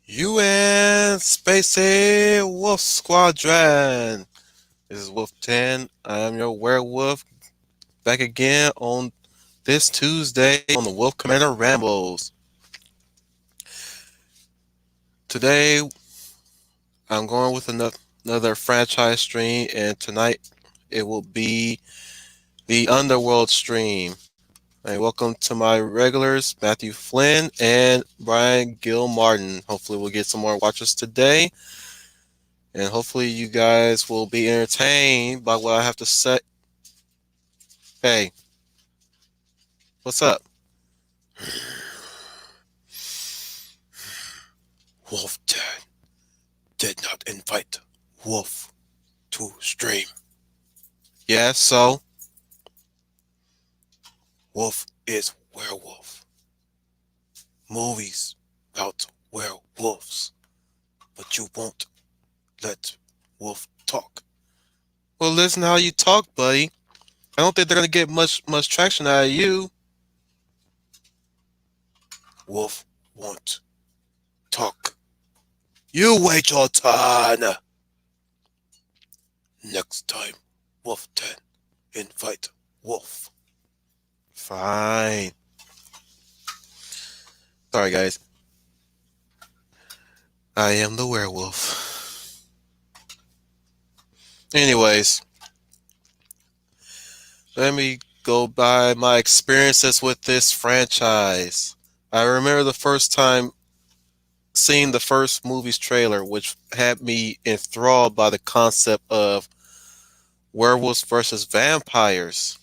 UN Spacey Wolf Squadron. This is Wolf 10. I am your werewolf back again on this Tuesday on the Wolf Commander Rambles. Today I'm going with another franchise stream, and tonight it will be the Underworld stream. And welcome to my regulars, Matthew Flynn and Brian Gill Martin. Hopefully we'll get some more watchers today. And hopefully you guys will be entertained by what I have to say. Hey, what's up? Wolf did not invite Wolf to stream. Yeah, so Wolf is werewolf. Movies about werewolves. But you won't let Wolf talk. Well, listen how you talk, buddy. I don't think they're gonna get much traction out of you. Wolf won't talk. You wait your turn. Next time, Wolf 10, invite Wolf. Fine. Sorry, guys. I am the werewolf. Anyways, let me go by my experiences with this franchise. I remember the first time seeing the first movie's trailer, which had me enthralled by the concept of werewolves versus vampires.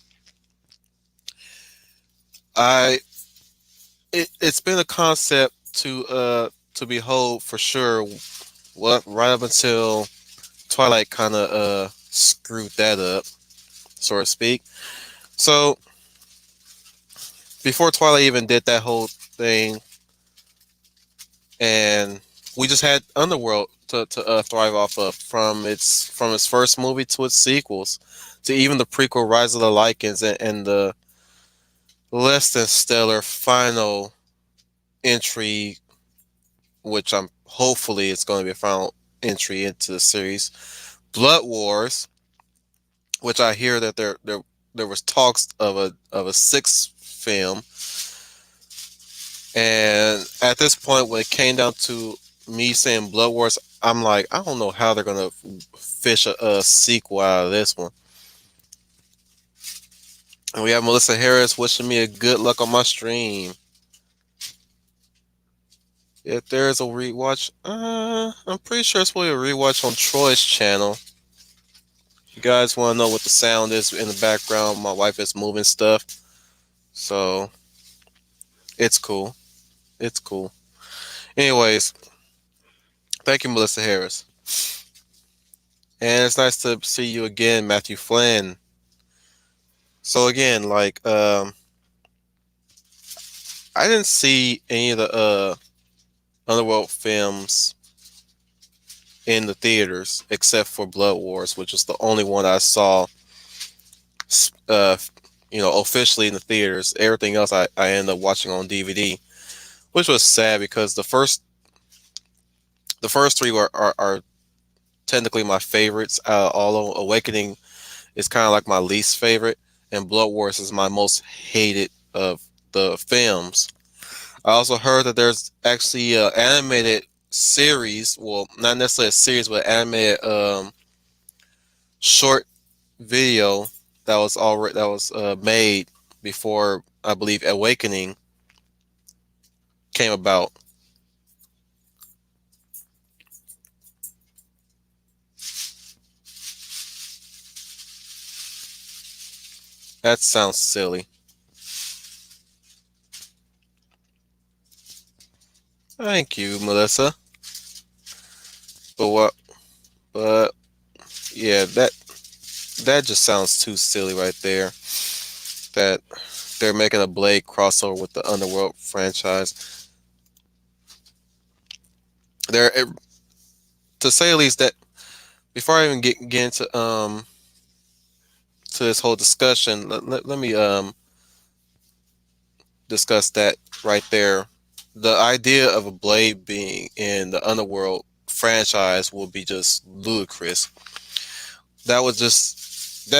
I it's been a concept to behold for sure. What right up until Twilight kind of screwed that up, so to speak. So before Twilight even did that whole thing, and we just had Underworld to thrive off of from its first movie to its sequels, to even the prequel Rise of the Lycans and the less than stellar final entry, which I'm hopefully it's going to be a final entry into the series, Blood Wars, which I hear that there was talks of a sixth film. And at this point, when it came down to me saying Blood Wars, I'm like, I don't know how they're gonna fish a sequel out of this one. And we have Melissa Harris wishing me a good luck on my stream. If there's a rewatch, I'm pretty sure it's probably a rewatch on Troy's channel. You guys want to know what the sound is in the background? My wife is moving stuff, so it's cool. It's cool. Anyways, thank you, Melissa Harris. And it's nice to see you again, Matthew Flynn. So again, like I didn't see any of the Underworld films in the theaters except for Blood Wars, which is the only one I saw uh officially in the theaters. Everything else I ended up watching on DVD, which was sad because the first three are technically my favorites. Although Awakening is kind of like my least favorite, and Blood Wars is my most hated of the films. I also heard that there's actually an animated series. Well, not necessarily a series, but animated short video that was made before I believe Awakening came about. That sounds silly. Thank you, Melissa. But what? But yeah, that just sounds too silly right there. That they're making a Blade crossover with the Underworld franchise. There, to say the least, that before I even get into to this whole discussion, let me discuss that right there. the idea of a Blade being in the Underworld franchise would be just ludicrous. That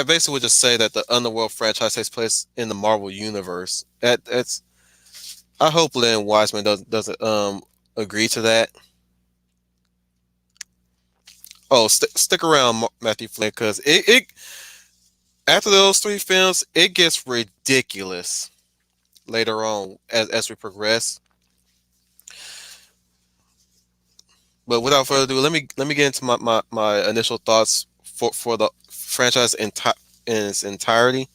basically would just say that the Underworld franchise takes place in the Marvel universe. That's I hope Lynn Wiseman doesn't agree to that. Oh, stick around, Matthew Flynn, because it after those three films, it gets ridiculous later on as we progress. But without further ado, let me get into my initial thoughts for the franchise in its entirety.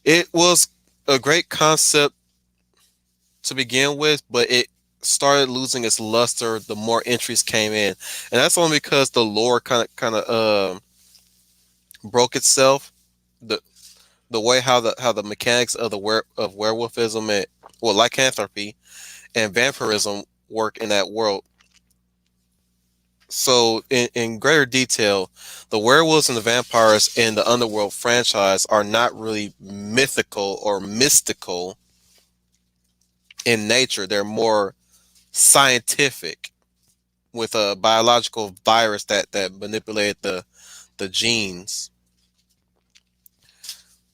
It was a great concept to begin with, but it started losing its luster the more entries came in, and that's only because the lore kind of broke itself. the the way how the mechanics of of werewolfism and well lycanthropy and vampirism work in that world. So, in greater detail, the werewolves and the vampires in the Underworld franchise are not really mythical or mystical in nature. They're more scientific with a biological virus that manipulated the genes,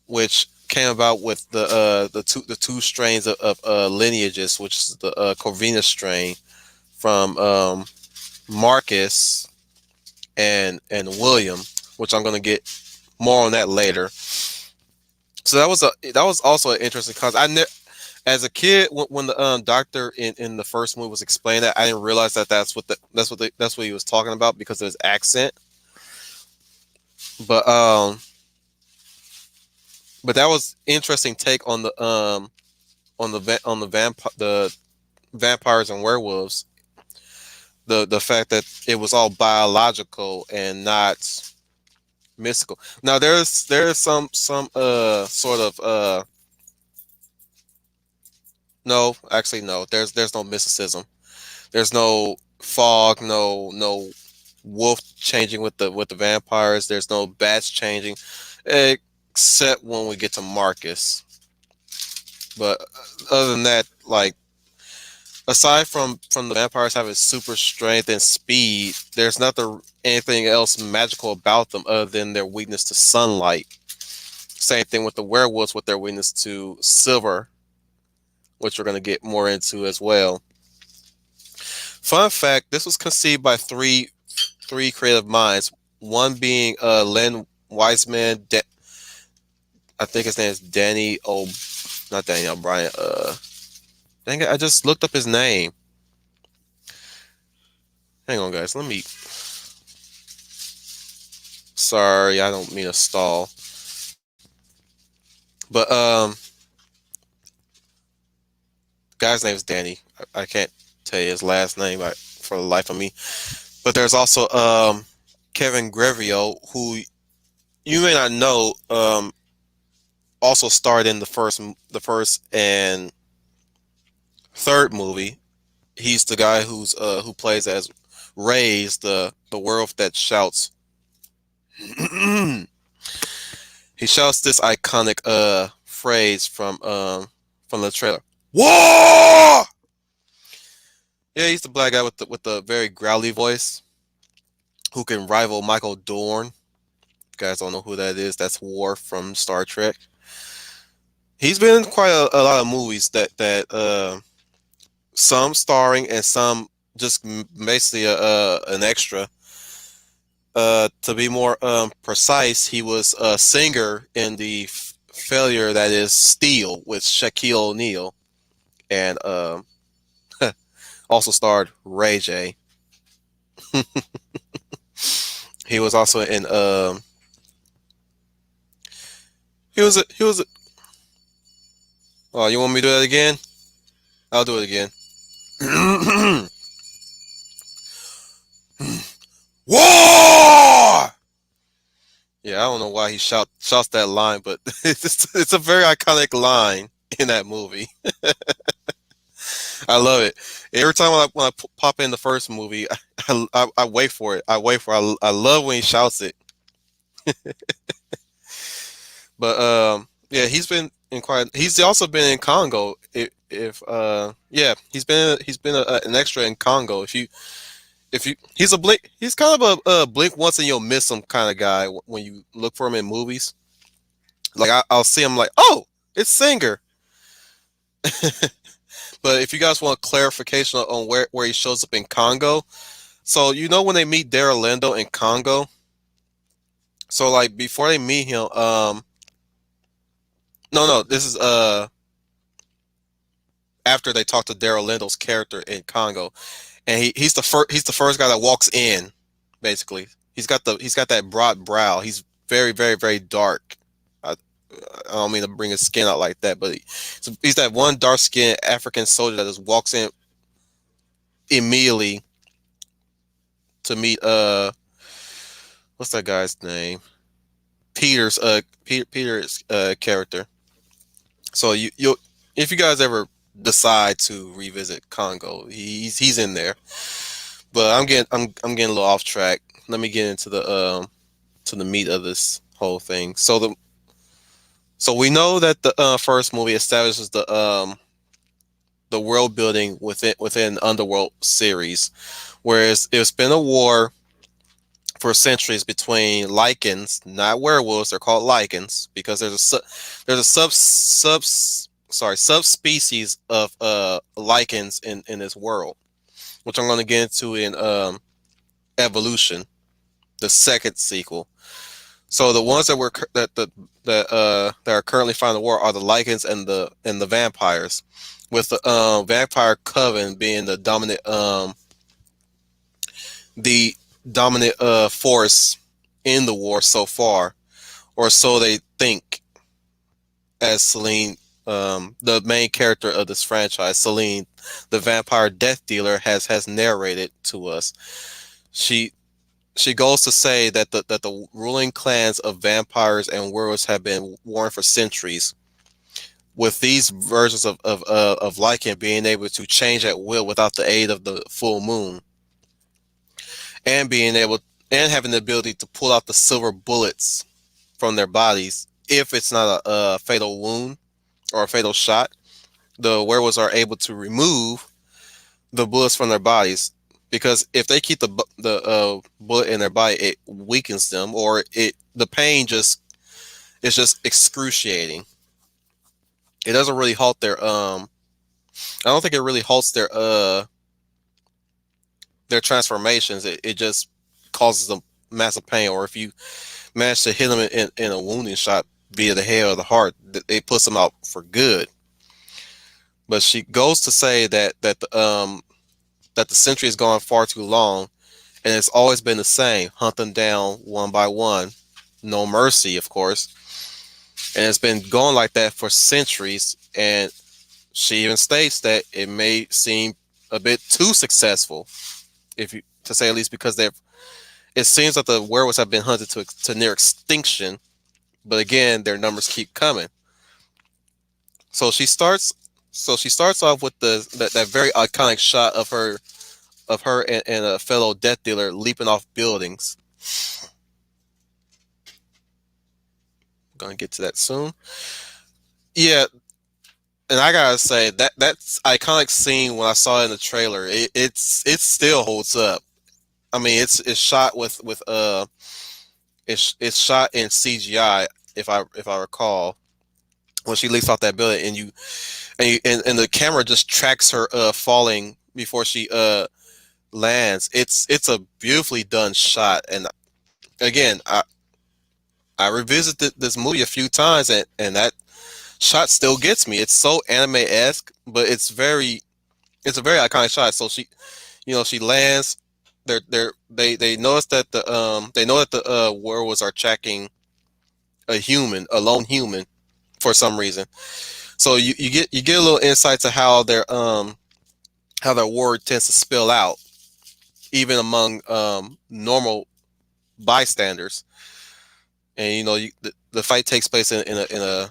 which came about with the two strains of lineages, which is the Corvinus strain from Marcus and William, which I'm gonna get more on that later. So that was also an interesting concept. As a kid when the doctor in the first movie was explaining that, I didn't realize that that's what he was talking about because of his accent. But that was interesting take on the vampires and werewolves. The fact that it was all biological and not mystical. Now there's some sort of no, actually no. There's no mysticism. There's no fog, no wolf changing with the vampires. There's no bats changing, except when we get to Marcus. But other than that, like aside from the vampires having super strength and speed, there's nothing anything else magical about them other than their weakness to sunlight. Same thing with the werewolves with their weakness to silver, which we're going to get more into as well. Fun fact: this was conceived by three creative minds. One being Len Wiseman. I think his name is not Danny O'Brien. Dang it! I just looked up his name. Hang on, guys. Let me. Sorry, I don't mean to stall. But the guy's name is Danny. I can't tell you his last name for the life of me. But there's also Kevin Grevio, who you may not know, also starred in the first and third movie. He's the guy who plays as Ray's the werewolf that shouts. He shouts this iconic phrase from the trailer. War! Yeah, he's the black guy with the very growly voice who can rival Michael Dorn. You guys don't know who that is? That's Worf from Star Trek. He's been in quite a lot of movies that some starring and some just basically an extra. To be more precise, he was a singer in the failure that is Steel with Shaquille O'Neal, and also starred Ray J. He was also in he was a, oh, you want me to do that again? I'll do it again. War! Yeah, I don't know why he shouts that line, but it's a very iconic line in that movie. I love it. Every time when I pop in the first movie, I wait for it. I love when he shouts it. But yeah, in quite. He's also been in Congo. If yeah, he's been an extra in Congo. If you he's a blink, he's kind of a blink once and you'll miss him kind of guy when you look for him in movies. Like I'll see him like, oh, it's Singer. But if you guys want clarification on where he shows up in Congo, so you know when they meet Daryl Lindo in Congo, so like before they meet him, no, this is after they talk to Daryl Lindo's character in Congo, and he's the first guy that walks in, basically. He's got that broad brow. He's very very very dark. I, I don't mean to bring his skin out like that, but he's that one dark skinned African soldier that just walks in immediately to meet what's that guy's name? Peter's character. So you'll if you guys ever decide to revisit Congo, he's in there. But I'm getting a little off track. Let me get into the meat of this whole thing. So we know that the first movie establishes the world building within Underworld series, whereas it's been a war for centuries between lichens, not werewolves. They're called lichens because there's a subspecies of lichens in this world, which I'm going to get into in Evolution, the second sequel. So the ones that were that are currently fighting the war are the lichens and the vampires, with the vampire coven being the dominant force in the war so far, or so they think. As Celine, the main character of this franchise, Celine, the vampire death dealer, has narrated to us. She she goes to say that the ruling clans of vampires and werewolves have been warring for centuries, with these versions of Lycan being able to change at will without the aid of the full moon, and being able and having the ability to pull out the silver bullets from their bodies if it's not a fatal wound or a fatal shot. The werewolves are able to remove the bullets from their bodies, because if they keep the bullet in their body, it weakens them, or the pain just is just excruciating. It doesn't really halt their I don't think it really halts their transformations. It just causes them massive pain. Or if you manage to hit them in a wounding shot via the head or the heart, it puts them out for good. But she goes to say that the century has gone far too long, and it's always been the same: hunt them down one by one, no mercy, of course. And it's been going like that for centuries. And she even states that it may seem a bit too successful, if you to say at least, because they've. It seems that the werewolves have been hunted to near extinction, but again, their numbers keep coming. So she starts. So she starts off with that very iconic shot of her and a fellow death dealer leaping off buildings. Gonna get to that soon. Yeah, and I gotta say that's iconic scene when I saw it in the trailer. It still holds up. I mean, it's shot with it's shot in CGI, if I recall, when she leaps off that building, and the camera just tracks her falling before she lands. It's a beautifully done shot. And again, I revisited this movie a few times, and that shot still gets me. It's so anime-esque, but it's a very iconic shot. So she lands. They notice that they know that the werewolves are tracking a lone human, for some reason. So you get a little insight to how their war tends to spill out, even among normal bystanders. And the fight takes place in a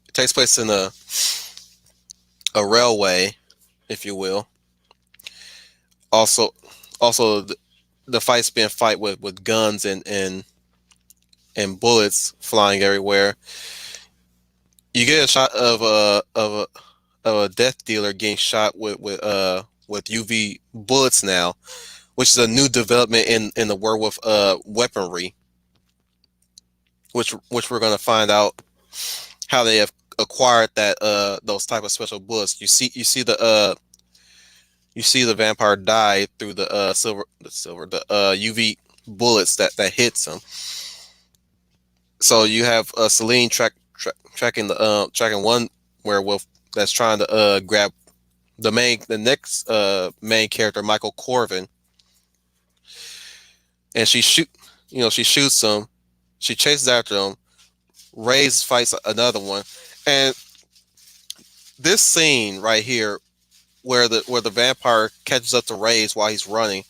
it takes place in a railway, if you will. Also, also the fight's being fight with guns and bullets flying everywhere. You get a shot of a death dealer getting shot with UV bullets now, which is a new development in the werewolf weaponry, which we're gonna find out how they have acquired that those type of special bullets. You see the vampire die through the UV bullets that hits him. So you have Celine tracking one werewolf that's trying to grab the next main character, Michael Corvin, and she shoots him. She chases after him. Ray's fights another one, and this scene right here, where the vampire catches up to Ray's while he's running,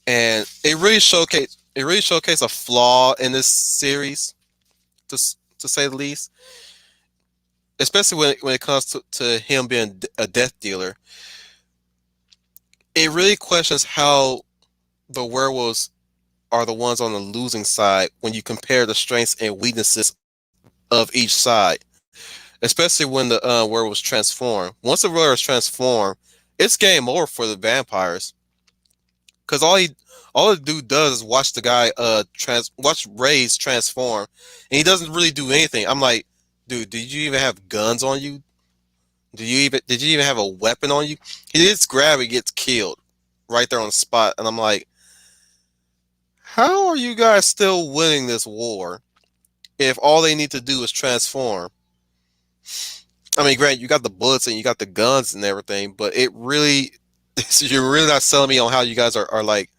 and it really showcased a flaw in this series, to say the least. Especially when it comes to him being a death dealer, it really questions how the werewolves are the ones on the losing side when you compare the strengths and weaknesses of each side. Especially when the werewolves transform. Once the werewolves transform, it's game over for the vampires. Because all the dude does is watch the guy watch Ray's transform, and he doesn't really do anything. I'm like, dude, did you even have guns on you? Did you even have a weapon on you? He gets grabbed and gets killed right there on the spot, and I'm like, how are you guys still winning this war if all they need to do is transform? I mean, Grant, you got the bullets and you got the guns and everything, but it really, you're really not selling me on how you guys are like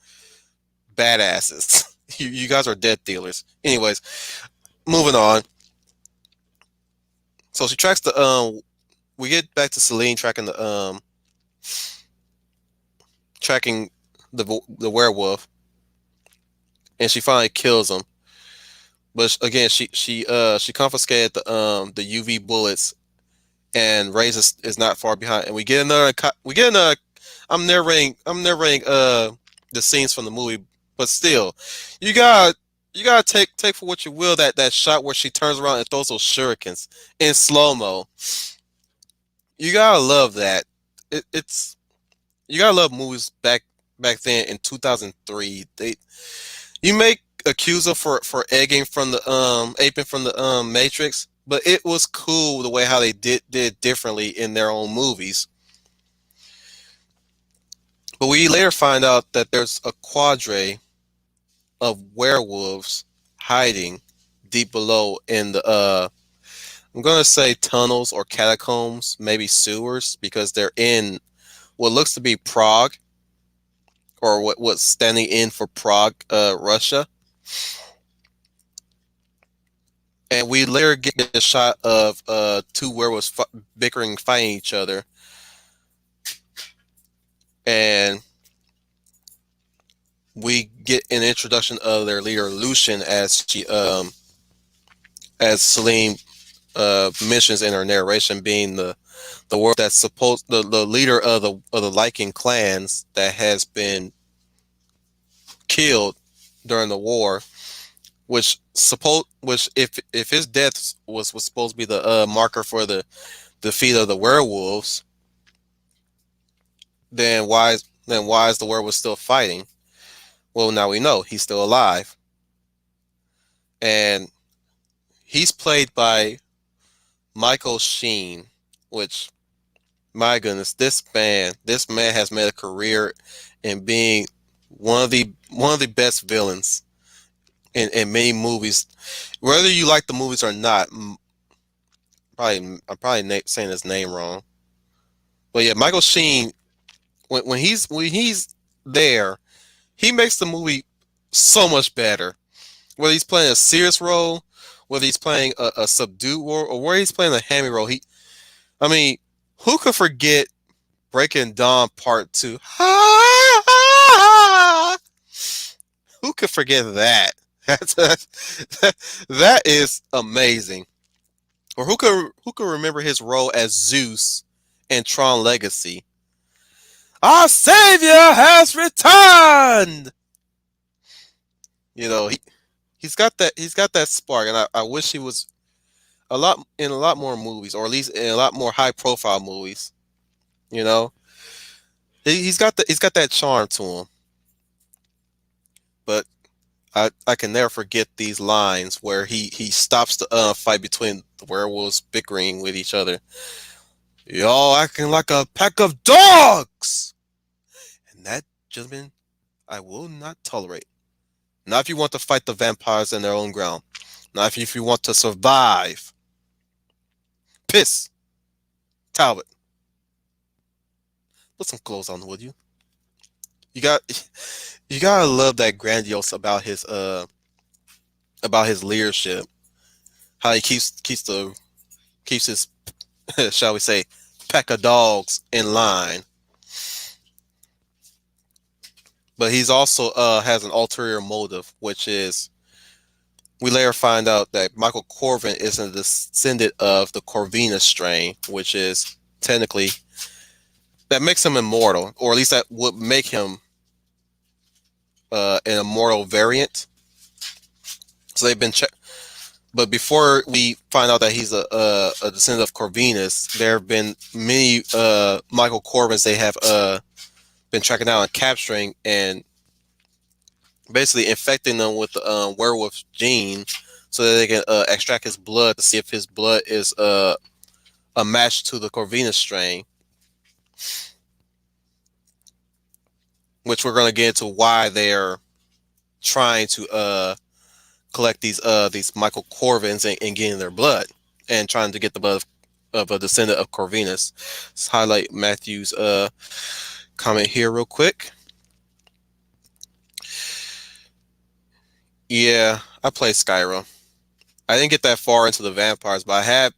badasses. You guys are death dealers. Anyways, moving on. So she tracks we get back to Celine tracking the werewolf, and she finally kills him. But again, she confiscated the UV bullets, and Reyes is not far behind. And we get another. I'm narrating the scenes from the movie, but still, you got you gotta take for what you will that shot where she turns around and throws those shurikens in slow mo. You gotta love that. It's you gotta love movies back then in 2003. You make Accuser for egging from the aping from the Matrix, but it was cool the way how they did differently in their own movies. But we later find out that there's a quadre of werewolves hiding deep below in the I'm gonna say tunnels or catacombs, maybe sewers, because they're in what looks to be Prague, or what's standing in for Prague, Russia. And we later get a shot of two werewolves bickering, fighting each other, and we get an introduction of their leader Lucian, as Celine mentions in her narration, being the world that's supposed the leader of the Lycan clans that has been killed during the war, which if his death was supposed to be the marker for the defeat of the werewolves, then why is the werewolf still fighting? Well, now we know he's still alive, and he's played by Michael Sheen, which, my goodness, this man has made a career in being one of the best villains in many movies. Whether you like the movies or not, I'm probably saying his name wrong, but yeah, Michael Sheen, when he's there, he makes the movie so much better. Whether he's playing a serious role, whether he's playing a subdued role, or where he's playing a hammy role, I mean, who could forget Breaking Dawn Part Two? Who could forget that? That is amazing. Or who could remember his role as Zeus in Tron Legacy? Our Savior has returned. He he's got that spark, and I wish a lot more movies, or at least in a lot more high profile movies. You know, he's got that charm to him. But I can never forget these lines where he stops the fight between the werewolves bickering with each other. Y'all acting like a pack of dogs, and that, gentlemen, I will not tolerate. Not if you want to fight the vampires in their own ground. Not if you want to survive. Piss, Talbot. Put some clothes on, would you? You got you gotta love that grandiose about his leadership. How he keeps his shall we say pack of dogs in line. But he's also has an ulterior motive, which is we later find out that Michael Corvin is a descendant of the Corvinus strain, which is technically that makes him immortal, or at least that would make him an immortal variant. So they've been but before we find out that he's a descendant of Corvinus, there have been many Michael Corvins they have been tracking down and capturing and basically infecting them with the werewolf gene so that they can extract his blood to see if his blood is a match to the Corvinus strain, which we're going to get into why they're trying to collect these Michael Corvins and getting their blood and trying to get the blood of a descendant of Corvinus. Let's highlight Matthew's comment here real quick. Yeah, I played Skyrim. I didn't get that far into the vampires, but I had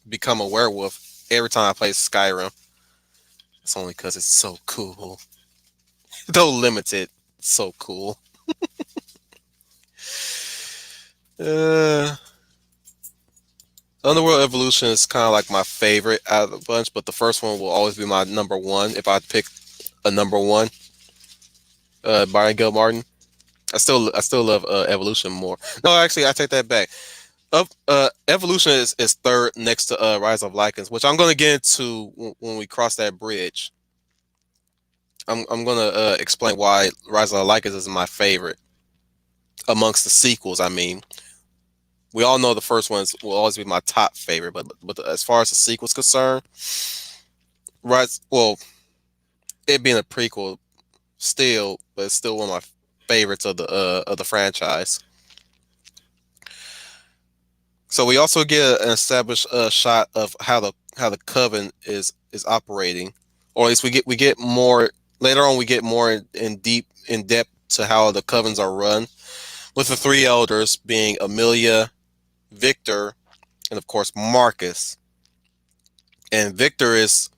become a werewolf every time I played Skyrim. It's only because it's so cool. Though limited, so cool. Uh, Underworld Evolution is kind of like my favorite out of the bunch, but the first one will always be my number one if I pick a number one. Brian Gil Martin. I still love Evolution more. No, actually, I take that back. Evolution is third next to Rise of Lycans, which I'm gonna get into when we cross that bridge. I'm gonna explain why Rise of Lycans is my favorite amongst the sequels. I mean, we all know the first ones will always be my top favorite, but as far as the sequel's concerned, Rise, well, it being a prequel, still, but it's still one of my favorites of the franchise. So we also get an established shot of how the coven is operating, or at least we get more later on. We get more in depth to how the covens are run, with the three elders being Amelia, Victor, and of course Marcus. And Victor is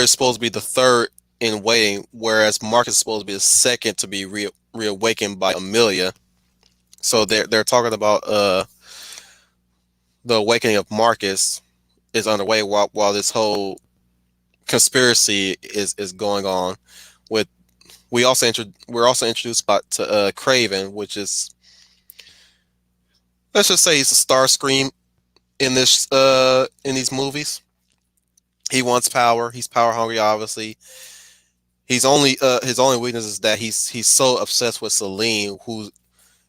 supposed to be the third in waiting, whereas Marcus is supposed to be the second to be reawakened by Amelia. So they're talking about the awakening of Marcus is underway while this whole conspiracy is going on. With we're also introduced to Craven, which is, let's just say, he's a star scream in these movies. He wants power. He's power hungry, obviously. He's only his only weakness is that he's so obsessed with Celine, who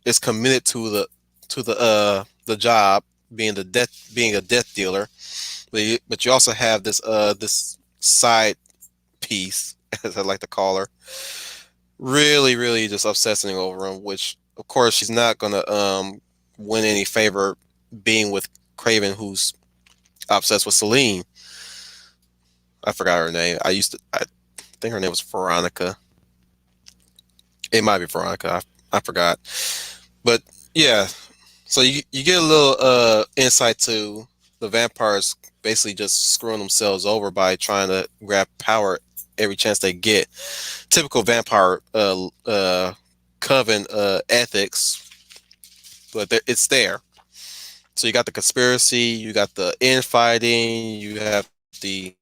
is committed to the job, being a death dealer. But you also have this side piece, as I like to call her, really just obsessing over him. Which of course she's not gonna win any favor being with Craven, who's obsessed with Celine. I forgot her name. I think her name was Veronica. It might be Veronica. I forgot. But yeah, so you get a little insight to the vampires basically just screwing themselves over by trying to grab power every chance they get. Typical vampire coven ethics, but it's there. So you got the conspiracy, you got the infighting, you have the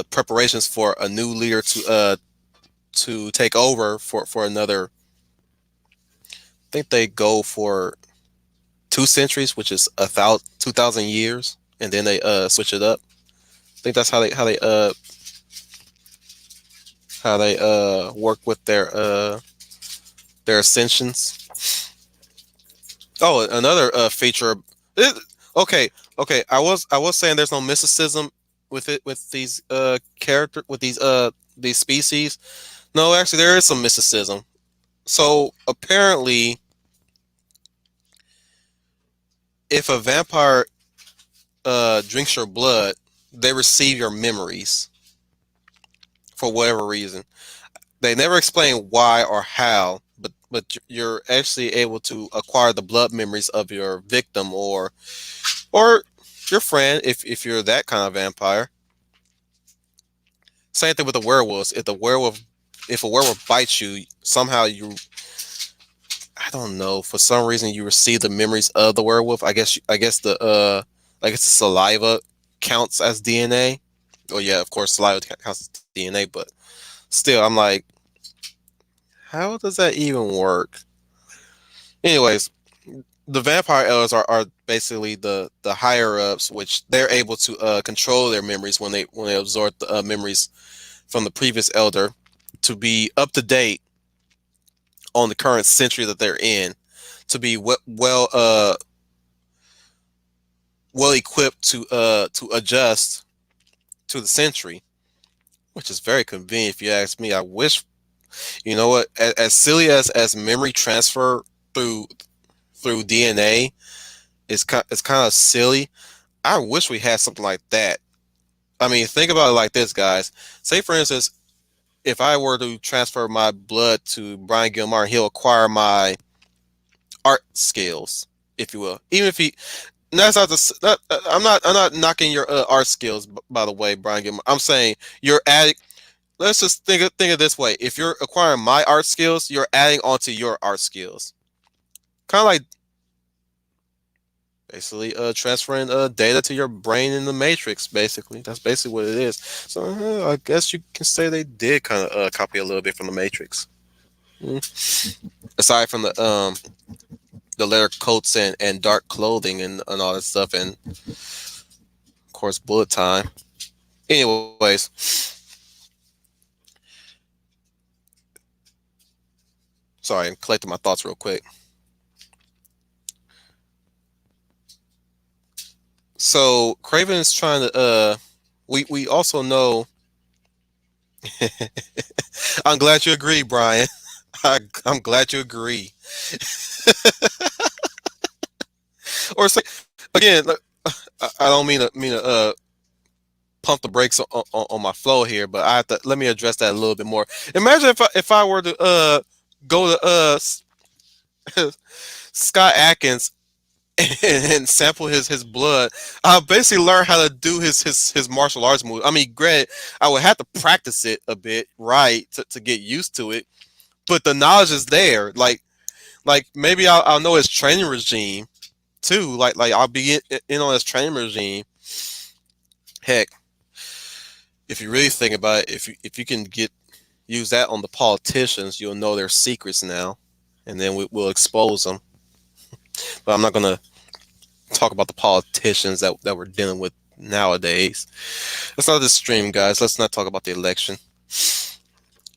preparations for a new leader to take over for another think they go for 2 centuries, which is 2,000 years, and then they switch it up. I think that's how they work with their ascensions. Oh, another feature. It, okay, okay. I was saying there's no mysticism with it with these character with these species. No, actually, there is some mysticism. So apparently, if a vampire drinks your blood, they receive your memories for whatever reason. They never explain why or how, but you're actually able to acquire the blood memories of your victim or your friend if you're that kind of vampire. Same thing with the werewolves. If a werewolf bites you, somehow I don't know, for some reason you receive the memories of the werewolf. I guess the saliva counts as DNA. Oh yeah, of course saliva counts as DNA, but still I'm like, how does that even work? Anyways, the vampire elders are basically the higher ups, which they're able to control their memories when they absorb the memories from the previous elder to be up to date on the current century that they're in, to be well equipped to adjust to the century, which is very convenient if you ask me. I wish, you know what, as silly as memory transfer through DNA is kind of silly. I wish we had something like that. I mean, think about it like this, guys. Say, for instance, if I were to transfer my blood to Brian Gilmar, he'll acquire my art skills, if you will. Even if he, that's not the. I'm not knocking your art skills, by the way, Brian Gilmar. I'm saying you're adding. Let's just think of this way. If you're acquiring my art skills, you're adding onto your art skills. Kind of like basically transferring data to your brain in the matrix. Basically, that's basically what it is. So I guess you can say they did kind of copy a little bit from the matrix. Aside from the leather coats and dark clothing and all that stuff, and of course bullet time. Anyways, sorry, I'm collecting my thoughts real quick. So Craven is trying to we also know. I'm glad you agree, Brian. I'm glad you agree. Or say again, look, I don't mean to pump the brakes on my flow here, but I have to let me address that a little bit more. Imagine if I were to go to Scott Atkins and sample his blood. I basically learn how to do his martial arts move. I mean, granted, I would have to practice it a bit, right, to get used to it. But the knowledge is there. Like maybe I'll know his training regime too. Like I'll be in on his training regime. Heck, if you really think about it, if you can get use that on the politicians, you'll know their secrets now, and then we'll expose them. But I'm not gonna talk about the politicians that we're dealing with nowadays. That's not this stream, guys. Let's not talk about the election.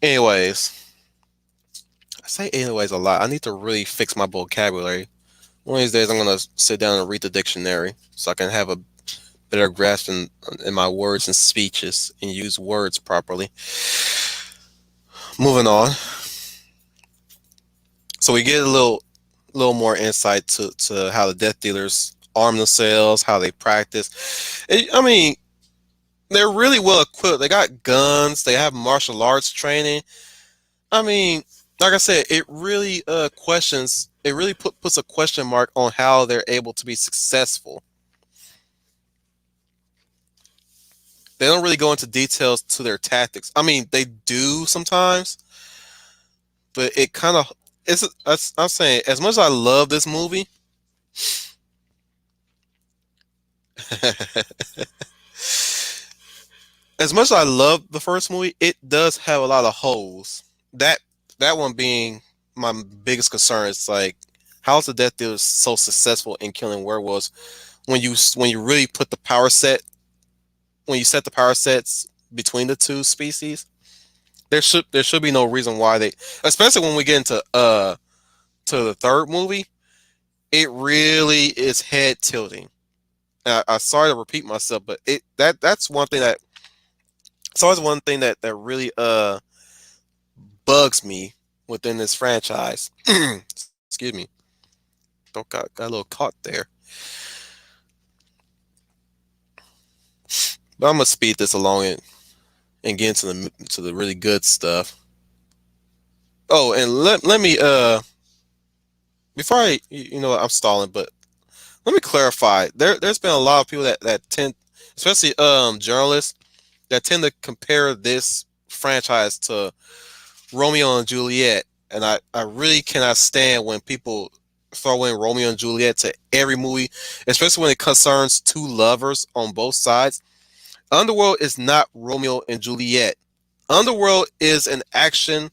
Anyways, I say anyways a lot. I need to really fix my vocabulary. One of these days, I'm gonna sit down and read the dictionary so I can have a better grasp in my words and speeches and use words properly. Moving on. So we get a little more insight to how the Death Dealers arm themselves, how they practice. I mean, they're really well equipped. They got guns. They have martial arts training. I mean, like I said, it really questions. It really puts a question mark on how they're able to be successful. They don't really go into details to their tactics. I mean, they do sometimes, but it kind of I'm saying, as much as I love this movie, as much as I love the first movie, it does have a lot of holes. That that one being my biggest concern. It's like How is the Death Dealer so successful in killing werewolves when you really put the power set when you set the power sets between the two species? There should be no reason why they, especially when we get into to the third movie, it really is head tilting. I'm sorry to repeat myself, but that's one thing that it's always one thing that really bugs me within this franchise. Excuse me, got a little caught there, but I'm gonna speed this along and get into the really good stuff. Oh, and let me before you know what, I'm stalling, but let me clarify. There's been a lot of people that tend, especially journalists, that tend to compare this franchise to Romeo and Juliet, and I really cannot stand when people throw in Romeo and Juliet to every movie, especially when it concerns two lovers on both sides. Underworld is not Romeo and Juliet. Underworld is an action,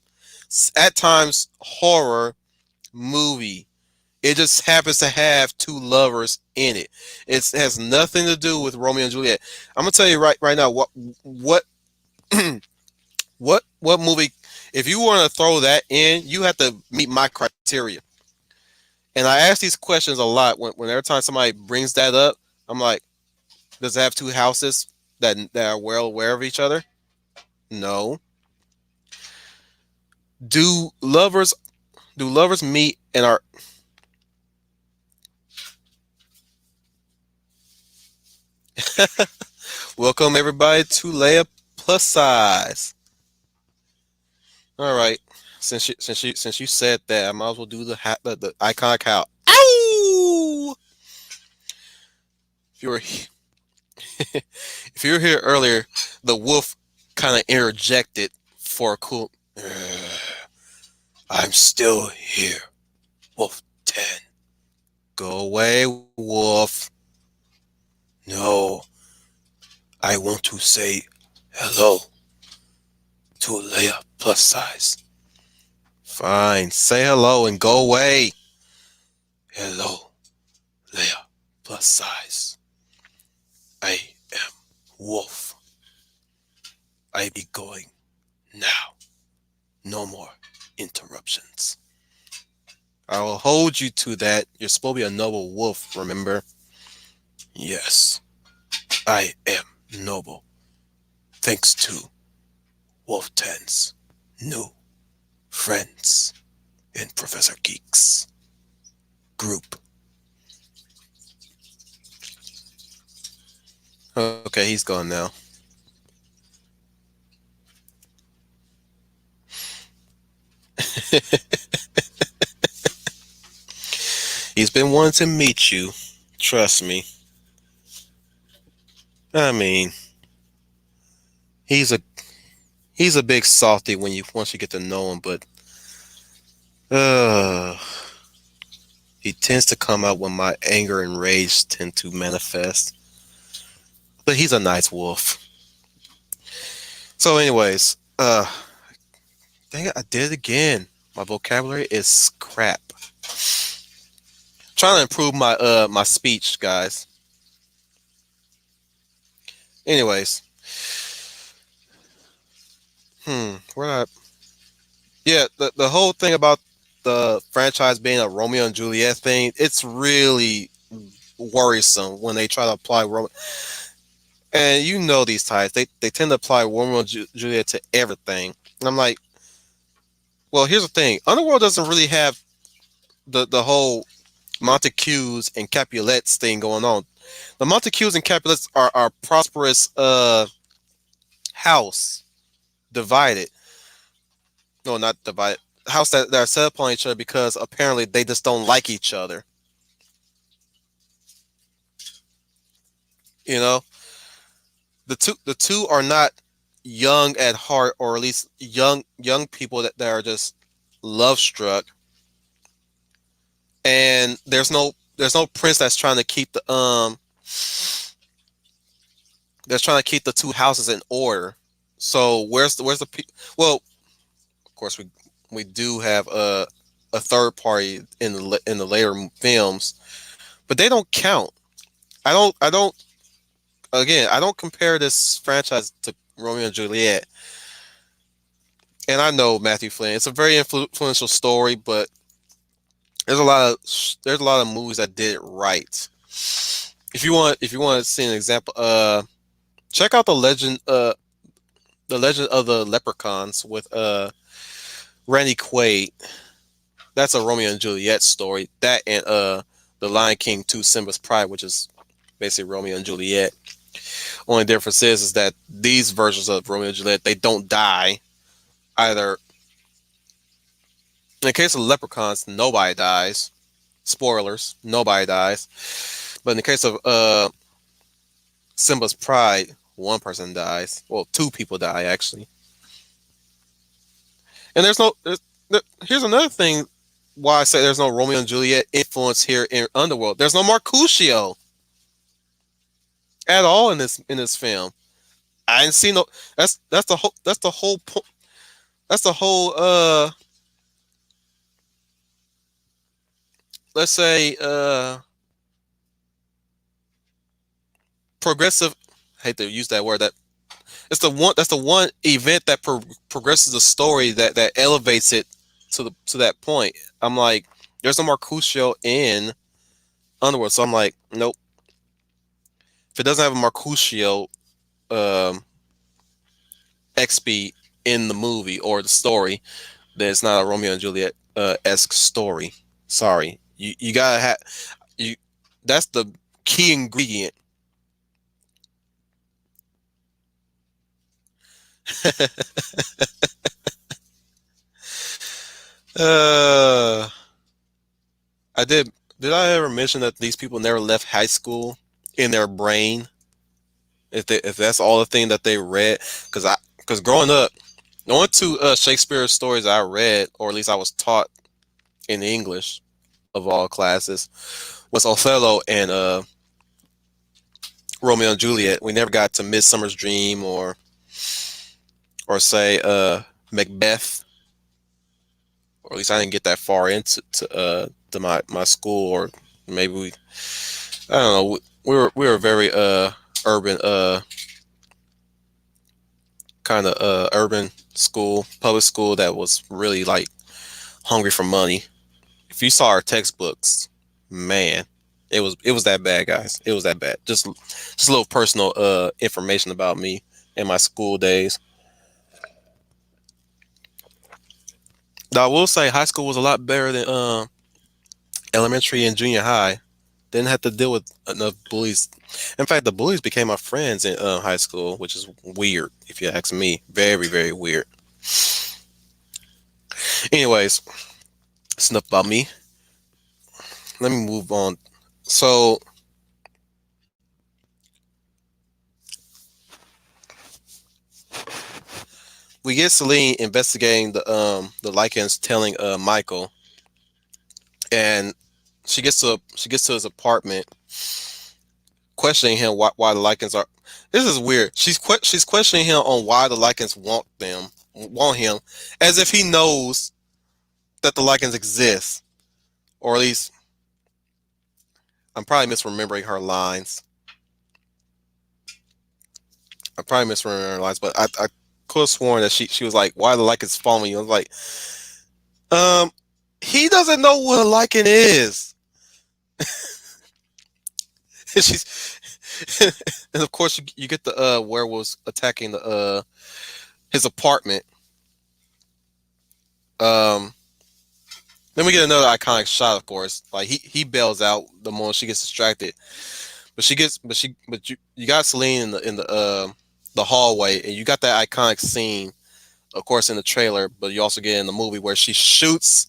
at times horror movie. It just happens to have two lovers in it. It has nothing to do with Romeo and Juliet. I'm gonna tell you right now what what movie. If you want to throw that in, you have to meet my criteria. And I ask these questions a lot when every time somebody brings that up. I'm like, does it have two houses that are well aware of each other? No. Do lovers do lovers meet and are welcome everybody to Leia Plus Size. All right. Since you said that, I might as well do the iconic howl. Ow! If you were if you were here earlier, the wolf kind of interjected for a cool. I'm still here, Wolf 10. Go away, Wolf. No, I want to say hello to Leia Plus Size. Fine, say hello and go away. Hello, Leia Plus Size. I am Wolf. I be going now. No more interruptions. I will hold you to that. You're supposed to be a noble wolf, remember? Yes, I am noble. Thanks to Wolf Ten's new friends in Professor Geek's group. Okay, he's gone now. He's been wanting to meet you. Trust me. I mean, he's a he's a big softy when you once you get to know him, but uh he tends to come out when my anger and rage tend to manifest. But he's a nice wolf. So anyways, dang it, I did it again. My vocabulary is crap. Trying to improve my speech, guys. Anyways, where I yeah, the whole thing about the franchise being a Romeo and Juliet thing, it's really worrisome when they try to apply Romeo. And you know these types, they tend to apply Romeo and Juliet to everything. And I'm like, well, here's the thing: Underworld doesn't really have the whole Montagues and Capulets thing going on. The Montagues and Capulets are prosperous house divided. No, not divided. House that are set upon each other because apparently they just don't like each other. You know, the two are not young at heart, or at least young people that are just love struck. And there's no prince that's trying to keep the two houses in order. So where's the well, of course we do have a third party in the later films, but they don't count. I don't again, I don't compare this franchise to Romeo and Juliet. And I know Matthew Flynn. It's a very influential story, but there's a lot of movies that did it right. If you want to see an example, check out the Legend of the Leprechauns with Randy Quaid. That's a Romeo and Juliet story. That and The Lion King 2 Simba's Pride, which is basically Romeo and Juliet. Only difference is that these versions of Romeo and Juliet, they don't die either. In the case of Leprechauns, nobody dies. Spoilers, nobody dies. But in the case of Simba's Pride, one person dies. Well, two people die actually. And here's another thing why I say there's no Romeo and Juliet influence here in Underworld. There's no Mercutio at all in this film. I didn't see no. That's the whole. That's the whole point. That's the whole. Let's say progressive. I hate to use that word. That it's the one. That's the one event that progresses the story that elevates it to that point. I'm like, there's no Mercutio in Underworld, so I'm like, nope. If it doesn't have a Mercutio um, XP in the movie or the story, then it's not a Romeo and Juliet esque story. Sorry, you gotta have you. That's the key ingredient. uh, I did. Did I ever mention that these people never left high school in their brain? If that's all the thing that they read, because growing up, the only two Shakespeare stories I read, or at least I was taught in English of all classes, was Othello and Romeo and Juliet. We never got to Midsummer's Dream or say Macbeth, or at least I didn't get that far into to my school, or maybe I don't know. We were very urban kind of urban school, public school that was really like hungry for money. If you saw our textbooks, man, it was that bad, guys. It was that bad. Just a little personal information about me in my school days. Now I will say high school was a lot better than elementary and junior high. Didn't have to deal with enough bullies. In fact, the bullies became my friends in high school, which is weird if you ask me. Very, very weird. Anyways, that's enough about me. Let me move on. So we get Celine investigating the Lycans, telling Michael, and she gets to his apartment, questioning him why the Lycans are. This is weird. She's questioning him on why the Lycans want him, as if he knows that the Lycans exist, or at least I'm probably misremembering her lines. I'm probably misremembering her lines, but I could have sworn that she was like, "Why the Lycans following you?" I was like, um, he doesn't know what a Lycan is. And she's and of course you get the werewolves attacking the his apartment. Um, then we get another iconic shot, of course. Like he bails out the moment she gets distracted, but you got Celine in the hallway, and you got that iconic scene, of course, in the trailer, but you also get in the movie where she shoots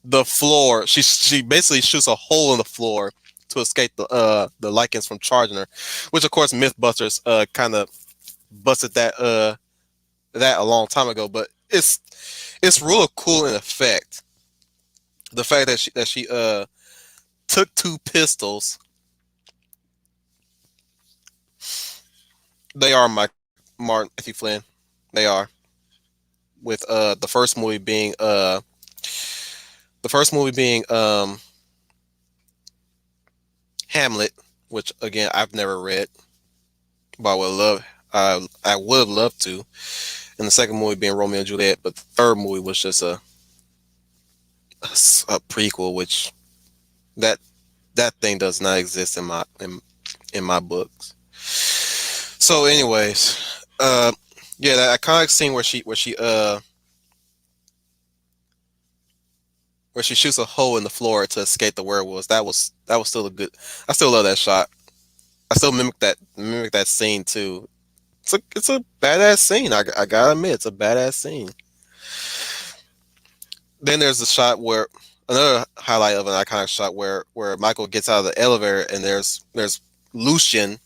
the floor. She basically shoots a hole in the floor to escape the Lycans from charging her, which of course MythBusters kind of busted that a long time ago. But it's real cool in effect. The fact that she took two pistols. They are Martin Matthew Flynn. They are, with the first movie being The first movie being Hamlet, which again I've never read, but I would have loved to. And the second movie being Romeo and Juliet, but the third movie was just a prequel, which that that thing does not exist in my books. So, anyways, yeah, that iconic scene where she shoots a hole in the floor to escape the werewolves. That was still a good. I still love that shot. I still mimic that scene too. It's a badass scene. I gotta admit, it's a badass scene. Then there's the shot where another highlight of an iconic shot where Michael gets out of the elevator and there's Lucian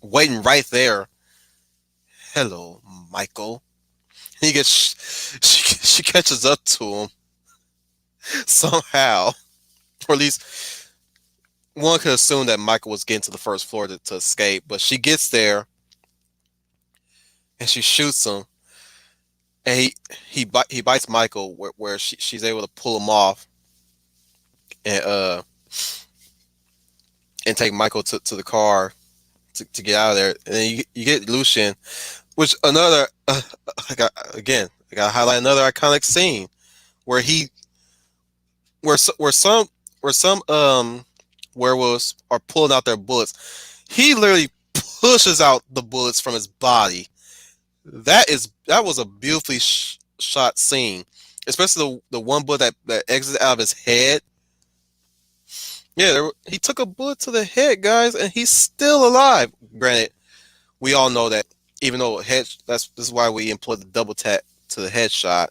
waiting right there. Hello, Michael. He she catches up to him somehow, or at least one could assume that Michael was getting to the first floor to escape, but she gets there and she shoots him, and he bites Michael where she's able to pull him off and and take Michael to the car to get out of there, and then you get Lucian, which another I got to highlight another iconic scene where he where s- where some werewolves are pulling out their bullets. He literally pushes out the bullets from his body. That was a beautifully shot scene, especially the one bullet that exits out of his head. Yeah, he took a bullet to the head, guys, and he's still alive. Granted, we all know that even though this is why we employ the double tap to the headshot,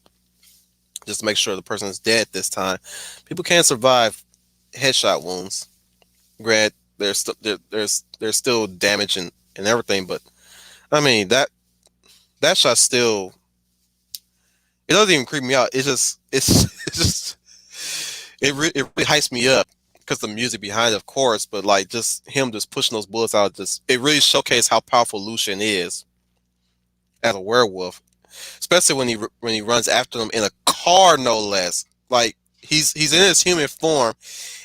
just to make sure the person is dead this time. People can't survive headshot wounds. Granted, there's still damage and everything, but I mean that shot still, it doesn't even creep me out. It's just it really hypes me up because the music behind it, of course, but like just him just pushing those bullets out, just it really showcases how powerful Lucian is as a werewolf, especially when he runs after them in a car, no less. Like he's in his human form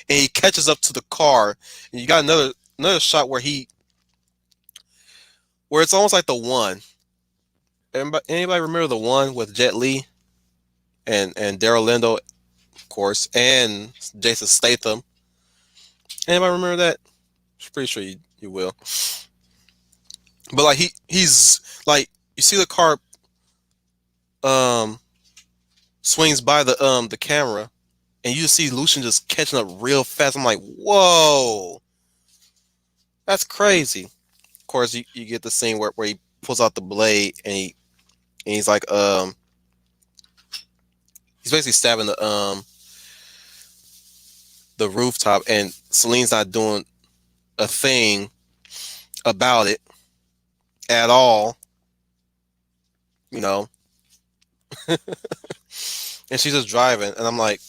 and he catches up to the car, and you got another shot where it's almost like the one. Anybody remember the one with Jet Li and Daryl Lindo, of course, and Jason Statham? Anybody remember that? I'm pretty sure you will. But like he's like, you see the car um swings by the camera, and you see Lucian just catching up real fast. I'm like, whoa, that's crazy. Of course, you get the scene where he pulls out the blade and he's like he's basically stabbing the rooftop, and Celine's not doing a thing about it at all, you know, and she's just driving, and I'm like,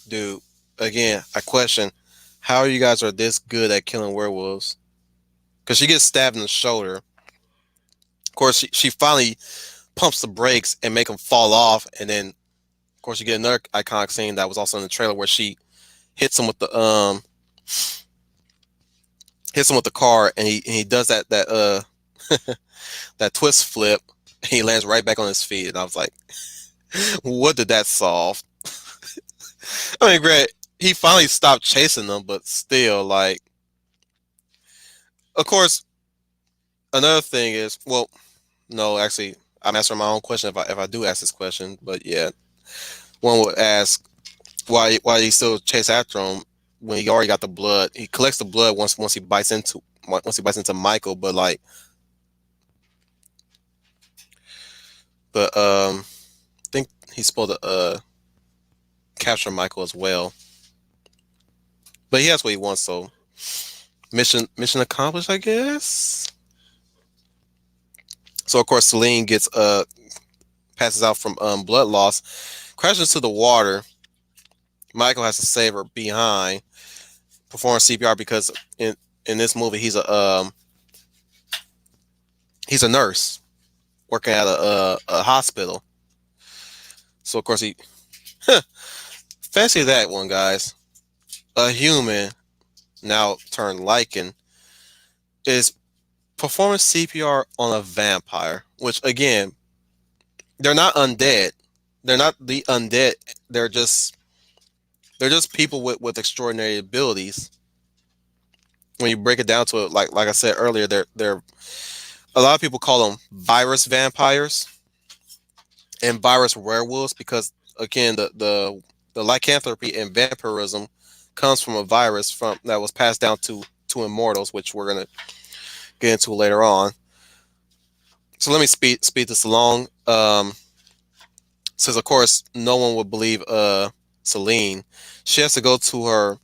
dude, again, I question how you guys are this good at killing werewolves, because she gets stabbed in the shoulder. Of course, she finally pumps the brakes and make him fall off, and then of course you get another iconic scene that was also in the trailer where she hits him with the car, and he does that twist flip, and he lands right back on his feet, and I was like, what did that solve? I mean, great, he finally stopped chasing them, but still, like, of course, another thing is, well, no, actually, I'm answering my own question if I do ask this question, but yeah, one would ask why he still chase after him when he already got the blood. He collects the blood once he bites into Michael, but like, but I think he's supposed to capture Michael as well. But he has what he wants, so mission accomplished, I guess. So of course Celine gets passes out from blood loss, crashes to the water. Michael has to save her behind, perform CPR because in this movie he's a nurse working at a hospital. So of course he fancy that one, guys. A human, now turned lichen, is performing CPR on a vampire, which again, they're not undead. They're not the undead. They're just they're just people with extraordinary abilities. When you break it down to it, like I said earlier, they're a lot of people call them virus vampires and virus werewolves because again the lycanthropy and vampirism comes from a virus from that was passed down to immortals, which we're gonna get into later on. So let me speed this along. Since of course no one would believe Celine, she has to go to her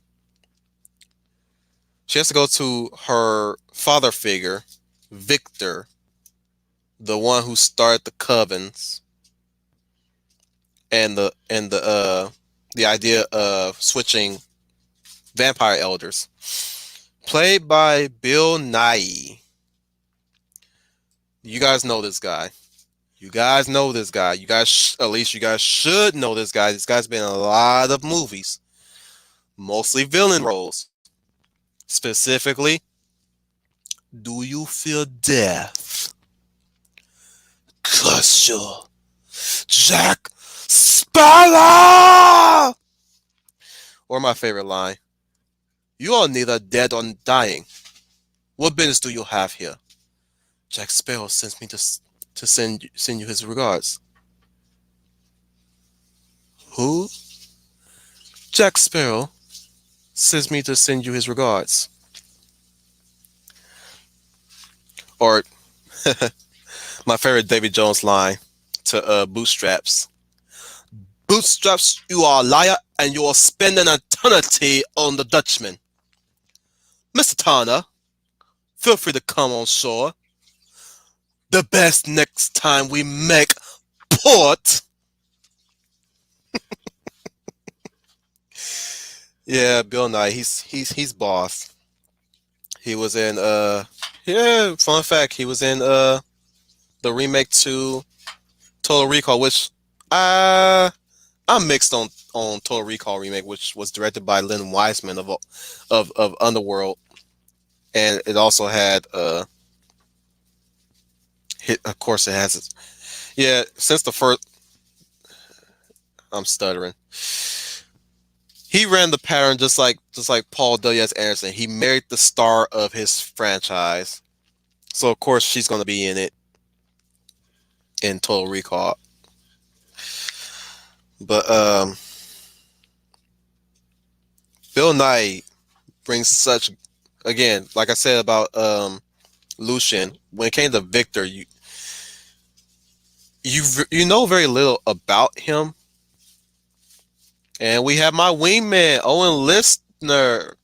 she has to go to her father figure, Victor, the one who started the covens and the idea of switching vampire elders, played by Bill Nye. You guys know this guy. You guys know this guy. You guys, at least you guys should know this guy. This guy's been in a lot of movies, mostly villain roles. Specifically, Do You Feel Death? Cuss you, Jack Sparrow! Or my favorite line, You are neither dead or dying. What business do you have here? Jack Sparrow sends me to send you his regards. Who? Jack Sparrow sends me to send you his regards. Or my favorite Davy Jones line to Bootstraps. Bootstraps, you are a liar and you are spending an eternity on the Dutchman. Mr. Tanner, feel free to come on shore. The best next time we make port. Yeah, Bill Nye, he's boss. He was in yeah, fun fact, he was in the remake to Total Recall, which I'm mixed on Total Recall remake, which was directed by Len Wiseman of Underworld, and it also had of course it has yeah, since the first, I'm stuttering. He ran the pattern just like Paul W.S. Anderson. He married the star of his franchise, so of course she's going to be in it in Total Recall. But Bill Nye brings such, again, like I said about Lucian. When it came to Victor, you know very little about him, and we have my wingman Owen Lister,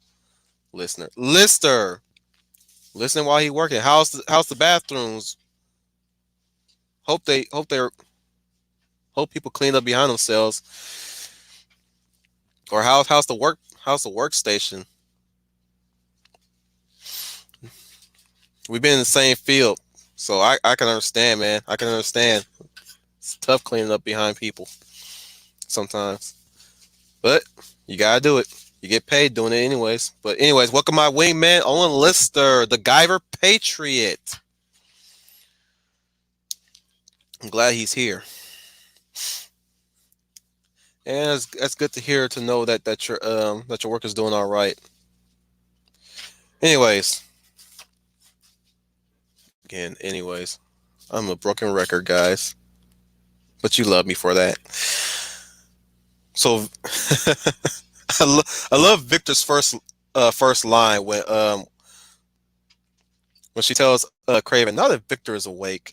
listening while he working. How's the bathrooms? Hope people clean up behind themselves. Or how's the workstation? We've been in the same field, so I can understand, man. I can understand. It's tough cleaning up behind people sometimes, but you gotta do it. You get paid doing it anyways. But anyways, welcome my wingman Owen Lister, the Guyver Patriot. I'm glad he's here, and it's good to hear, to know that your work is doing all right. Anyways, anyways, I'm a broken record, guys, but you love me for that. So I love Victor's first line when she tells Craven, now that Victor is awake,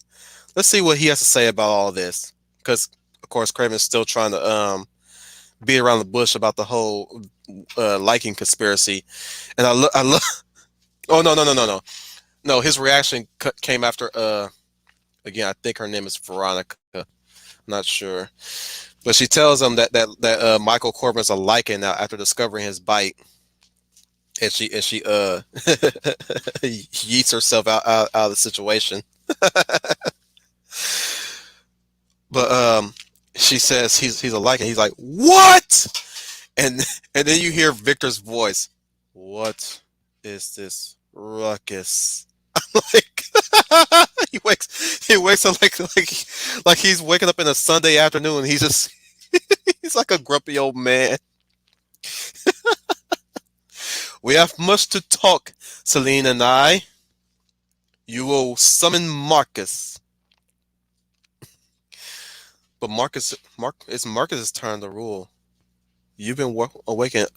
let's see what he has to say about all this. Because of course Craven's still trying to beat around the bush about the whole liking conspiracy, and I love. Oh no! His reaction came after again. I think her name is Veronica. I'm not sure, but she tells him that Michael Corbin's a lichen now after discovering his bite, and she yeets herself out of the situation. But she says he's a lichen. He's like, what? and and then you hear Victor's voice. What is this ruckus? Like he wakes up like he's waking up in a Sunday afternoon. He's like a grumpy old man. We have much to talk, Celine and I. You will summon Marcus. But it's Marcus's turn to rule. You've been awakened.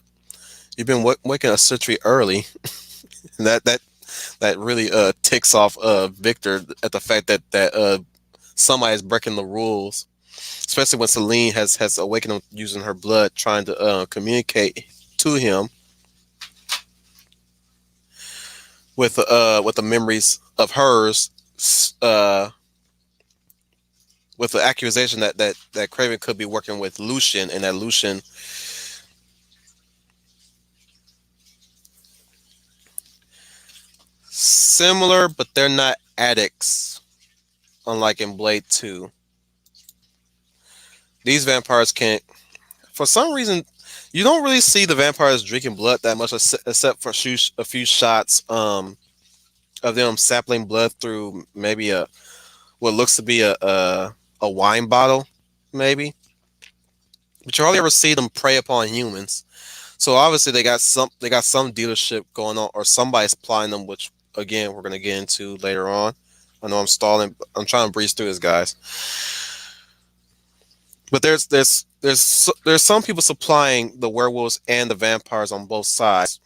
You've been waking a century early. And that really ticks off Victor at the fact that somebody is breaking the rules, especially when Celine has awakened him using her blood, trying to communicate to him with the memories of hers, uh, with the accusation that Craven could be working with Lucian, and that Lucian similar, but they're not addicts, unlike in Blade 2. These vampires can't, for some reason, you don't really see the vampires drinking blood that much, except for a few shots of them sampling blood through maybe a what looks to be a wine bottle, maybe. But you hardly ever see them prey upon humans. So obviously they got some dealership going on, or somebody's supplying them, which again we're gonna get into later on. I know I'm stalling. I'm trying to breeze through this, guys. But there's some people supplying the werewolves and the vampires on both sides,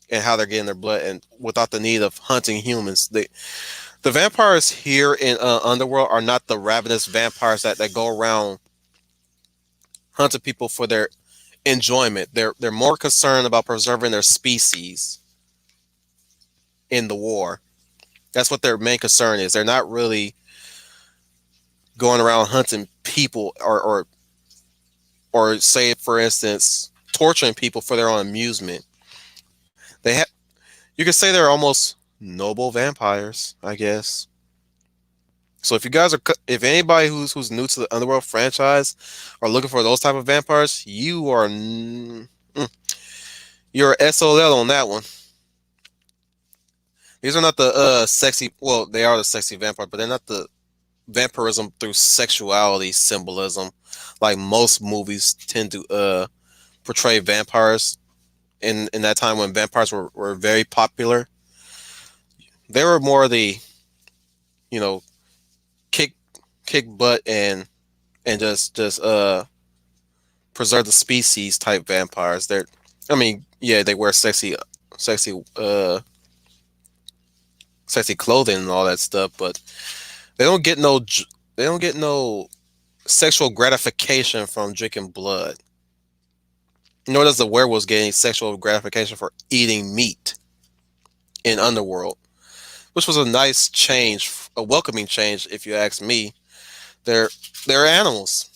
and how they're getting their blood, and without the need of hunting humans. The vampires here in Underworld are not the ravenous vampires that go around hunting people for their enjoyment. They're more concerned about preserving their species in the war. That's what their main concern is. They're not really going around hunting people, or say, for instance, torturing people for their own amusement. They have You could say they're almost noble vampires, I guess. So if anybody who's new to the Underworld franchise are looking for those type of vampires, you're SOL on that one. These are not the sexy. Well, they are the sexy vampire, but they're not the vampirism through sexuality symbolism, like most movies tend to portray vampires. In that time when vampires were very popular, they were more the, you know, kick kick butt and just preserve the species type vampires. I mean, yeah, they wear sexy sexy clothing and all that stuff, but they don't get no they don't get no sexual gratification from drinking blood. Nor does the werewolves get any sexual gratification for eating meat in Underworld, which was a nice change, a welcoming change, if you ask me. They're they're animals,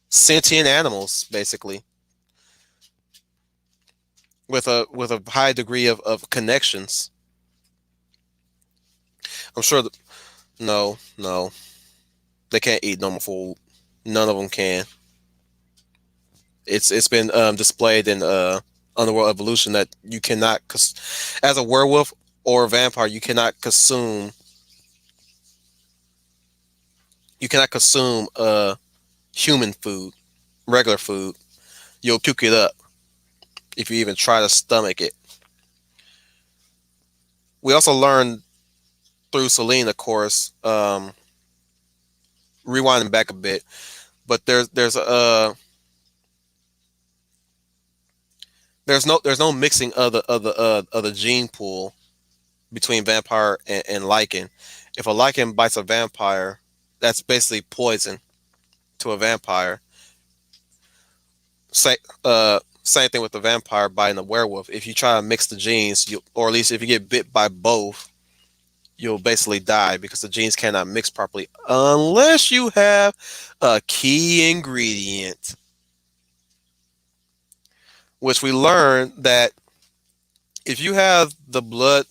sentient animals, basically, with a high degree of connections. I'm sure. No, they can't eat normal food. None of them can. It's been displayed in Underworld Evolution that you cannot, as a werewolf or a vampire, you cannot consume human food, regular food. You'll puke it up if you even try to stomach it. We also learned through Celine, of course, rewinding back a bit, but there's no mixing of the gene pool between vampire and lichen. If a lichen bites a vampire, that's basically poison to a vampire. Same thing with the vampire biting a werewolf. If you try to mix the genes, or at least if you get bit by both, you'll basically die because the genes cannot mix properly unless you have a key ingredient, which we learned that if you have the blood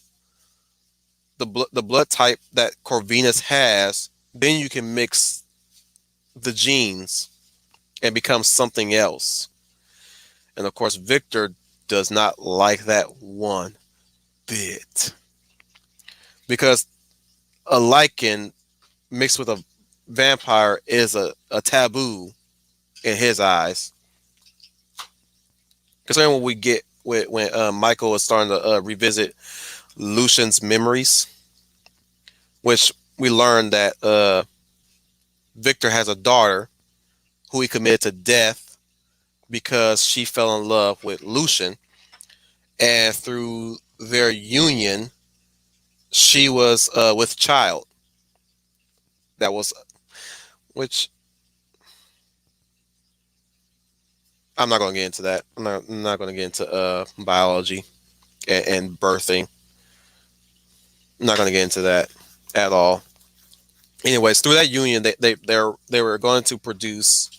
type that Corvinus has, then you can mix the genes and become something else. And of course, Victor does not like that one bit because a lichen mixed with a vampire is a taboo in his eyes. Because when we get when Michael is starting to revisit Lucian's memories, which we learn that Victor has a daughter who he committed to death because she fell in love with Lucian, and through their union, she was with child. That was which I'm not going to get into that. I'm not going to get into biology and birthing. I'm not going to get into that at all. Anyways, through that union, they were going to produce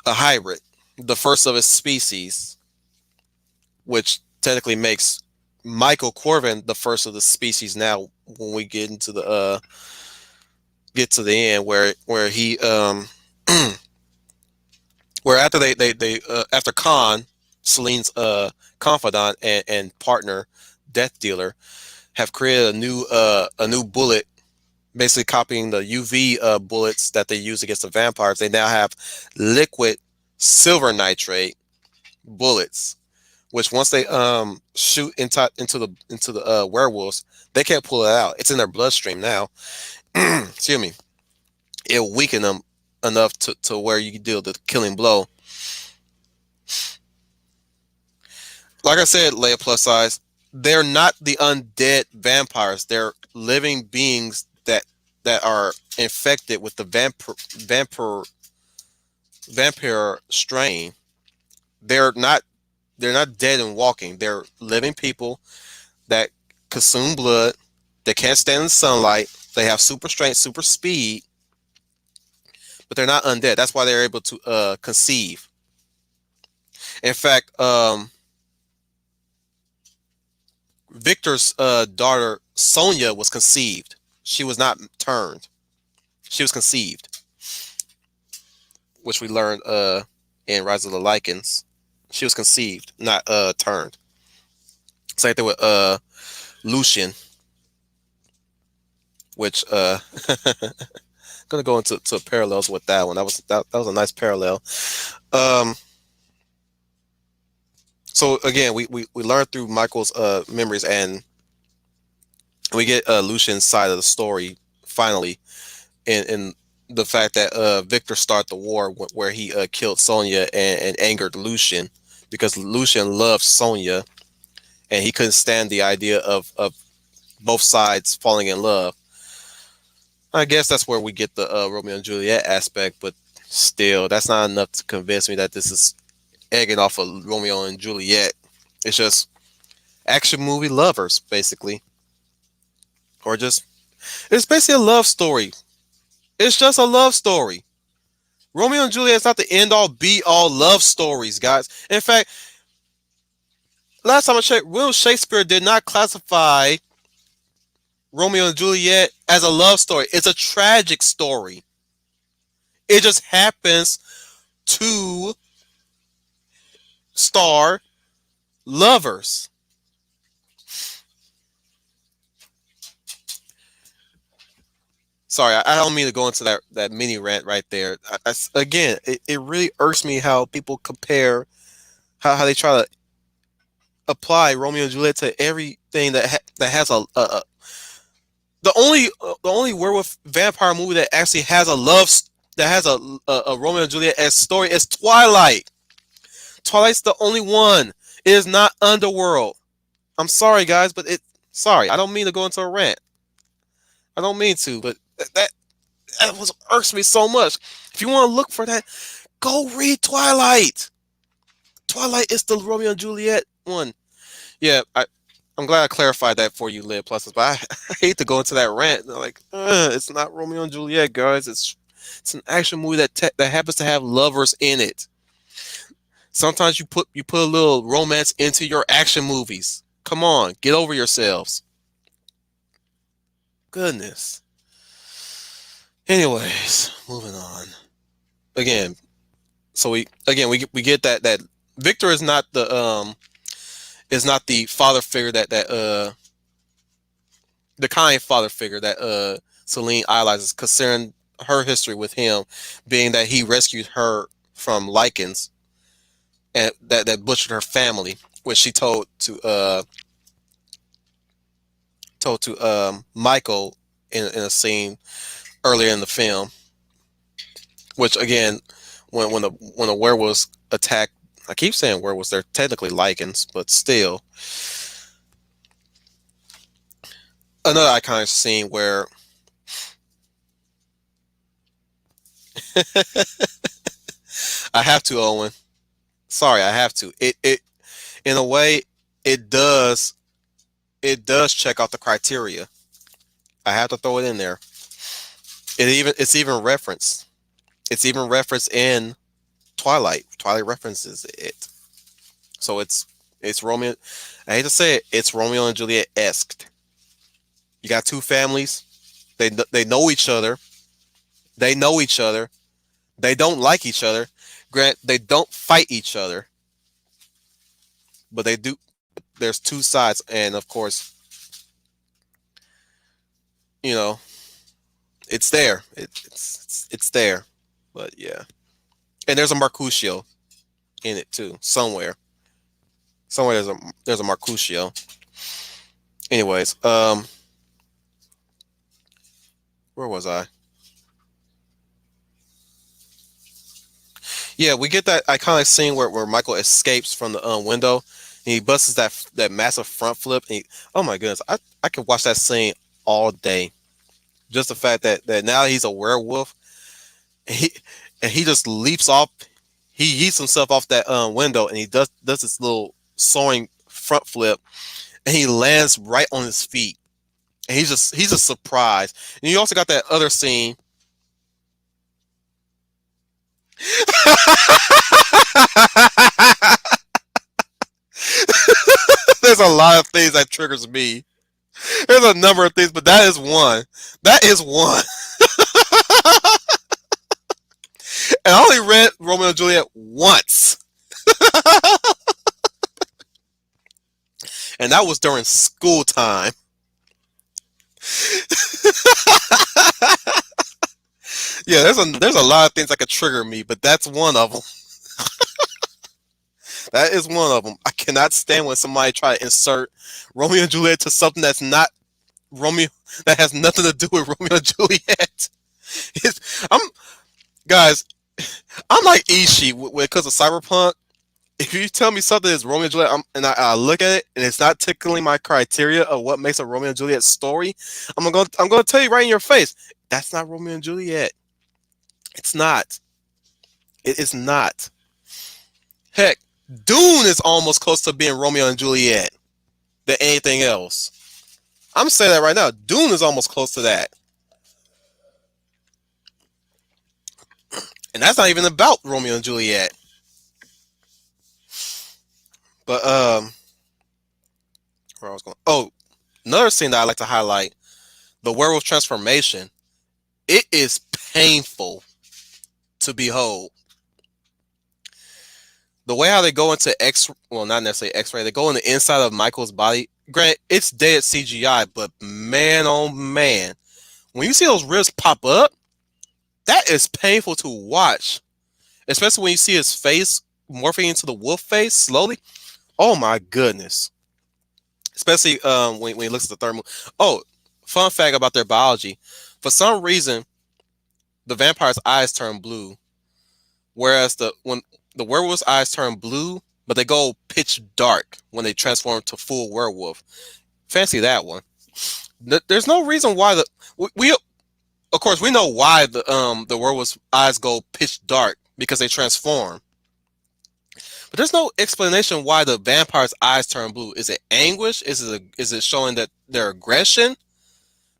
a hybrid, the first of its species, which technically makes Michael Corvin the first of the species. Now, when we get into the get to the end, where he where after they after Khan, Celine's confidant and partner, death dealer, have created a new bullet, basically copying the UV bullets that they use against the vampires. They now have liquid silver nitrate bullets, which once they shoot into the werewolves, they can't pull it out. It's in their bloodstream now. Excuse me. It'll weaken them enough to where you can deal the killing blow. Like I said, Leia plus size, they're not the undead vampires. They're living beings that are infected with the vampire strain. They're not they're not dead and walking. They're living people that consume blood. They can't stand the sunlight. They have super strength, super speed, but they're not undead. That's why they're able to conceive. In fact, Victor's daughter Sonia was conceived. She was not turned. She was conceived, which we learned in Rise of the Lycans. She was conceived, not turned. Same thing with Lucian, which gonna go into parallels with that one. That was a nice parallel. Um, so again, we learned through Michael's memories, and we get Lucian's side of the story finally, in the fact that Victor started the war where he killed Sonya and angered Lucian because Lucian loved Sonya and he couldn't stand the idea of both sides falling in love. I guess that's where we get the Romeo and Juliet aspect, but still, that's not enough to convince me that this is egging off of Romeo and Juliet. It's just action movie lovers, basically, or just it's basically a love story. It's just a love story. Romeo and Juliet is not the end all be all love stories, guys. In fact, last time I checked, William Shakespeare did not classify Romeo and Juliet as a love story. It's a tragic story. It just happens to star lovers. Sorry, I don't mean to go into that mini rant right there. Again, it really irks me how people compare, how they try to apply Romeo and Juliet to everything that has a the only werewolf vampire movie that actually has a that has a Romeo and Juliet as story is Twilight. Twilight's the only one. It is not Underworld. I'm sorry, guys, but sorry. I don't mean to go into a rant. I don't mean to, but that was irks me so much. If you want to look for that, go read Twilight. Twilight is the Romeo and Juliet one. Yeah, I'm glad I clarified that for you, Lid Pluses, but I hate to go into that rant. Like, it's not Romeo and Juliet, guys. It's an action movie that happens to have lovers in it. Sometimes you put a little romance into your action movies. Come on, get over yourselves. Goodness. Anyways, moving on. Again, so we get that Victor is not the father figure that the kind father figure that Celine idolizes, considering her history with him, being that he rescued her from lichens and that butchered her family, which she told to Michael in a scene earlier in the film. Which again, when the werewolves attack, I keep saying werewolves, they're technically lichens, but still, another iconic scene where I have to, Owen. Sorry, I have to. It in a way, it does check out the criteria. I have to throw it in there. It's even referenced. It's even referenced in Twilight. Twilight references it. So it's Romeo. I hate to say it. It's Romeo and Juliet esque. You got two families. They know each other. They know each other. They don't like each other. Grant, they don't fight each other, but they do. There's two sides, and of course, you know, it's there. It's there. But yeah, and there's a Mercutio in it too, somewhere. Somewhere there's a Mercutio. Anyways, where was I? Yeah, we get that iconic scene where Michael escapes from the window, and he busts that massive front flip. And oh my goodness, I could watch that scene all day. Just the fact that now he's a werewolf, and he just leaps off. He yeets himself off that window, and he does this little soaring front flip, and he lands right on his feet. And he's just surprised. And you also got that other scene. There's a lot of things that triggers me. There's a number of things, but that is one. That is one. And I only read Romeo and Juliet once, and that was during school time. Yeah, there's a lot of things that could trigger me, but that's one of them. That is one of them. I cannot stand when somebody try to insert Romeo and Juliet to something that's not Romeo, that has nothing to do with Romeo and Juliet. I'm guys, I'm like Ishii when it comes to cyberpunk. If you tell me something is Romeo and Juliet, I look at it and it's not tickling my criteria of what makes a Romeo and Juliet story, I'm gonna tell you right in your face, that's not Romeo and Juliet. It's not. It is not. Heck, Dune is almost close to being Romeo and Juliet than anything else. I'm saying that right now. Dune is almost close to that, and that's not even about Romeo and Juliet. But where I was going? Oh, another scene that I like to highlight: the werewolf transformation. It is painful to behold. The way how they go into well, not necessarily X-ray, they go in the inside of Michael's body. Grant, it's dead CGI, but man, oh man, when you see those ribs pop up, that is painful to watch. Especially when you see his face morphing into the wolf face slowly. Oh my goodness! Especially when he looks at the thermal. Oh, fun fact about their biology: for some reason, the vampire's eyes turn blue, whereas the werewolf's eyes turn blue, but they go pitch dark when they transform to full werewolf. Fancy that one. There's no reason why we of course we know why the werewolf's eyes go pitch dark because they transform. But there's no explanation why the vampire's eyes turn blue. Is it anguish? Is it showing that their aggression?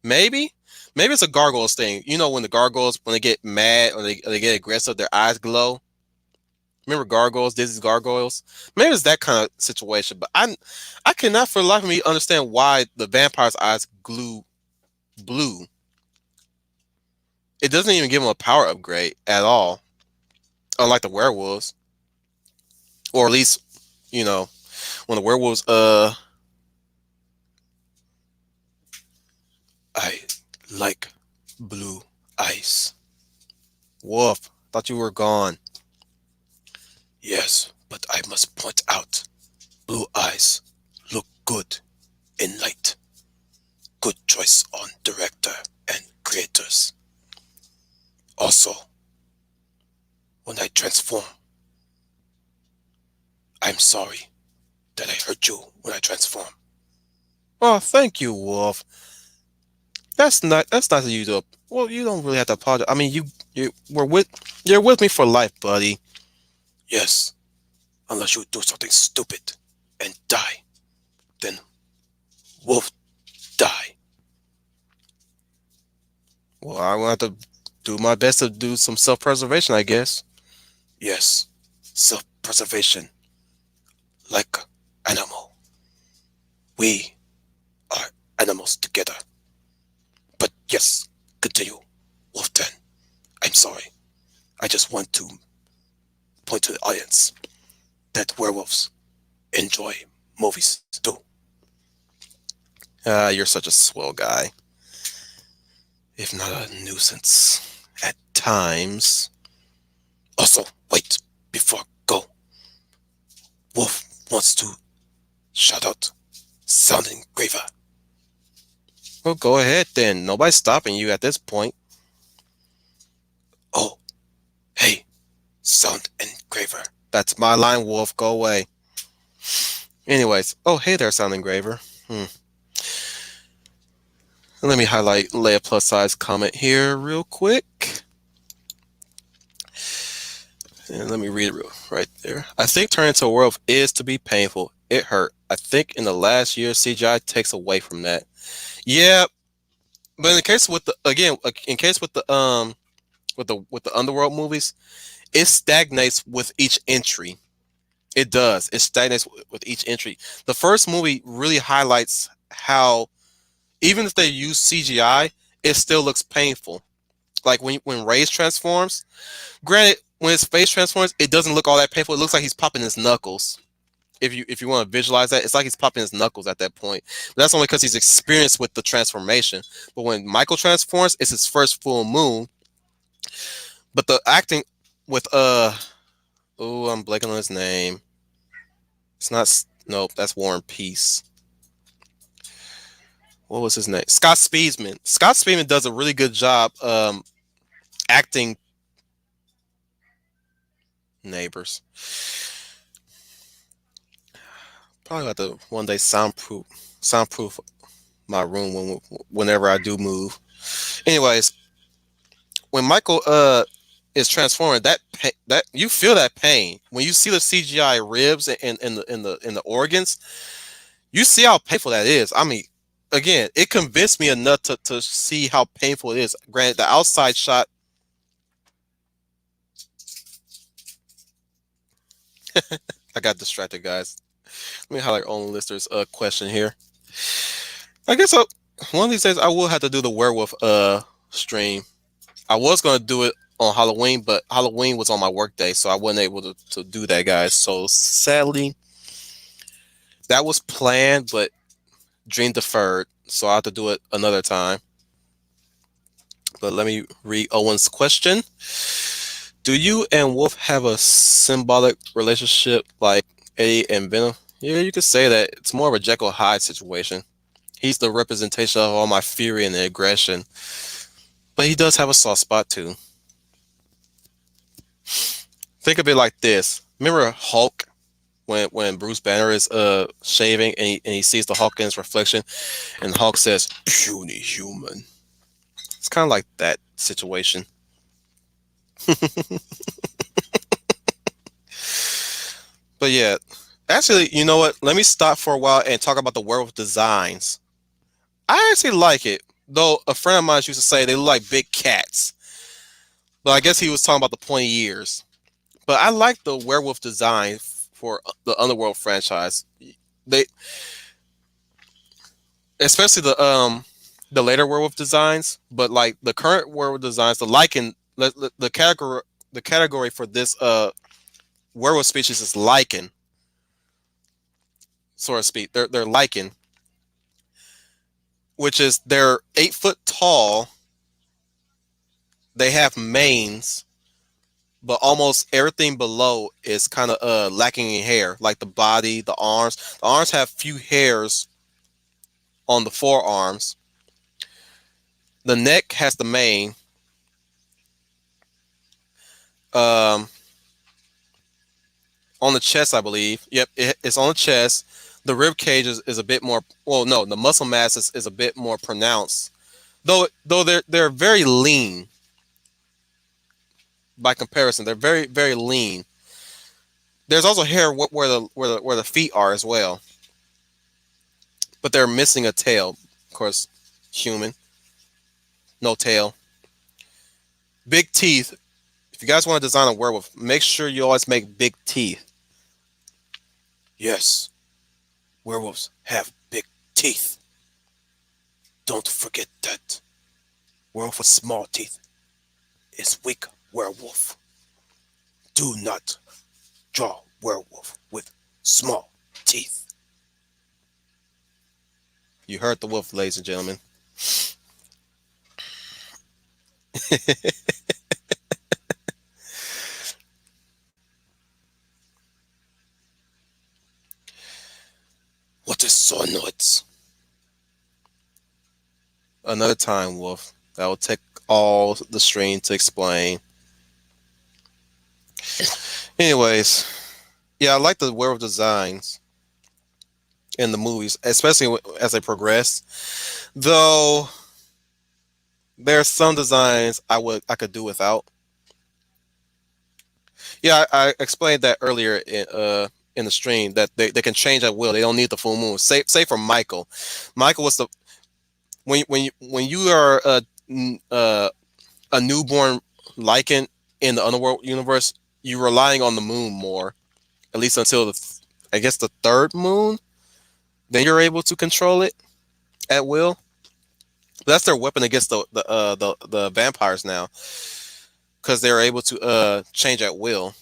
Maybe. Maybe it's a gargoyles thing. You know when the gargoyles when they get mad or they get aggressive, their eyes glow. Remember gargoyles, Disney's gargoyles? Maybe it's that kind of situation. But I cannot for the life of me understand why the vampire's eyes glue blue. It doesn't even give them a power upgrade at all. Unlike the werewolves. or at least you know when the werewolves I like blue eyes. Wolf, thought you were gone. Yes, but I must point out, blue eyes look good in light. Good choice on director and creators. Also, when I transform, I'm sorry that I hurt you when I transform. Oh, thank you, Wolf. That's nice of you to. Well, you don't really have to apologize. I mean, you're with me for life, buddy. Yes, unless you do something stupid and die, then Wolf die. Well, I will have to do my best to do some self-preservation, I guess. Yes, self-preservation, like animal. We are animals together. But yes, continue, Wolfden. I'm sorry. I just want to point to the audience that werewolves enjoy movies too. Ah, you're such a swell guy. If not a nuisance. At times. Also, wait, before I go. Wolf wants to shout out Sound Engraver. Well, go ahead then. Nobody's stopping you at this point. Oh, hey, Sound Engraver. That's my line, Wolf. Go away. Anyways, oh, hey there, Sound Engraver. Let me highlight Leia plus size comment here real quick. And let me read it right there. I think turning to a werewolf is to be painful. It hurt. I think in the last year, CGI takes away from that. Yeah, but in the case with the again, in case with the Underworld movies, it stagnates with each entry. It does. It stagnates with each entry. The first movie really highlights how even if they use CGI, it still looks painful. Like when Ray's transforms, granted, when his face transforms, it doesn't look all that painful. It looks like he's popping his knuckles. If you want to visualize that, it's like he's popping his knuckles at that point. But that's only because he's experienced with the transformation. But when Michael transforms, it's his first full moon. But the acting with oh, I'm blanking on his name. It's not. Nope, that's Warren Peace. What was his name? Scott Speedman. Scott Speedman does a really good job acting neighbors. Probably have to one day soundproof my room whenever I do move. Anyways, when Michael is transforming, that you feel that pain when you see the CGI ribs and in the organs. You see how painful that is. I mean, again, it convinced me enough to see how painful it is. Granted, the outside shot. I got distracted, guys. Let me highlight on listeners' question here. I guess one of these days I will have to do the werewolf stream. I was gonna do it on Halloween, but Halloween was on my work day, so I wasn't able to do that, guys. So sadly, that was planned, but dream deferred. So I have to do it another time. But let me read Owen's question. Do you and Wolf have a symbolic relationship like Eddie and Venom? Yeah, you could say that. It's more of a Jekyll Hyde situation. He's the representation of all my fury and aggression. But he does have a soft spot too. Think of it like this. Remember Hulk when Bruce Banner is shaving and he sees the Hulk in his reflection and Hulk says, "Puny human." It's kind of like that situation. But yeah, actually, you know what? Let me stop for a while and talk about the werewolf designs. I actually like it, though a friend of mine used to say they look like big cats. But I guess he was talking about the pointy ears. But I like the werewolf design for the Underworld franchise. They, especially the later werewolf designs, but like the current werewolf designs, the category for this werewolf species is lichen, so to speak. They're lichen, which is they're 8 foot tall. They have manes, but almost everything below is kind of lacking in hair, like the body, the arms. The arms have few hairs on the forearms. The neck has the mane. Um, on the chest, I believe. Yep, it's on the chest. The rib cage is a bit more. Well, no, the muscle mass is a bit more pronounced. Though they're very lean by comparison. They're very lean. There's also hair where the feet are as well, but they're missing a tail. Of course, human, no tail. Big teeth. If you guys want to design a werewolf, make sure you always make big teeth. Yes, werewolves have big teeth. Don't forget that. Werewolf with small teeth is weak werewolf. Do not draw werewolf with small teeth. You heard the wolf, ladies and gentlemen. What is sonoids? Another time, wolf. That will take all the stream to explain. Anyways, yeah, I like the werewolf designs in the movies, especially as they progress. Though there are some designs I could do without. Yeah, I explained that earlier in the stream that they can change at will. They don't need the full moon. Say for Michael. Michael was the when you are a newborn lichen in the Underworld universe, you're relying on the moon more, at least until I guess the third moon. Then you're able to control it at will. That's their weapon against the vampires now, because they're able to change at will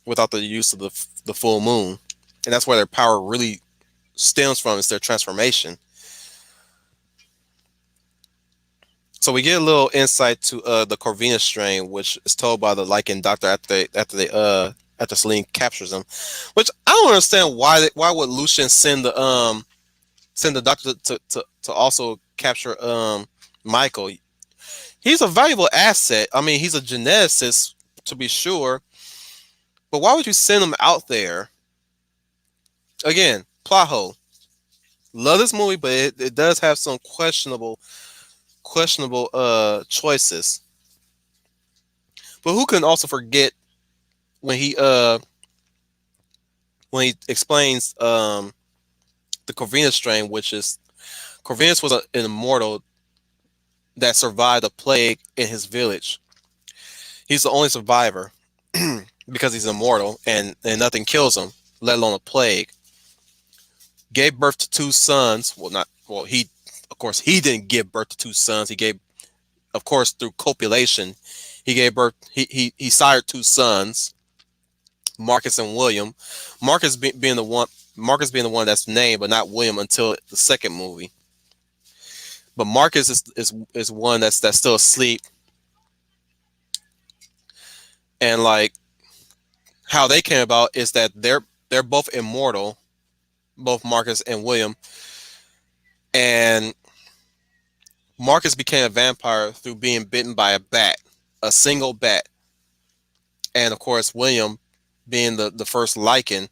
without the use of the full moon, and that's where their power really stems from. Is their transformation. So we get a little insight to the Corvinus strain, which is told by the Lycan doctor after Celine captures him. Which I don't understand why would Lucian send the doctor to also capture Michael. He's a valuable asset. I mean, he's a geneticist to be sure, but why would you send him out there? Again, plot hole. Love this movie, but it does have some questionable choices. But who can also forget when he explains the Corvinus strain, which is Corvinus was an immortal that survived a plague in his village. He's the only survivor because he's immortal and nothing kills him, let alone a plague. Gave birth to two sons. Well, not well. He, of course, he didn't give birth to two sons. He gave, of course, through copulation, he gave birth. He sired two sons, Marcus and William. Marcus being the one. Marcus being the one that's named, but not William until the second movie. But Marcus is one that's still asleep, and like how they came about is that they're both immortal, both Marcus and William, and Marcus became a vampire through being bitten by a bat, a single bat, and of course William, being the first lichen,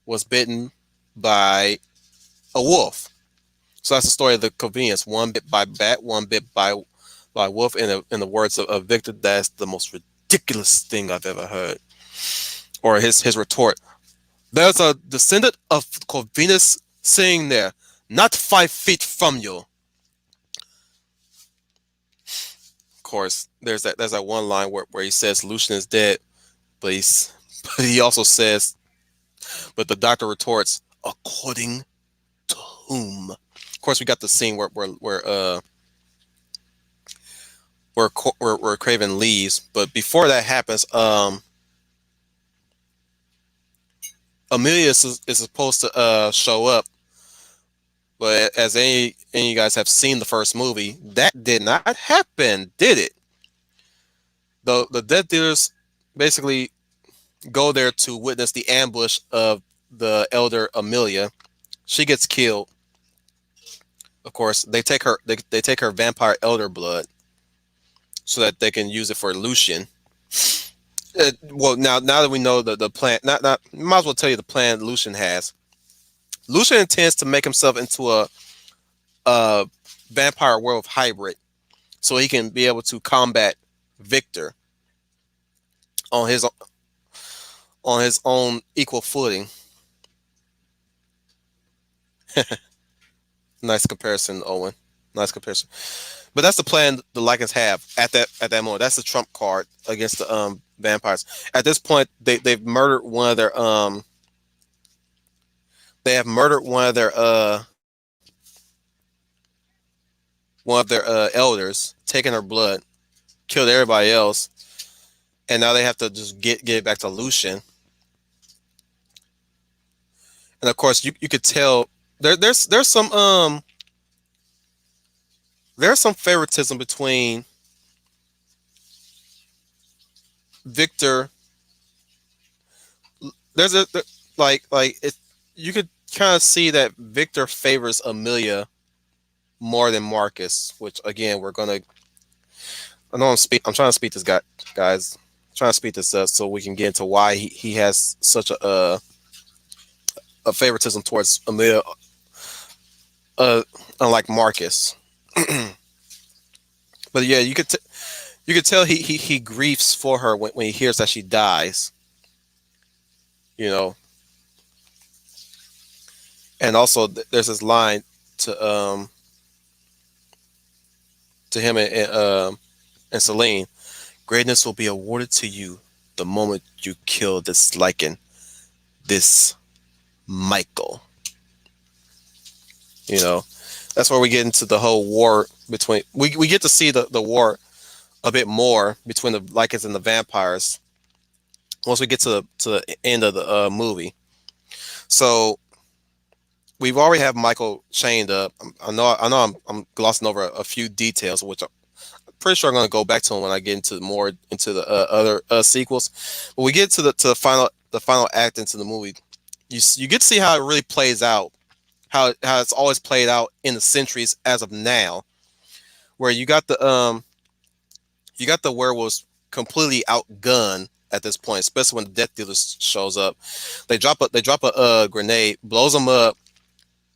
was bitten by a wolf. So that's the story of the convenience. One bit by bat, one bit by wolf. In the words of Victor, that's the most ridiculous thing I've ever heard. Or his retort. There's a descendant of Corvinus sitting there, not 5 feet from you. Of course, there's that one line where he says Lucian is dead, but but he also says, but the doctor retorts, according to whom? Of course, we got the scene where Craven leaves, but before that happens, Amelia is supposed to show up, but as any of you guys have seen the first movie, that did not happen, did it? The Death Dealers basically go there to witness the ambush of the elder Amelia. She gets killed. Of course, they take her vampire elder blood so that they can use it for Lucian. Well, now that we know the plan, not might as well tell you the plan Lucian has. Lucian intends to make himself into a vampire werewolf hybrid, so he can be able to combat Victor on his own equal footing. Nice comparison, Owen. Nice comparison. But that's the plan the Lycans have at that moment. That's the trump card against the vampires. At this point, they've murdered they have murdered one of their elders, taken her blood, killed everybody else, and now they have to just get it back to Lucian. And of course, you could tell there's some favoritism between Victor. There's a like it. You could kind of see that Victor favors Amelia more than Marcus, which again we're gonna. I know I'm trying to speed this guys. I'm trying to speed this up so we can get into why he has such a favoritism towards Amelia, uh, unlike Marcus. But yeah, you could tell he grieves for her when he hears that she dies. You know, and also there's this line to him and Celine. Greatness will be awarded to you the moment you kill this lichen, this Michael. You know, that's where we get into the whole war between. We get to see the war a bit more between the lichens and the vampires once we get to the end of the movie. So we've already have Michael chained up. I know I'm glossing over a few details, which I'm pretty sure I'm going to go back to them when I get into more into the other sequels. But we get to the final act into the movie. You get to see how it really plays out, how it's always played out in the centuries as of now, where you got the werewolves completely outgunned at this point, especially when the Death Dealer shows up. They drop a grenade, blows them up.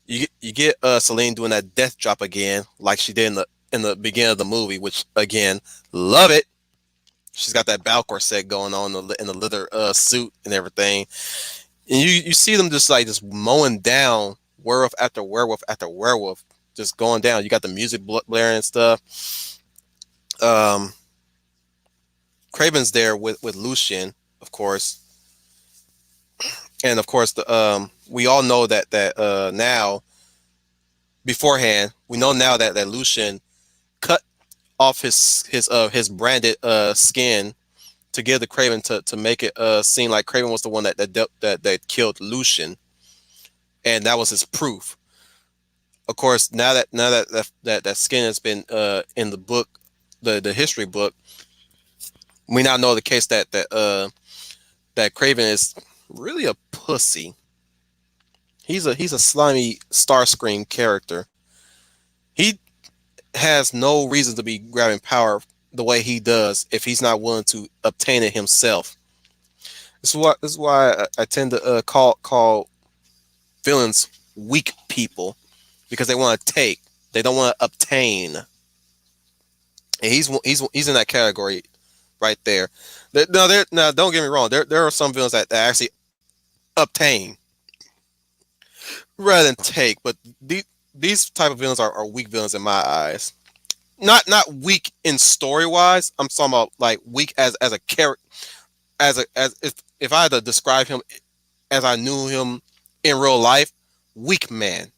You get Celine doing that death drop again, like she did in the beginning of the movie, which again, love it. She's got that bow corset going on in the leather suit and everything, and you see them just mowing down werewolf after werewolf after werewolf, just going down. You got the music blaring and stuff. Um, Craven's there with Lucian, of course, and of course we all know that now beforehand we know now that Lucian cut off his branded skin to give the Craven to make it seem like Craven was the one that killed Lucian, and that was his proof. Of course, now that skin has been in the book, the history book, we now know the case that Craven is really a pussy. He's a slimy Starscream character. He has no reason to be grabbing power the way he does if he's not willing to obtain it himself. This is why I tend to call villains weak people, because they want to take, they don't want to obtain. And he's in that category right there. Now don't get me wrong. There are some villains that actually obtain rather than take, but these type of villains are weak villains in my eyes. Not weak in story wise. I'm talking about like weak as a character, as if I had to describe him as I knew him in real life, weak man.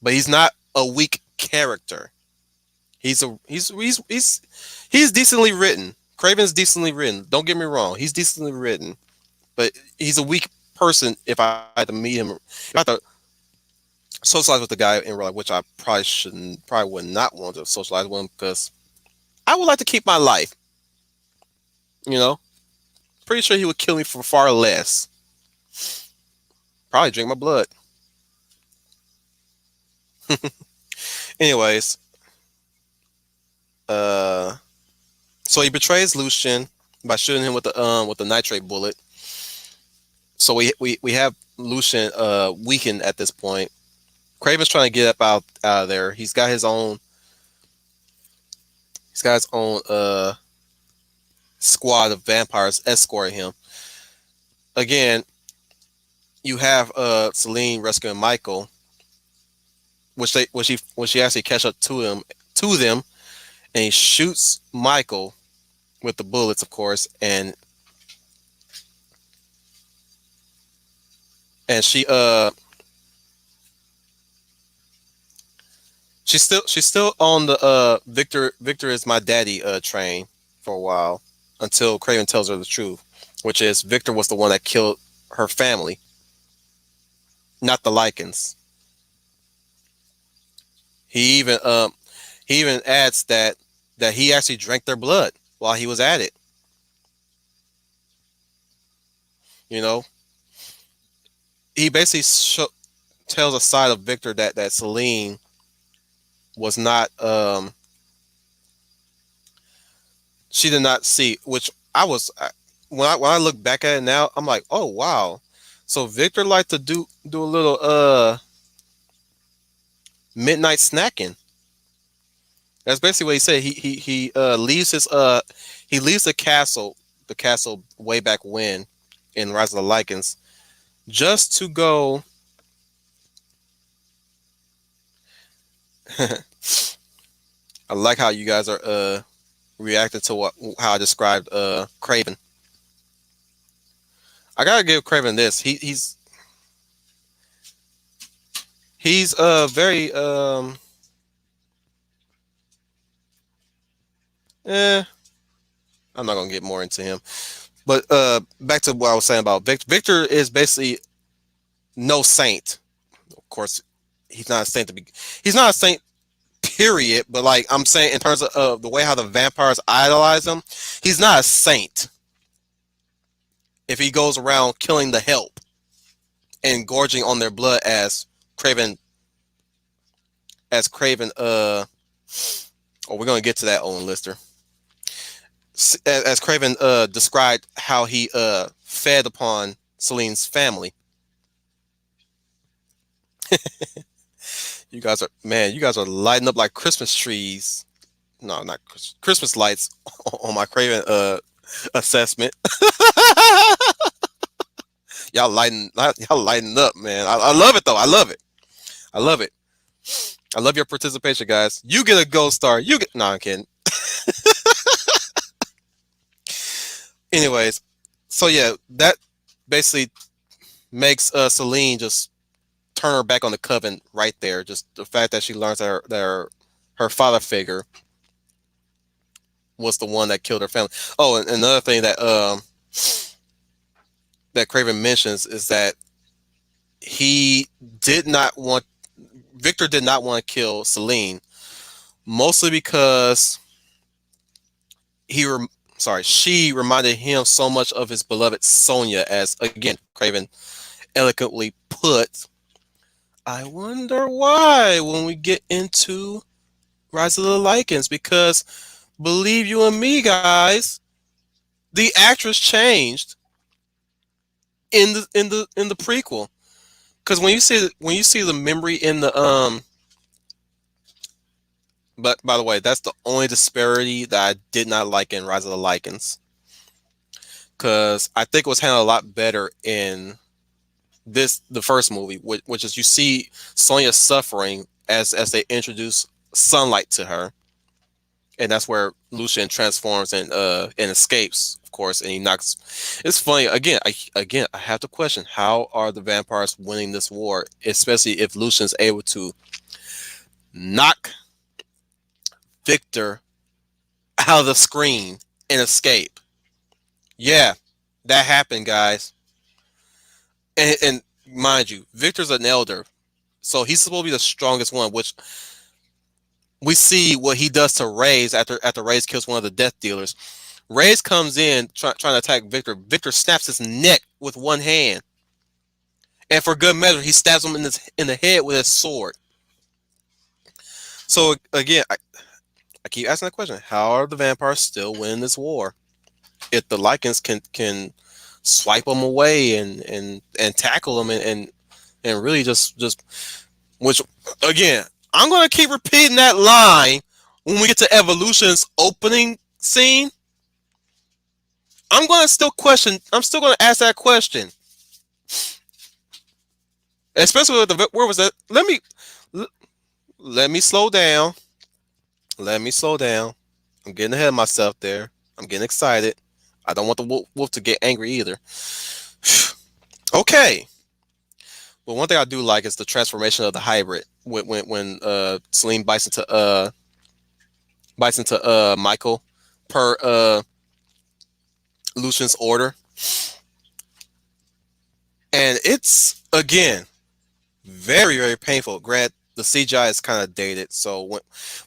But he's not a weak character. He's decently written. Craven's decently written. Don't get me wrong. He's decently written, but he's a weak person, if I had to meet him, if I had to socialize with the guy in real life, which I probably shouldn't, probably would not want to socialize with him because I would like to keep my life. You know, pretty sure he would kill me for far less. Probably drink my blood. Anyways, uh, so he betrays Lucian by shooting him with the nitrate bullet. So we have Lucian weakened at this point. Craven's trying to get up out of there. He's got his own squad of vampires escorting him. Again, you have Celine rescuing Michael, which she actually catch up to them, and he shoots Michael with the bullets, of course, and she's still on the Victor is my daddy train for a while until Craven tells her the truth, which is Victor was the one that killed her family, not the Lycans. He even adds that he actually drank their blood while he was at it. You know, he basically tells a side of Victor that Celine was not she did not see, which when I look back at it now, I'm like, oh wow. So Victor liked to do a little midnight snacking. That's basically what he said. He leaves he leaves the castle way back when in Rise of the Lycans, just to go. I like how you guys are reacting to how I described Craven. I gotta give Craven this. He's very eh. I'm not gonna get more into him. But back to what I was saying about Victor. Victor is basically no saint. Of course, he's not a saint to be. He's not a saint, period. But like I'm saying, in terms of the way how the vampires idolize him, he's not a saint. If he goes around killing the help and gorging on their blood Craven, as Craven, oh, we're gonna get to that, Owen Lister. As Craven described how he fed upon Celine's family. You guys are lighting up like Christmas trees. No, not Christmas lights on my Craven assessment. Y'all lighting up, man. I love it though. I love it. I love it. I love your participation, guys. You get a gold star. You get no, I'm kidding. Anyways, so yeah, that basically makes Celine just turn her back on the coven right there. Just the fact that she learns her father figure was the one that killed her family. Oh, and another thing that Craven mentions is that he did not want Victor did not want to kill Celine, mostly because she reminded him so much of his beloved Sonia, as again Craven eloquently put. I wonder why when we get into Rise of the Lycans, because believe you and me, guys, the actress changed in the prequel. Because when you see the memory in the but by the way, that's the only disparity that I did not like in Rise of the Lycans. Because I think it was handled a lot better in the first movie, which is you see Sonya suffering as they introduce sunlight to her, and that's where Lucian transforms and escapes, of course, and he knocks. It's funny I have to question, how are the vampires winning this war, especially if Lucian's able to knock Victor out of the screen and escape. Yeah, that happened, guys. And mind you, Victor's an elder, so he's supposed to be the strongest one. Which we see what he does to Reyes after Reyes kills one of the death dealers. Reyes comes in trying to attack Victor. Victor snaps his neck with one hand, and for good measure, he stabs him in the head with his sword. So again, I keep asking the question: how are the vampires still winning this war? If the Lycans can swipe them away and tackle them and really just which again, I'm gonna keep repeating that line when we get to Evolution's opening scene. I'm gonna still question. I'm still gonna ask that question, especially with the where was that? Let me slow down. Let me slow down. I'm getting ahead of myself there. I'm getting excited. I don't want the wolf to get angry either. Okay, but one thing I do like is the transformation of the hybrid when Celine bites into Michael per Lucian's order, and it's again very painful. Grant the CGI is kind of dated, so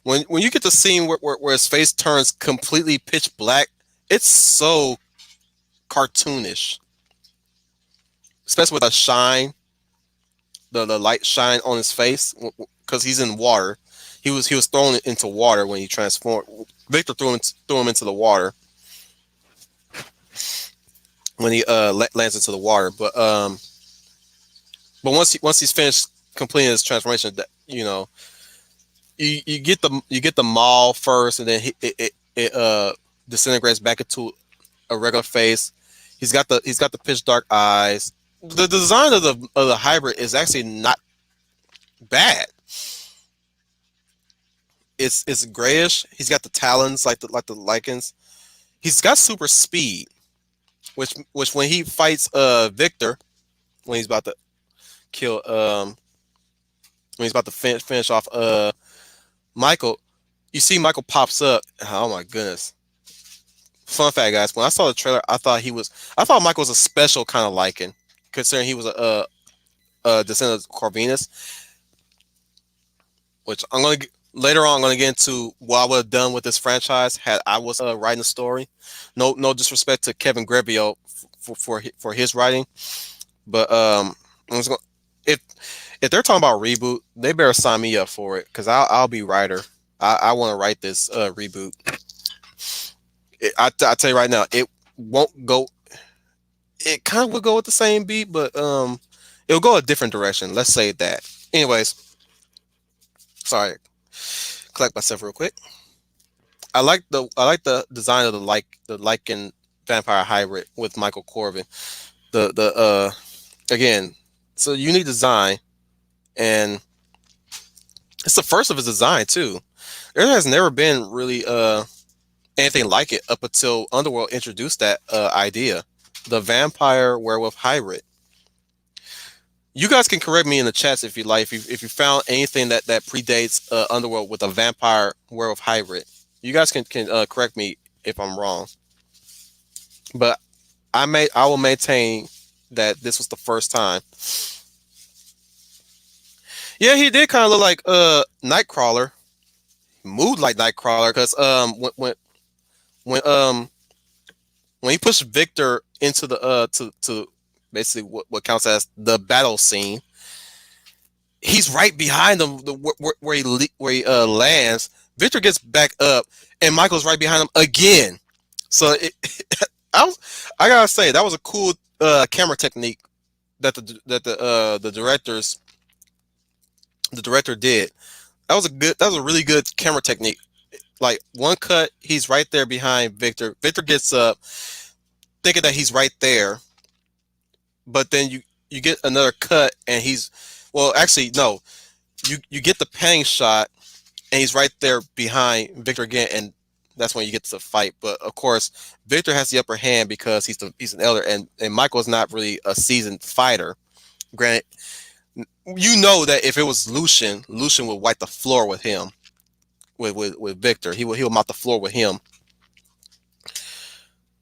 when you get the scene where his face turns completely pitch black, it's so cartoonish, especially with a shine, the light shine on his face because he's in water. He was thrown into water when he transformed. Victor threw him into the water when he lands into the water. But once he's finished completing his transformation, that you get the maul first, and then it disintegrates back into a regular face. He's got the pitch dark eyes. The design of the hybrid is actually not bad. It's grayish. He's got the talons like the lichens. He's got super speed, which when he fights Victor, when he's about to kill when he's about to finish off Michael, you see Michael pops up. Oh my goodness! Fun fact, guys. When I saw the trailer, I thought Michael was a special kind of lichen, considering he was a descendant of Corvinus. Which later on I'm gonna get into what I would have done with this franchise had I was writing the story. No disrespect to Kevin Grebbio for his writing, but I was going if if they're talking about reboot, they better sign me up for it because I'll be writer. I want to write this reboot. I tell you right now, it won't go. It kind of will go with the same beat, but it'll go a different direction. Let's say that. Anyways, sorry, collect myself real quick. I like the design of the Lycan vampire hybrid with Michael Corvin. The again, it's a unique design, and it's the first of its design too. There has never been really anything like it up until Underworld introduced that idea, the vampire werewolf hybrid. You guys can correct me in the chats if you like. If you found anything that predates Underworld with a vampire werewolf hybrid, you guys can correct me if I'm wrong. But I will maintain that this was the first time. Yeah, he did kind of look like Nightcrawler, moved like Nightcrawler because when when he pushed Victor into the to basically what counts as the battle scene, he's right behind him where he lands. Victor gets back up, and Michael's right behind him again. So I gotta say that was a cool camera technique that the director did. That was a really good camera technique. Like one cut, he's right there behind Victor. Victor gets up, thinking that he's right there, but then you get another cut, and well, actually no, you get the panning shot, and he's right there behind Victor again, and that's when you get to the fight. But of course, Victor has the upper hand because he's an elder, and Michael's not really a seasoned fighter. Granted, you know that if it was Lucian would wipe the floor with him, with Victor. He would mop the floor with him.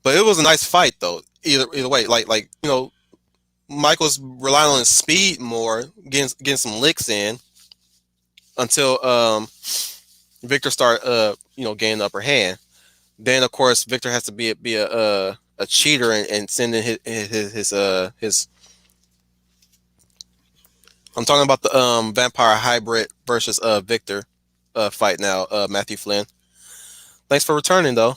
But it was a nice fight though. Either way, like Michael's relying on his speed more, getting some licks in until Victor start gaining the upper hand. Then of course Victor has to be a cheater and send in his. I'm talking about the vampire hybrid versus Victor fight now. Matthew Flynn. Thanks for returning though.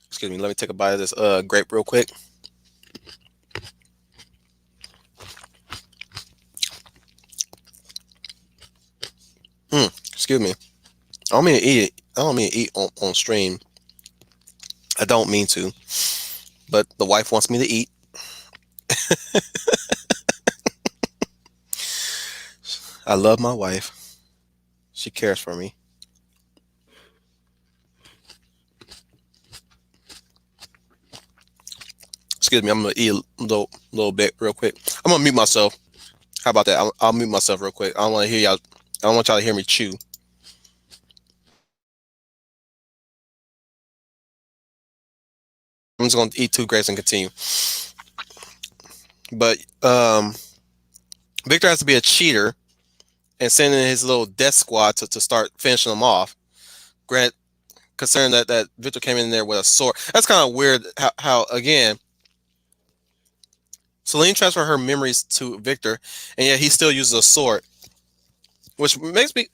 Excuse me. Let me take a bite of this grape real quick. Excuse me. I don't mean to eat it. I don't mean to eat on stream. I don't mean to, but the wife wants me to eat. I love my wife. She cares for me. Excuse me. I'm gonna eat a little bit real quick. I'm gonna mute myself. How about that? I'll mute myself real quick. I don't want to hear y'all. I don't want y'all to hear me chew. I'm just gonna eat two grapes and continue. But Victor has to be a cheater and send in his little death squad to start finishing them off. Grant, considering that Victor came in there with a sword, that's kind of weird. How again, Celine transferred her memories to Victor, and yet he still uses a sword, which makes me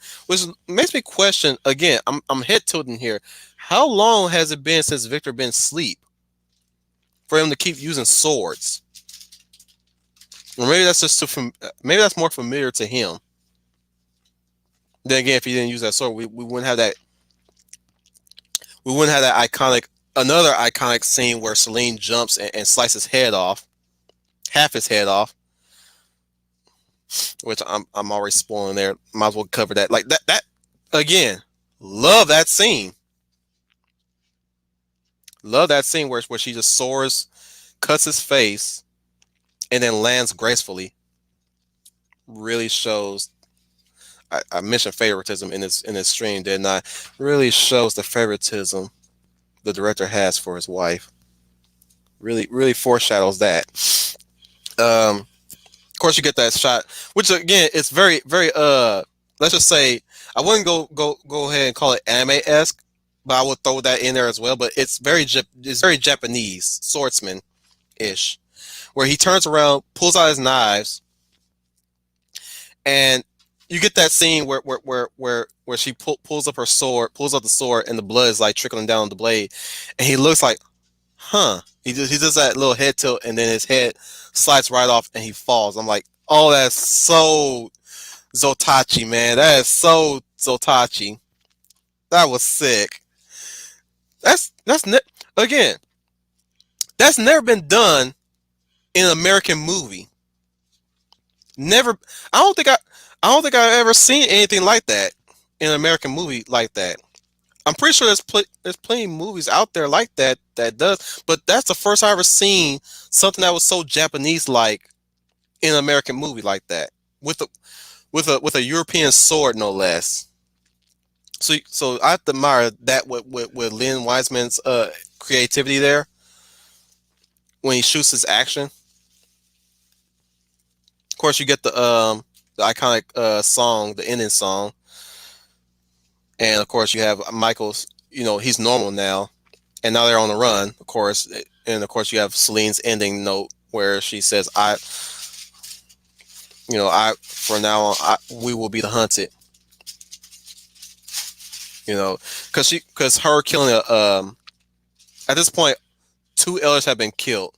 question again. I'm head tilting here. How long has it been since Victor been asleep for him to keep using swords? Or maybe that's just maybe that's more familiar to him. Then again, if he didn't use that sword, we wouldn't have that. We wouldn't have that another iconic scene where Celine jumps and slices his head off, half his head off, which I'm already spoiling there. Might as well cover that. Like that again. Love that scene. Love that scene where she just soars, cuts his face, and then lands gracefully. Really shows. I mentioned favoritism in this stream, didn't I? Really shows the favoritism the director has for his wife. Really foreshadows that. Of course, you get that shot, which again, it's very. Let's just say I wouldn't go ahead and call it anime esque, but I would throw that in there as well. But it's very Japanese swordsman ish, where he turns around, pulls out his knives, and you get that scene where she pulls up her sword, pulls up the sword, and the blood is like trickling down the blade, and he looks like, huh? He does that little head tilt, and then his head slides right off, and he falls. I'm like, oh, that's so Zotachi, man. That is so Zotachi. That was sick. Again, that's never been done in an American movie. Never. I don't think I. I don't think I've ever seen anything like that in an American movie like that. I'm pretty sure there's plenty of movies out there like that does, but that's the first I ever seen something that was so Japanese like in an American movie like that with a European sword no less. So I admire that with Lynn Wiseman's creativity there when he shoots his action. Of course, you get the iconic song, the ending song, and of course you have Michael's. He's normal now, and now they're on the run. Of course, and of course you have Celine's ending note where she says, I for now on, we will be the hunted." Because her killing at this point, two elders have been killed,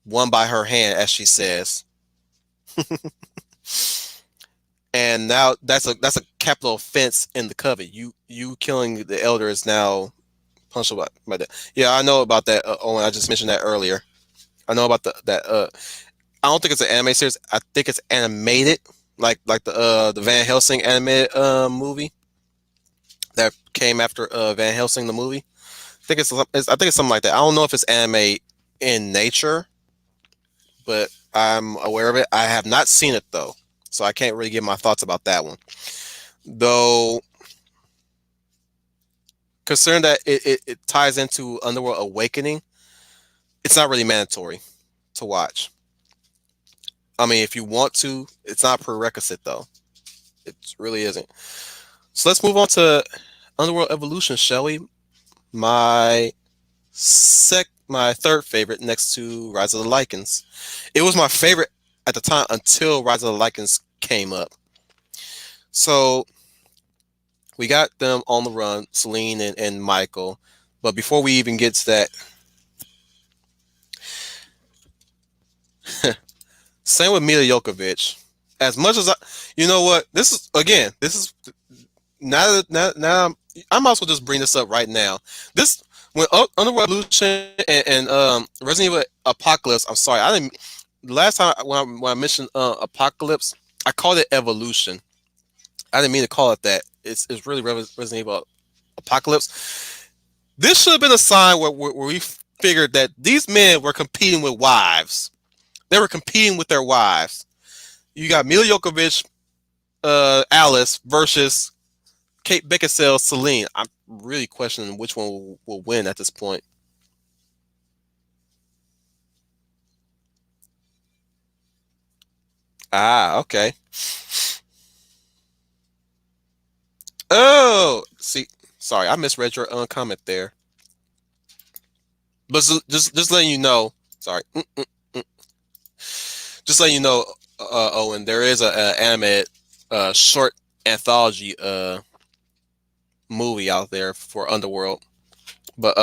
one by her hand, as she says, and now that's a capital offense in the covet. You killing the elder is now punishable by that. Yeah, I know about that. Owen, I just mentioned that earlier. I know about that. I don't think it's an anime series. I think it's animated, like the Van Helsing animated movie that came after Van Helsing the movie. I think it's something like that. I don't know if it's anime in nature, but I'm aware of it. I have not seen it though, so I can't really give my thoughts about that one. Though, considering that it ties into Underworld Awakening, it's not really mandatory to watch. I mean, if you want to, it's not a prerequisite though. It really isn't. So let's move on to Underworld Evolution, shall we? My my third favorite, next to Rise of the Lycans. It was my favorite at the time until Rise of the Lycans came up. So we got them on the run, Celine and Michael. But before we even get to that, same with Mila Jokovic. As much as you know what, this is now I might as well just bring this up right now. This when Underworld Evolution and Resident Evil Apocalypse. I'm sorry, I didn't. The last time when I mentioned Apocalypse, I called it Evolution. I didn't mean to call it that. It's really Resident Evil Apocalypse. This should have been a sign where we figured that these men were competing with wives. They were competing with their wives. You got Mila Jokovic, Alice versus Kate Beckinsale, Celine. I'm really questioning which one will win at this point. Ah, okay. Oh, see, sorry, I misread your comment there. But just letting you know, sorry, just letting you know, Owen, there is a animated short anthology movie out there for Underworld. But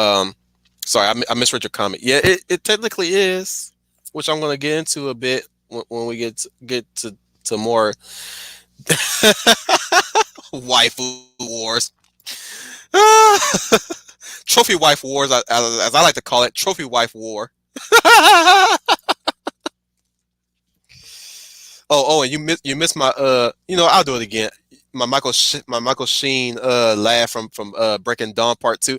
sorry, I misread your comment. Yeah, it technically is, which I'm gonna get into a bit when we to more waifu wars. Trophy wife wars, as I like to call it, trophy wife war. And you missed my I'll do it again. My Michael Sheen laugh from Breaking Dawn Part 2.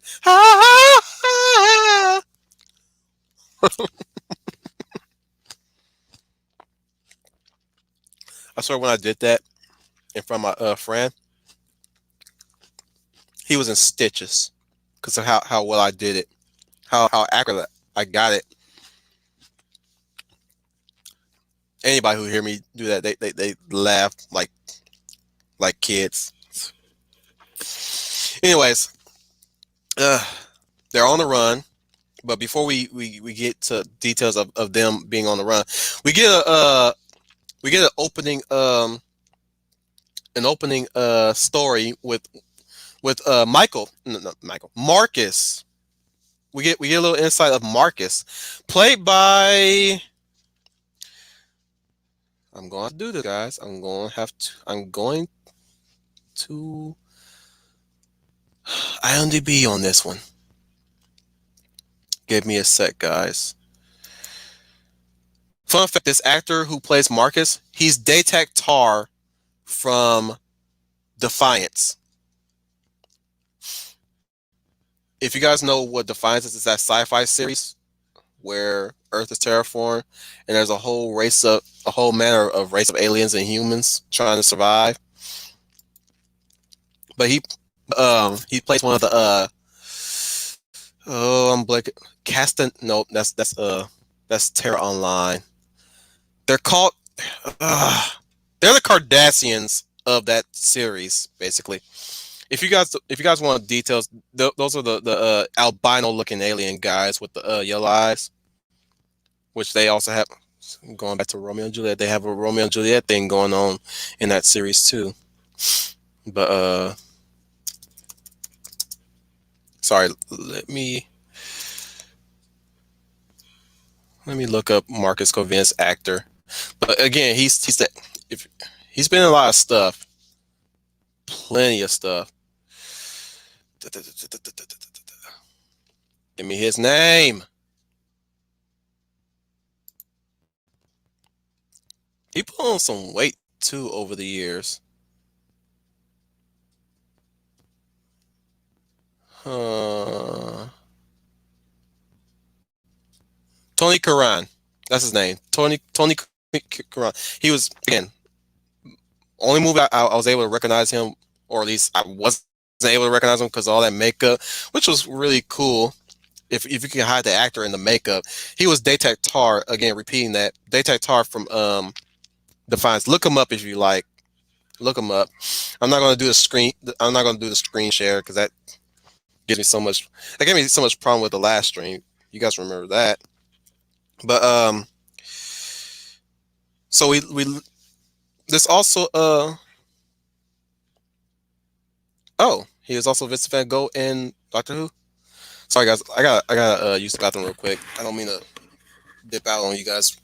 I swear when I did that in front of my friend, he was in stitches because of how well I did it, how accurate I got it. Anybody who hear me do that, they laugh like kids. Anyways, uh, they're on the run. But before we get to details of them being on the run, we get we get an opening story with Michael, no, Michael, Marcus. We get a little insight of Marcus, played by. I'm going to do this, guys. I'm going to IMDb on this one. Give me a sec, guys. Fun fact: this actor who plays Marcus, he's Daytak Tar from Defiance. If you guys know what Defiance is, it's that sci-fi series where Earth is terraformed and there's a whole manner of race of aliens and humans trying to survive. But he plays one of the I'm blanking. Castan. Nope, that's Terra Online. They're called uh, they're the Cardassians of that series, basically. If you guys want details, those are the albino looking alien guys with the yellow eyes, which they also have. Going back to Romeo and Juliet, they have a Romeo and Juliet thing going on in that series too. But sorry, let me look up Marcus Covins actor. But again, if he's been in a lot of stuff, plenty of stuff. Give me his name. He put on some weight too over the years. Tony Karan. That's his name. Tony Karan. He was again only movie I was able to recognize him, or at least I wasn't able to recognize him because all that makeup, which was really cool. if you can hide the actor in the makeup, he was Detective Tar. Again, repeating that Detective Tar from Defiance. Look him up if you like. Look him up. I'm not gonna do the screen. I'm not gonna do the screen share because that gives me so much. That gave me so much problem with the last stream. You guys remember that? But so we this also oh, he was also Vincent Van Gogh in Doctor Who. Sorry guys, I gotta use the bathroom real quick. I don't mean to dip out on you guys.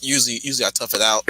Usually I tough it out.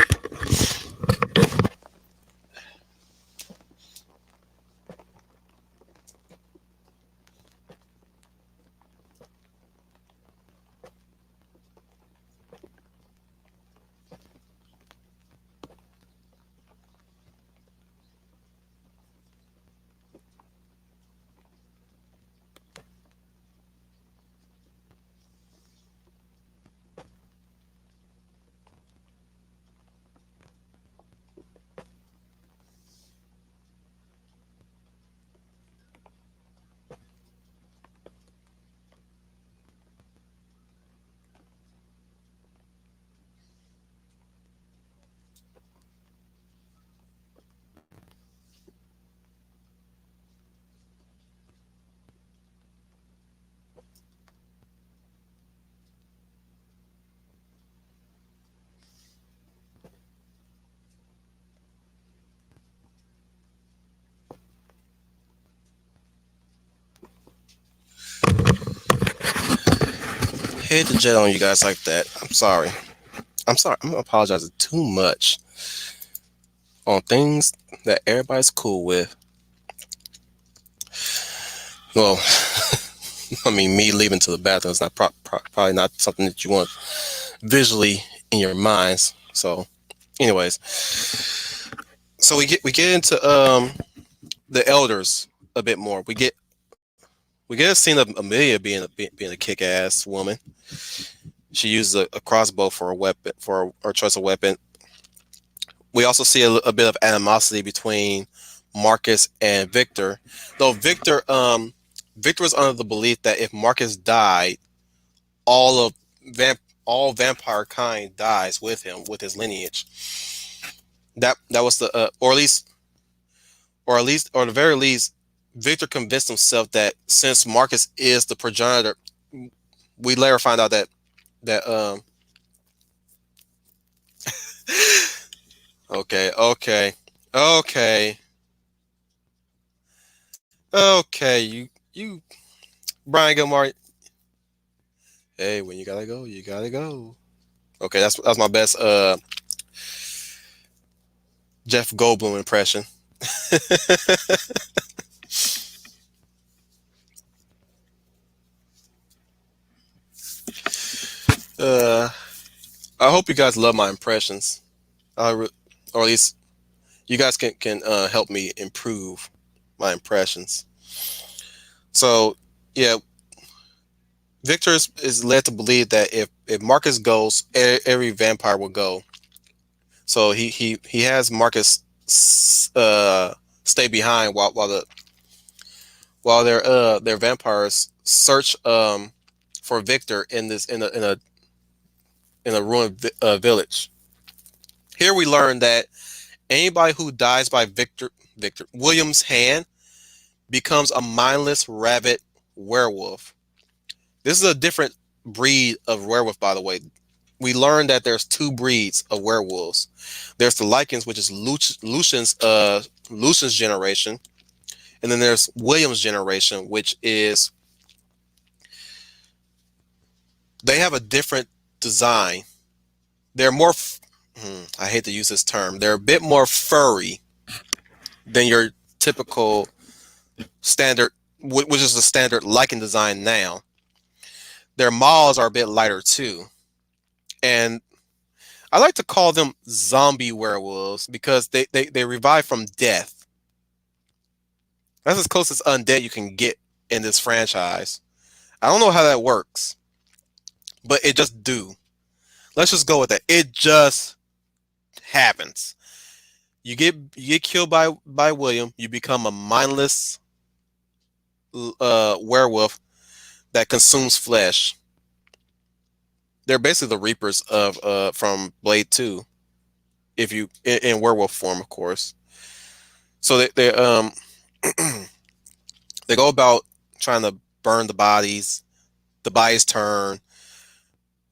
Hit the jet on you guys like that. I'm sorry. I'm sorry. I'm apologizing too much on things that everybody's cool with. Well, I mean, me leaving to the bathroom is not probably not something that you want visually in your minds. So, anyways, so we get into the elders a bit more. We get a scene of Amelia being a kick ass woman. She uses a crossbow for a weapon for her choice of weapon. We also see a bit of animosity between Marcus and Victor, though Victor was under the belief that if Marcus died, all of vamp all vampire kind dies with him with his lineage. That was the or at the very least, Victor convinced himself that since Marcus is the progenitor, we later find out that okay okay okay you Brian Gilmore. Hey, when you gotta go, you gotta go. Okay, that's my best Jeff Goldblum impression. uh, I hope you guys love my impressions. Or at least you guys can help me improve my impressions. So yeah, Victor is led to believe that if Marcus goes, every vampire will go. So he has Marcus stay behind while their vampires search for Victor in this in a ruined village. Here we learn that anybody who dies by Victor Williams' hand becomes a mindless rabbit werewolf. This is a different breed of werewolf, by the way. We learned that there's two breeds of werewolves. There's the Lycans, which is Lucian's generation, and then there's William's generation, which is they have a different design. They're more. I hate to use this term. They're a bit more furry than your typical standard, which is the standard Lycan design now. Their maws are a bit lighter too, and I like to call them zombie werewolves because they revive from death. That's as close as undead you can get in this franchise. I don't know how that works, but it just do. Let's just go with that. It just happens. You get killed by William. You become a mindless werewolf that consumes flesh. They're basically the Reapers of from Blade 2, if you in werewolf form, of course. So they go about trying to burn the bodies. The bodies turn.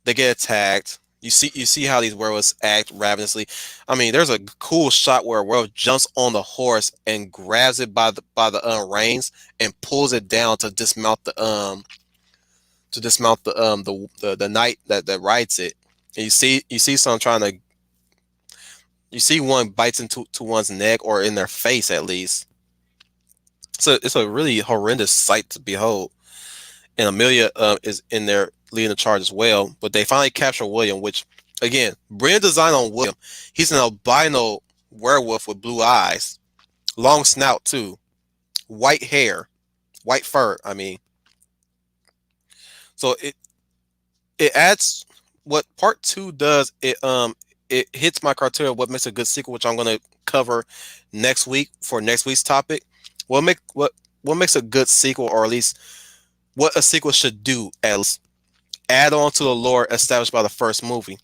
They get attacked. You see how these werewolves act ravenously. I mean, there's a cool shot where a werewolf jumps on the horse and grabs it by the reins and pulls it down to dismount the knight that rides it. And you see some trying to you see one bites into one's neck or in their face at least. So it's a really horrendous sight to behold. And Amelia is in there leading the charge as well. But they finally capture William, which again, brilliant design on William. He's an albino werewolf with blue eyes, long snout too, white hair, white fur. I mean, so it adds what part two does. It hits my criteria of what makes a good sequel, which I'm going to cover next week for next week's topic. What makes a good sequel, or at least what a sequel should do, at least add on to the lore established by the first movie.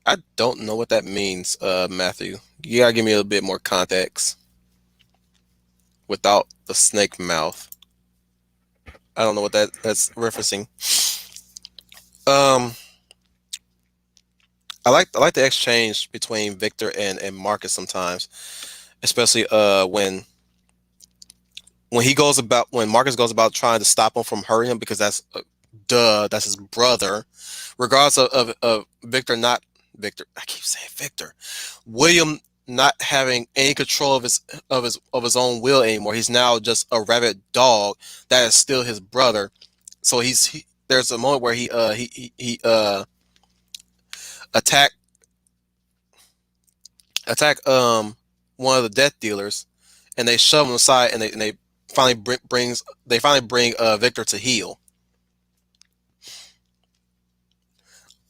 I don't know what that means, Matthew. You gotta give me a little bit more context without the snake mouth. I don't know what that's referencing. Um, I like the exchange between Victor and Marcus sometimes, especially when Marcus goes about trying to stop him from hurting him because that's his brother, regardless of Victor not Victor. I keep saying Victor. William not having any control of his own will anymore. He's now just a rabid dog that is still his brother. So there's a moment where he attack attack one of the death dealers, and they shove him aside, and they finally bring Victor to heel.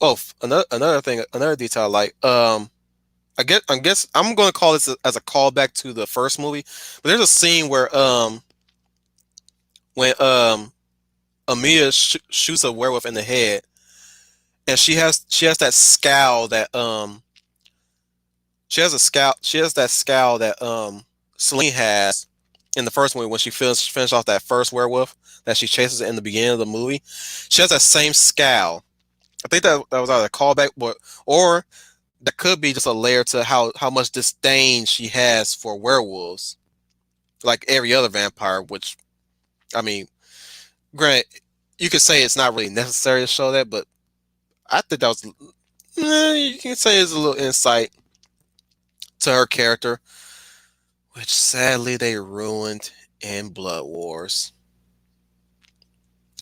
Oh, another thing, another detail I like. I guess I'm going to call this as a callback to the first movie, but there's a scene where when Amelia shoots a werewolf in the head, and she has that scowl that Celine has in the first movie when she finished off that first werewolf that she chases in the beginning of the movie. She has that same scowl. I think that was either a callback, or that could be just a layer to how much disdain she has for werewolves, like every other vampire. Which, I mean, granted, you could say it's not really necessary to show that, but I think that was you can say it's a little insight to her character, which sadly they ruined in Blood Wars.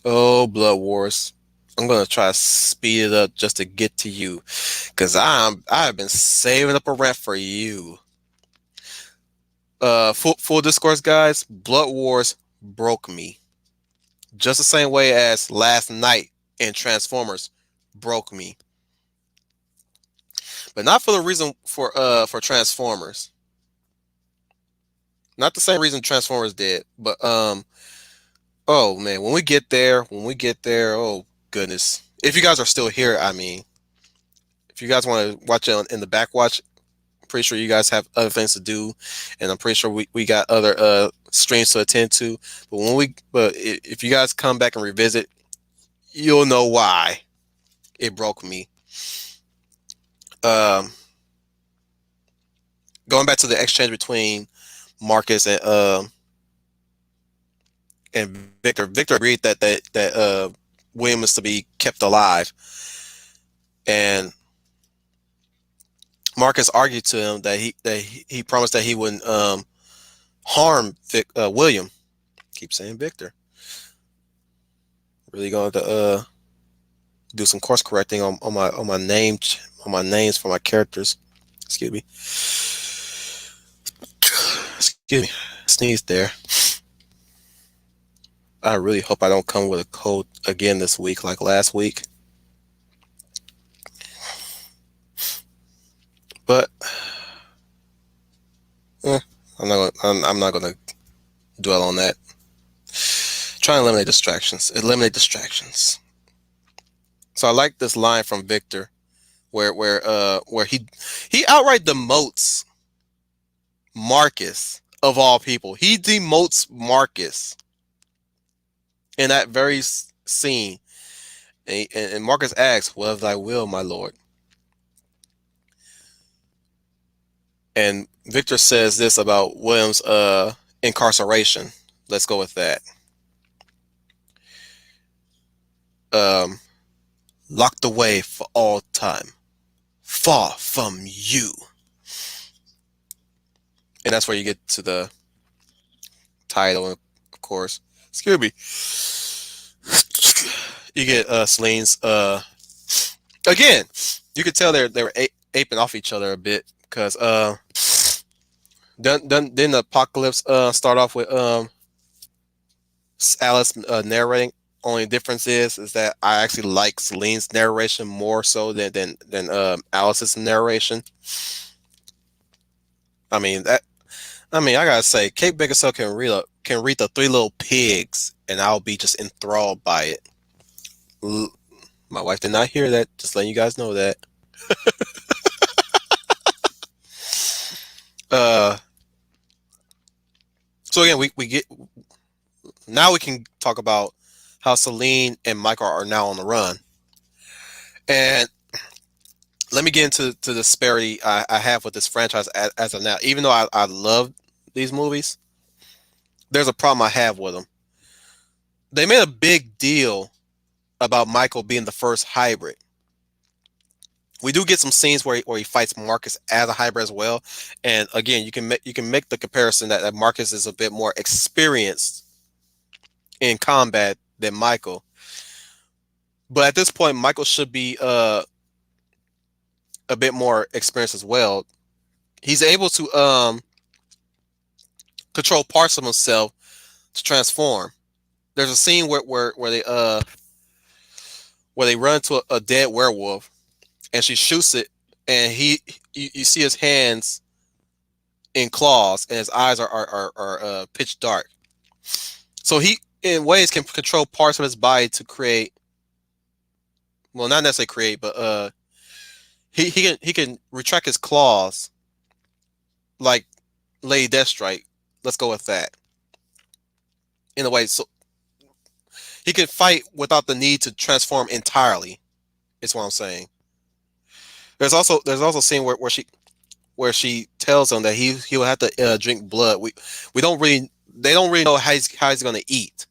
Oh, Blood Wars. I'm gonna try to speed it up just to get to you, cause I've been saving up a rant for you. Full discourse, guys. Blood Wars broke me, just the same way as Last Night and Transformers broke me, but not for the reason for Transformers. Not the same reason Transformers did, but oh man, when we get there, oh goodness. If you guys are still here, I mean, if you guys want to watch it in the back watch, I'm pretty sure you guys have other things to do, and I'm pretty sure we got other streams to attend to. If you guys come back and revisit, you'll know why it broke me. Um, Going back to the exchange between Marcus and Victor. Victor agreed that William is to be kept alive, and Marcus argued to him that he promised that he wouldn't harm William. Keep saying Victor. Really going to do some course correcting on my names for my characters. Excuse me. Excuse me. Sneeze there. I really hope I don't come with a cold again this week, like last week. But eh, I'm not gonna dwell on that. Try and eliminate distractions. Eliminate distractions. So I like this line from Victor, where he outright demotes Marcus of all people. He demotes Marcus in that very scene, and Marcus asks, "Well, of thy will, my lord." And Victor says this about William's incarceration. Let's go with that. Um, Locked away for all time, far from you. And that's where you get to the title, of course. Excuse me. You get Celine's. Again, you could tell they were aping off each other a bit because didn't the apocalypse start off with Alice narrating. Only difference is that I actually like Celine's narration more so than Alice's narration. I mean that. I mean, I gotta say, Kate Beckinsale can read the Three Little Pigs, and I'll be just enthralled by it. L- My wife did not hear that. Just letting you guys know that. Uh, so again, we get now we can talk about how Celine and Michael are now on the run, and let me get into the disparity I have with this franchise as of now. Even though I love these movies, there's a problem I have with them. They made a big deal about Michael being the first hybrid. We do get some scenes where he fights Marcus as a hybrid as well, and again, you can make the comparison that Marcus is a bit more experienced in combat than Michael. But at this point, Michael should be a bit more experienced as well. He's able to control parts of himself to transform. There's a scene where they run into a dead werewolf and she shoots it, and you see his hands in claws and his eyes are pitch dark. So he in ways can control parts of his body to create, well, not necessarily create, but he can retract his claws like Lady Deathstrike. Let's go with that. In a way, so he can fight without the need to transform entirely. Is what I'm saying. There's also a scene where she tells him that he will have to drink blood. We don't really they don't really know how he's going to eat,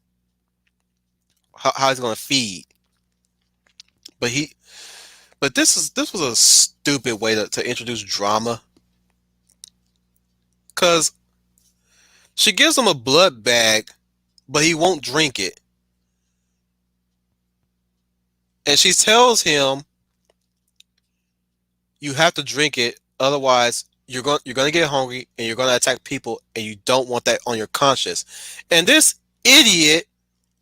how he's going to feed. But this was a stupid way to introduce drama, because she gives him a blood bag, but he won't drink it, and she tells him you have to drink it, otherwise you're going to get hungry and you're going to attack people, and you don't want that on your conscience. And this idiot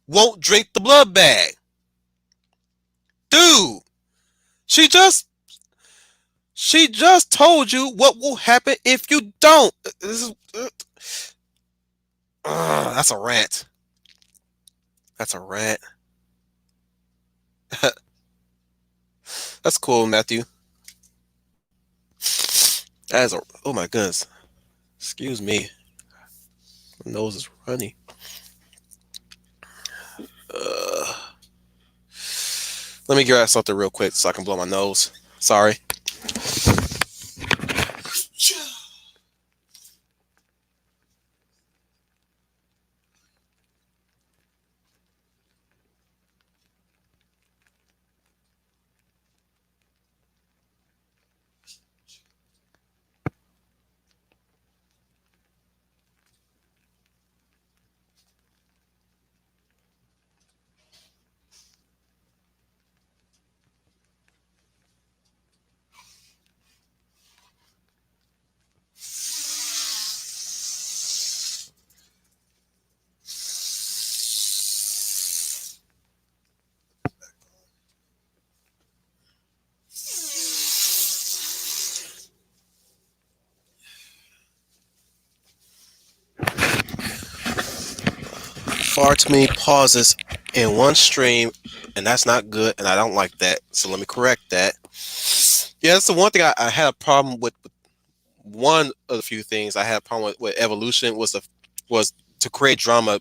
won't drink the blood bag. Dude, she just she just told you what will happen if you don't. This is that's a rant. That's a rant. That's cool, Matthew. That is a, oh my goodness. Excuse me. My nose is runny. Uh, Let me grab something real quick so I can blow my nose. Sorry. far too many pauses in one stream, and that's not good, and I don't like that. So let me correct that. Yeah, that's the one thing I had a problem with. One of the few things I had a problem with Evolution was to create drama.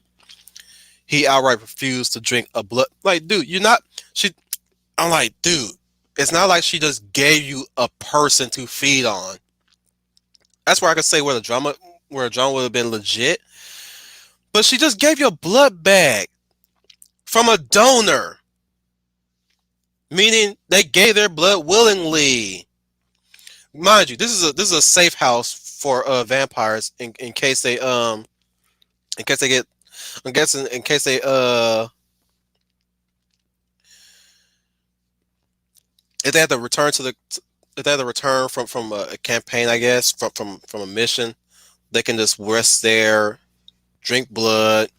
He outright refused to drink a blood. Like, dude, you're not. She. I'm like, dude, it's not like she just gave you a person to feed on. That's where I could say where the drama would have been legit. But she just gave you a blood bag from a donor, meaning they gave their blood willingly. Mind you, this is a safe house for vampires in case they in case they get I'm guessing in case they if they have to return to the if they have to return from a campaign, I guess from a mission, they can just rest there, drink blood,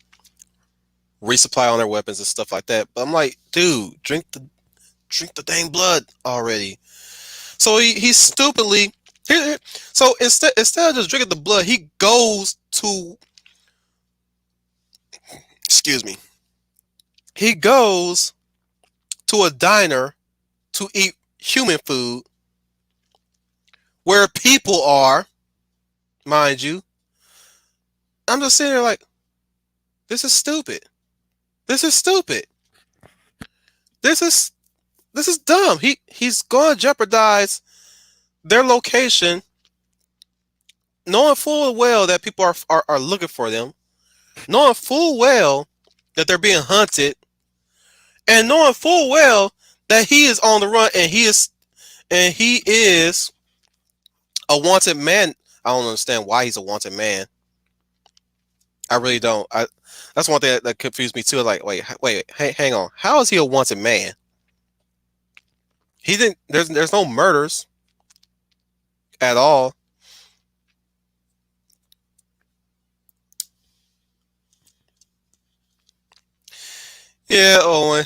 resupply on their weapons and stuff like that. But I'm like, dude, drink the dang blood already. So he stupidly so instead of just drinking the blood, he goes to excuse me. He goes to a diner to eat human food where people are, mind you. I'm just sitting there like, this is stupid. This is stupid. This is this is dumb. He's going to jeopardize their location, knowing full well that people are looking for them, knowing full well that they're being hunted, and knowing full well that he is on the run and he is a wanted man. I don't understand why he's a wanted man. I really don't. That's one thing that confused me too. Like, wait, hey, hang on. How is he a wanted man? He didn't. There's no murders at all. Yeah, Owen,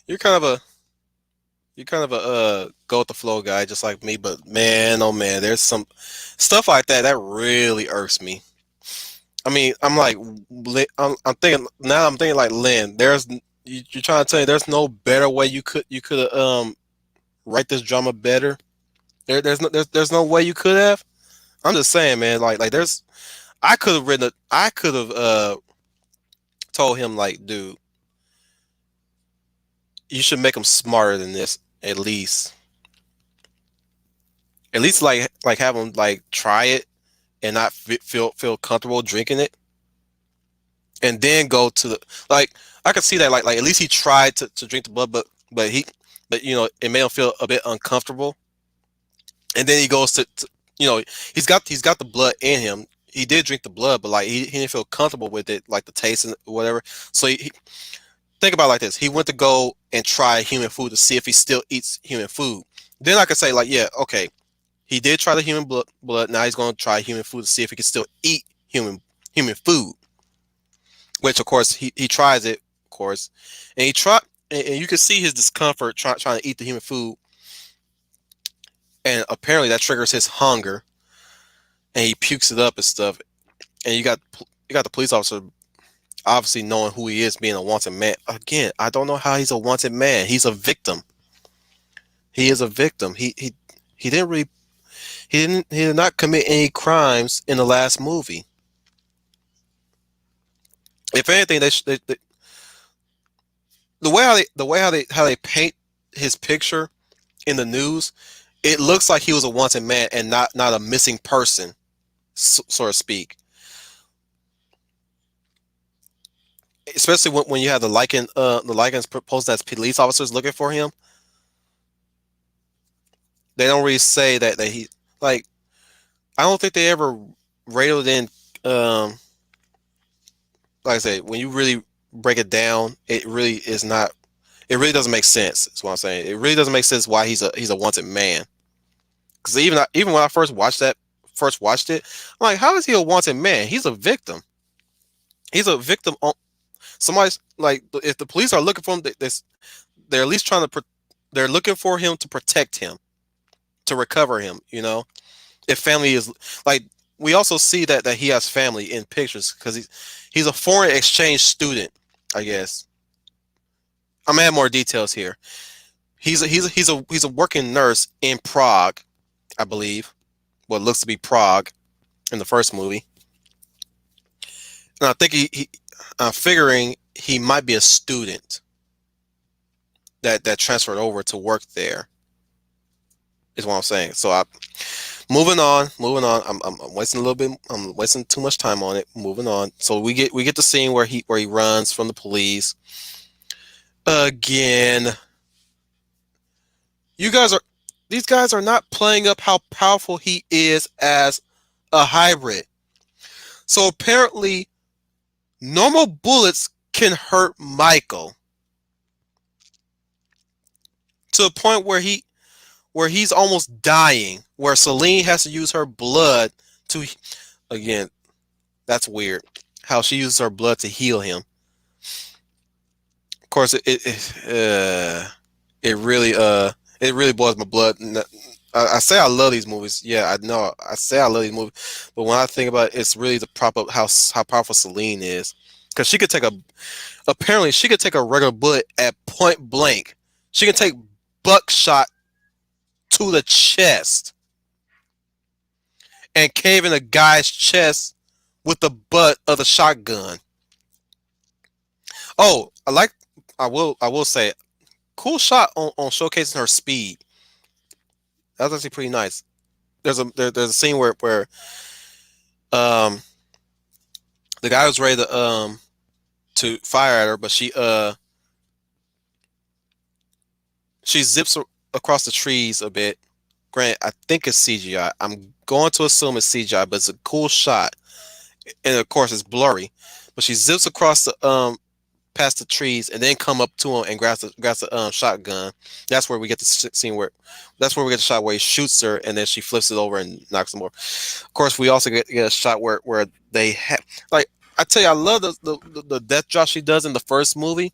you're kind of a go with the flow guy, just like me. But man, oh man, there's some stuff like that that really irks me. I mean, I'm like, I'm thinking now. I'm thinking like Lynn. You're trying to tell me there's no better way you could write this drama better. There's no way you could have. I'm just saying, man. Like there's I could have written. I could have told him like, dude, you should make him smarter than this. At least like have him like try it and not feel comfortable drinking it, and then go to the like. I could see that like at least he tried to drink the blood, but it made him feel a bit uncomfortable, and then he goes to he's got the blood in him. He did drink the blood, but like he didn't feel comfortable with it, like the taste and whatever. So he think about it like this: he went to go and try human food to see if he still eats human food. Then I could say like, yeah, okay, he did try the human blood. Now he's going to try human food to see if he can still eat human food. Which of course he tries it, of course, and and you can see his discomfort trying to eat the human food, and apparently that triggers his hunger, and he pukes it up and stuff. And you got the police officer obviously knowing who he is, being a wanted man. Again, I don't know how he's a wanted man. He's a victim. He is a victim. He didn't really he did not commit any crimes in the last movie. If anything, the way how they paint his picture in the news, it looks like he was a wanted man and not a missing person, so to speak. Especially when you have the Lycans proposed as police officers looking for him, they don't really say that he like. I don't think they ever rated in. Um, like I said, when you really break it down, it really is not. It really doesn't make sense. That's what I'm saying. It really doesn't make sense why he's a wanted man. Because even when I first watched it, I'm like, how is he a wanted man? He's a victim. He's a victim on somebody's like. If the police are looking for him, they're at least they're looking for him to protect him, to recover him. If family is like, we also see that he has family in pictures because he's a foreign exchange student, I guess. I'm gonna add more details here. He's a working nurse in Prague, I believe. What looks to be Prague in the first movie, and I think I'm figuring he might be a student that transferred over to work there. Is what I'm saying. So moving on. I'm wasting a little bit. I'm wasting too much time on it. Moving on. So we get the scene where he runs from the police again. You guys are these guys are not playing up how powerful he is as a hybrid. So apparently, normal bullets can hurt Michael to the point where he's almost dying. Where Celine has to use her blood to again. That's weird. How she uses her blood to heal him. Of course, it really it really boils my blood. I say I love these movies. Yeah, I know. I say I love these movies, but when I think about it, it's really the prop up how powerful Celine is, because she could take a apparently she could take a regular bullet at point blank. She can take buckshot to the chest and cave in a guy's chest with the butt of the shotgun. Oh, I will say cool shot on showcasing her speed. That was actually pretty nice. There's a scene where um the guy was ready to fire at her, but she zips across the trees a bit. Grant, I think it's CGI. I'm going to assume it's CGI, but it's a cool shot, and of course it's blurry. But she zips across the past the trees and then come up to him and grabs the shotgun. That's where we get the scene where that's where we get the shot where he shoots her and then she flips it over and knocks him over. Of course, we also get a shot where they have like I tell you, I love the death drop she does in the first movie,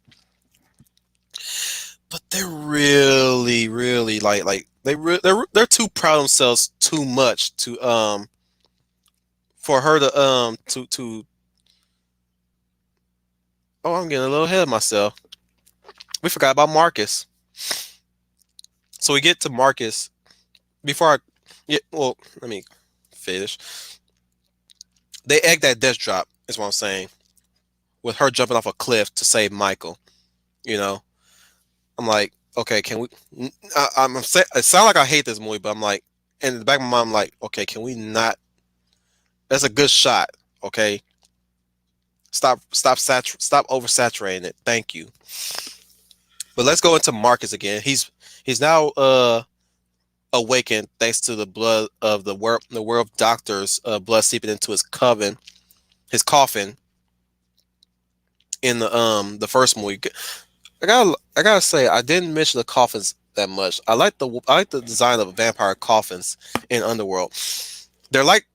but they're really like they're too proud of themselves too much to for her to oh, I'm getting a little ahead of myself. We forgot about Marcus. So we get to Marcus before I yeah, well, let me finish. They egg that death drop, is what I'm saying, with her jumping off a cliff to save Michael. You know, I'm like, okay, can we? It sounds like I hate this movie, but I'm like, in the back of my mind, I'm like, okay, can we not? That's a good shot. Okay, stop oversaturating it. Thank you. But let's go into Marcus again. He's now awakened thanks to the blood of the world doctors blood seeping into his coffin in the first movie. I gotta say I didn't mention the coffins that much. I like the design of vampire coffins in Underworld. They're like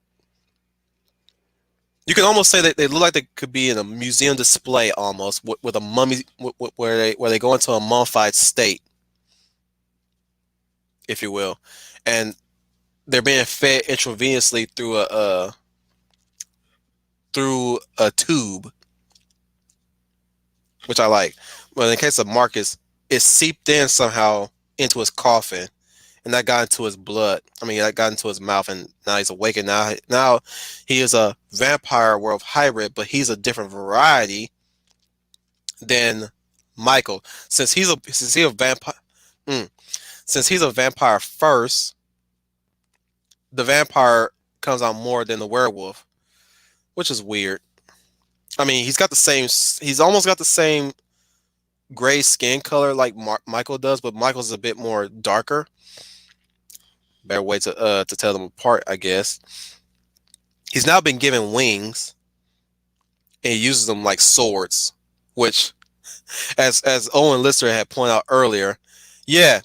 you can almost say that they look like they could be in a museum display almost with a mummy where they go into a mummified state, if you will, and they're being fed intravenously through a tube, which I like. But in the case of Marcus, it seeped in somehow into his coffin, and that got into his blood. I mean, that got into his mouth, and now he's awakened. Now he is a vampire werewolf hybrid, but he's a different variety than Michael. Since he's a vampire, mm, since he's a vampire first, the vampire comes out more than the werewolf, which is weird. I mean, he's almost got the same gray skin color like Michael does, but Michael's a bit more darker. Better way to tell them apart, I guess. He's now been given wings and he uses them like swords, which, as Owen Lister had pointed out earlier, yeah,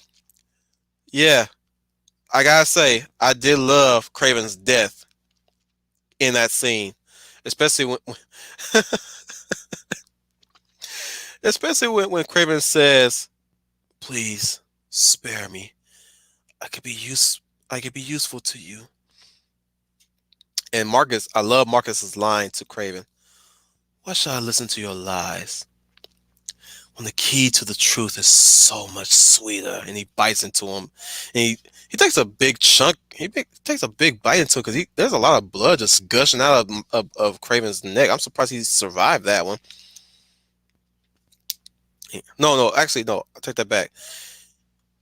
yeah, I gotta say, I did love Craven's death in that scene, especially when Craven says, "Please spare me. I could be use I could be useful to you." And Marcus, I love Marcus's line to Craven. Why should I listen to your lies when the key to the truth is so much sweeter? And he bites into him, and he takes a big chunk. Takes a big bite into it because there's a lot of blood just gushing out of Craven's neck. I'm surprised he survived that one. No, actually, no. I take that back.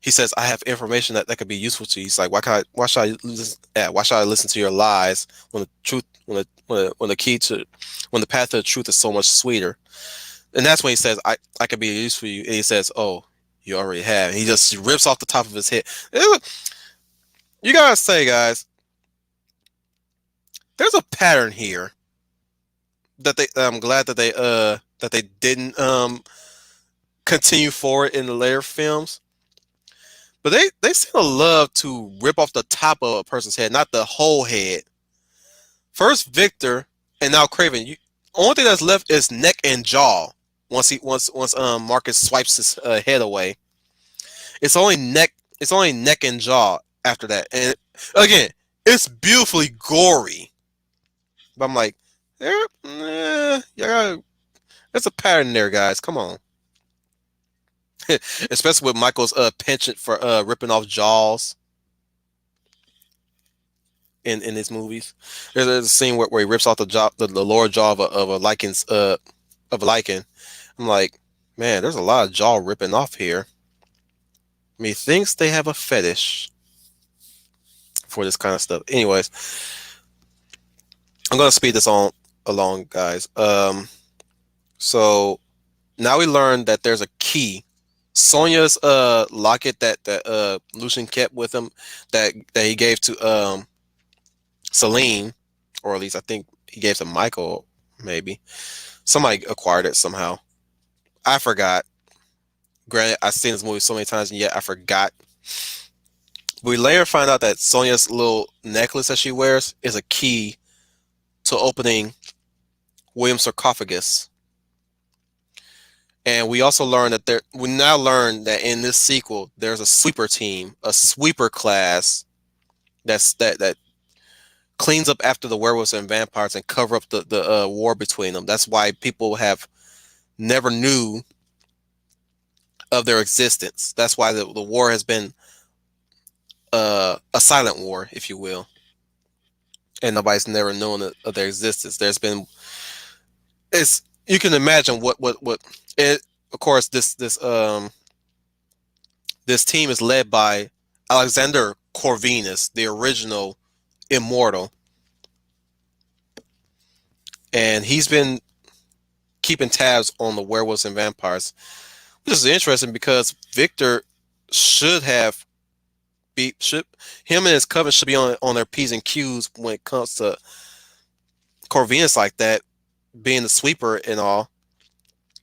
He says, "I have information that could be useful to you." He's like, why should I listen? Yeah, why should I listen to your lies when the truth, when the key to, when the path to the truth is so much sweeter? And that's when he says, I could be useful for you. And he says, "Oh, you already have." And he just rips off the top of his head. You gotta say, guys, there's a pattern here I'm glad that they didn't continue forward in the later films. But they seem to love to rip off the top of a person's head, not the whole head. First Victor, and now Craven. Only thing that's left is neck and jaw. Once Marcus swipes his head away, it's only neck. It's only neck and jaw after that. And again, it's beautifully gory. But I'm like, yeah, there's a pattern there, guys. Come on. Especially with Michael's penchant for ripping off jaws in his movies. There's a scene where he rips off the jaw, the lower jaw of a lichen. I'm like, man, there's a lot of jaw ripping off here. Methinks they have a fetish for this kind of stuff. Anyways, I'm gonna speed this on along, guys. So now we learn that there's a key. Sonya's locket that Lucian kept with him that he gave to Celine, or at least I think he gave to Michael, maybe. Somebody acquired it somehow. I forgot. Granted, I've seen this movie so many times and yet I forgot. We later find out that Sonya's little necklace that she wears is a key to opening William's sarcophagus. And we also learn that we now learn that in this sequel there's a sweeper team, a sweeper class that cleans up after the werewolves and vampires and cover up the war between them. That's why people have never knew of their existence. That's why the war has been a silent war, if you will, and nobody's never known of their existence. There's been it's you can imagine what it. Of course, this team is led by Alexander Corvinus, the original immortal, and he's been keeping tabs on the werewolves and vampires. Which is interesting because Victor should have should him and his coven should be on their P's and Q's when it comes to Corvinus like that, being the sweeper and all.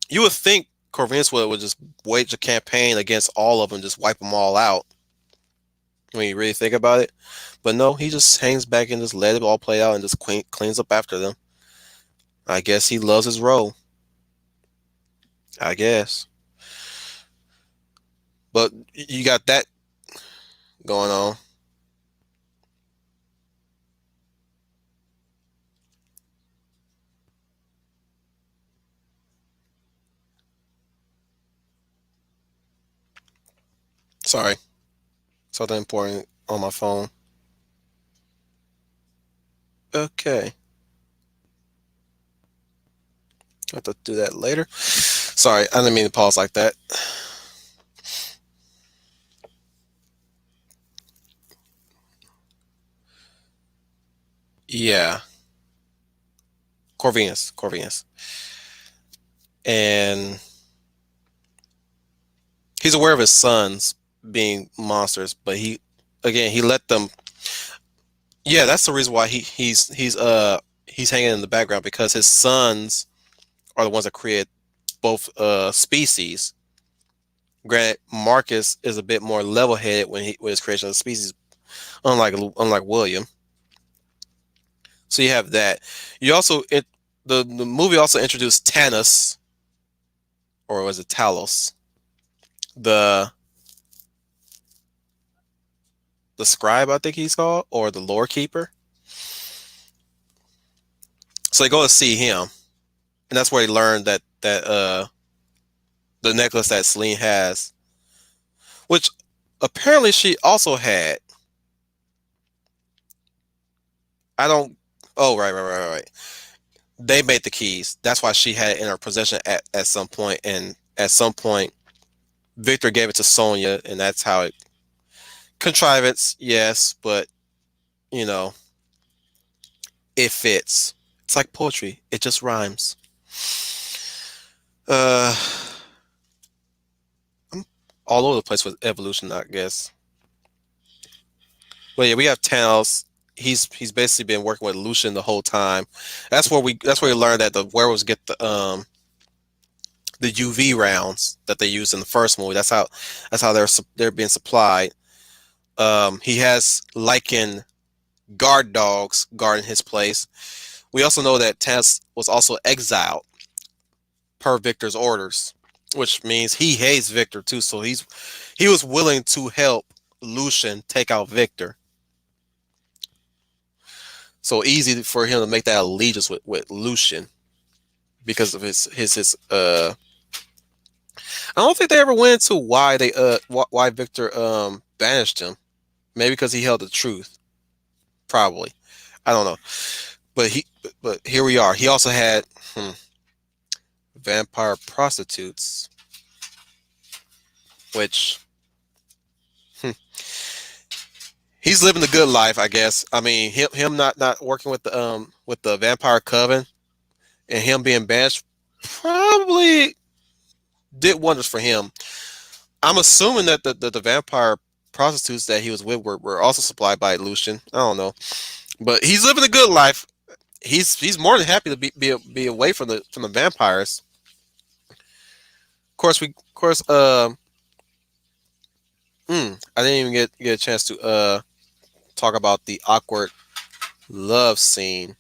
You would think Corvinus would just wage a campaign against all of them, just wipe them all out when you really think about it. But no, he just hangs back and just let it all play out and just cleans up after them. I guess he loves his role. I guess. But you got that going on. Sorry. Something important on my phone. Okay. I'll have to do that later. Sorry, I didn't mean to pause like that. Yeah. Corvinus. And he's aware of his sons being monsters, but he let them. Yeah, that's the reason why he's hanging in the background because his sons are the ones that create both species. Granted, Marcus is a bit more level-headed with his creation of the species, unlike William. So you have that. You also the movie also introduced Tanis, or was it Talos, the the scribe, I think he's called, or the lore keeper. So they go to see him, and that's where he learned that the necklace that Celine has, which apparently she also had. I don't. Oh, right. They made the keys. That's why she had it in her possession at some point, and at some point, Victor gave it to Sonia, and that's how it contrivance. Yes, but you know, it fits. It's like poetry. It just rhymes. Uh, I'm all over the place with evolution, I guess. But yeah, we have Thanos. He's basically been working with Lucian the whole time. That's where we learned that the werewolves get the UV rounds that they used in the first movie. That's how they're being supplied. He has Lycan guard dogs guarding his place. We also know that Thanos was also exiled per Victor's orders, which means he hates Victor too. So he was willing to help Lucian take out Victor. So easy for him to make that allegiance with Lucian because of his. I don't think they ever went into why why Victor banished him. Maybe because he held the truth. Probably. I don't know. But here we are. He also had vampire prostitutes, which hmm, he's living the good life, I guess. I mean, him not working with the vampire coven and him being banished probably did wonders for him. I'm assuming that the vampire prostitutes that he was with were also supplied by Lucian. I don't know, but he's living a good life. He's more than happy to be away from the vampires. Of course, I didn't even get a chance to talk about the awkward love scene.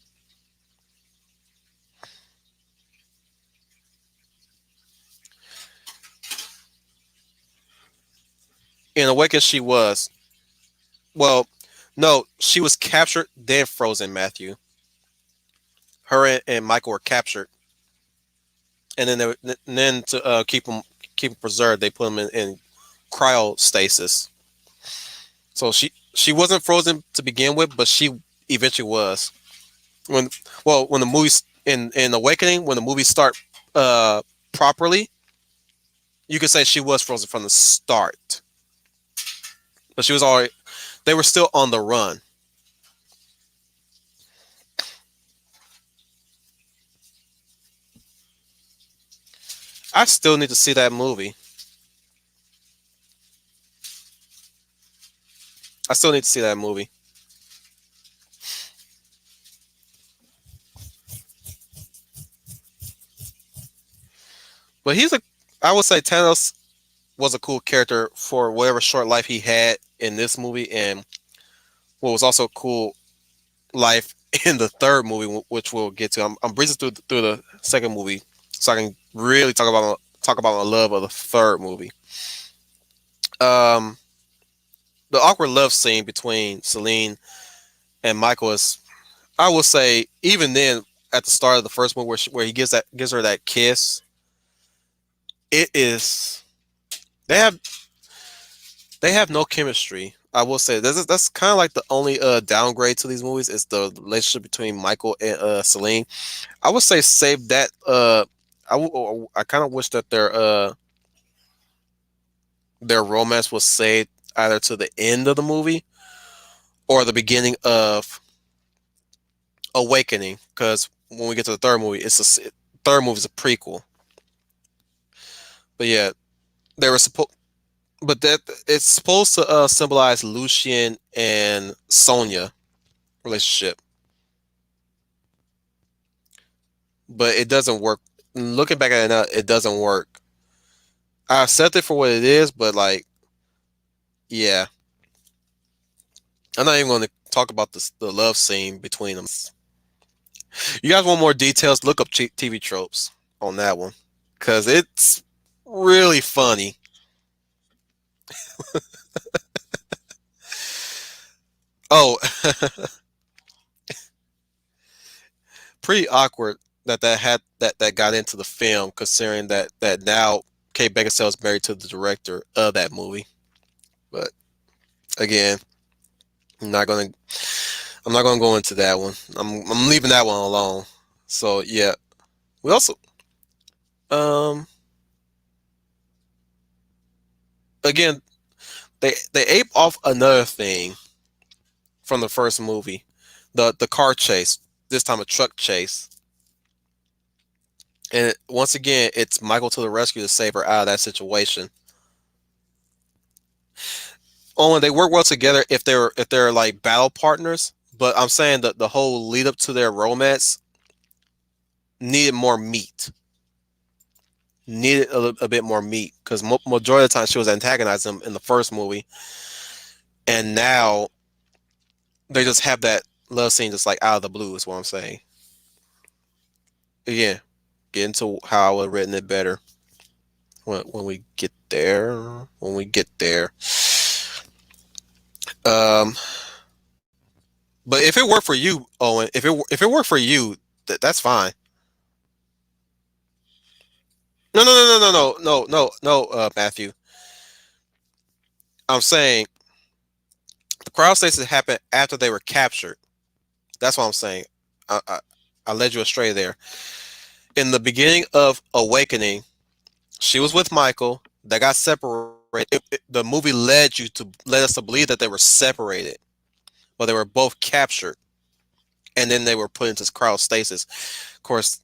In Awaken, she was well, no, she was captured then frozen. Matthew, her and Michael were captured, and then and then to keep them preserved, they put them in cryostasis. So she wasn't frozen to begin with, but she eventually was. When when the movies in Awakening, when the movies start uh properly, you could say she was frozen from the start, but she was already. They were still on the run. I still need to see that movie. I still need to see that movie. But I would say Thanos was a cool character for whatever short life he had in this movie, and what was also a cool life in the third movie, which we'll get to. I'm breezing through the second movie, so I can really talk about my love of the third movie. Um, the awkward love scene between Celine and Michael is, I will say, even then at the start of the first movie where he gives her that kiss, it is they have they have no chemistry. I will say that's kind of like the only downgrade to these movies is the relationship between Michael and Celine. I would say save that. I kind of wish that their romance was saved either to the end of the movie or the beginning of Awakening, because when we get to the third movie, third movie is a prequel. But yeah, they were supposed, but that it's supposed to symbolize Lucian and Sonia relationship, but it doesn't work. Looking back at it now, it doesn't work. I accept it for what it is, but like, yeah, I'm not even going to talk about the love scene between them. You guys want more details? Look up TV tropes on that one because it's really funny. Oh, pretty awkward that got into the film, considering that now Kate Beckinsale is married to the director of that movie. But again, I'm not gonna I'm not gonna go into that one. I'm leaving that one alone. So yeah, we also um again they ape off another thing from the first movie, the car chase. This time a truck chase, and once again it's Michael to the rescue to save her out of that situation. Oh, and they work well together if they're like battle partners. But I'm saying that the whole lead up to their romance needed more meat, needed a bit more meat because majority of the time she was antagonizing him in the first movie, and now they just have that love scene just like out of the blue. Is what I'm saying. Again, get into how I would have written it better when we get there. When we get there. Um, but if it worked for you, Owen, if it worked for you, that's fine. No, no, no, no, no, no, no, no, Matthew. I'm saying the crowd stasis happened after they were captured. That's what I'm saying. I led you astray there. In the beginning of Awakening, she was with Michael. They got separated. The movie led us to believe that they were separated, but they were both captured, and then they were put into crowd stasis. Of course,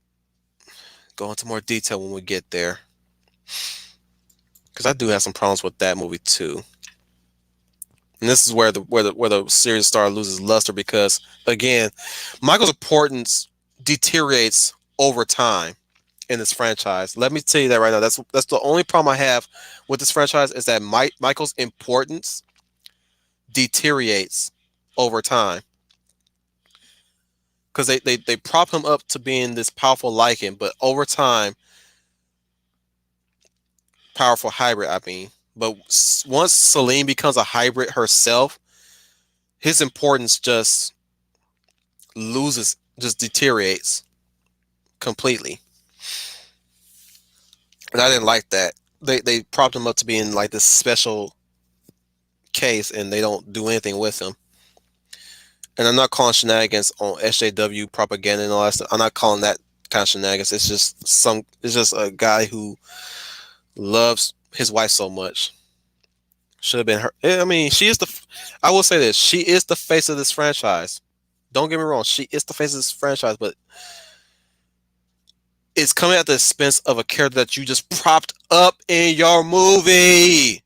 go into more detail when we get there, because I do have some problems with that movie too. And this is where the series star loses luster because again, Michael's importance deteriorates over time in this franchise. Let me tell you that right now. That's the only problem I have with this franchise is that Michael's importance deteriorates over time because they prop him up to being this powerful Lycan, but over time, powerful hybrid. I mean, but once Celine becomes a hybrid herself, his importance just deteriorates completely. And I didn't like that. They propped him up to being like this special case, and they don't do anything with him. And I'm not calling shenanigans on SJW propaganda and all that stuff. I'm not calling that kind of shenanigans. It's just a guy who loves his wife so much. Should have been her. I mean, I will say this. She is the face of this franchise. Don't get me wrong. She is the face of this franchise, but it's coming at the expense of a character that you just propped up in your movie.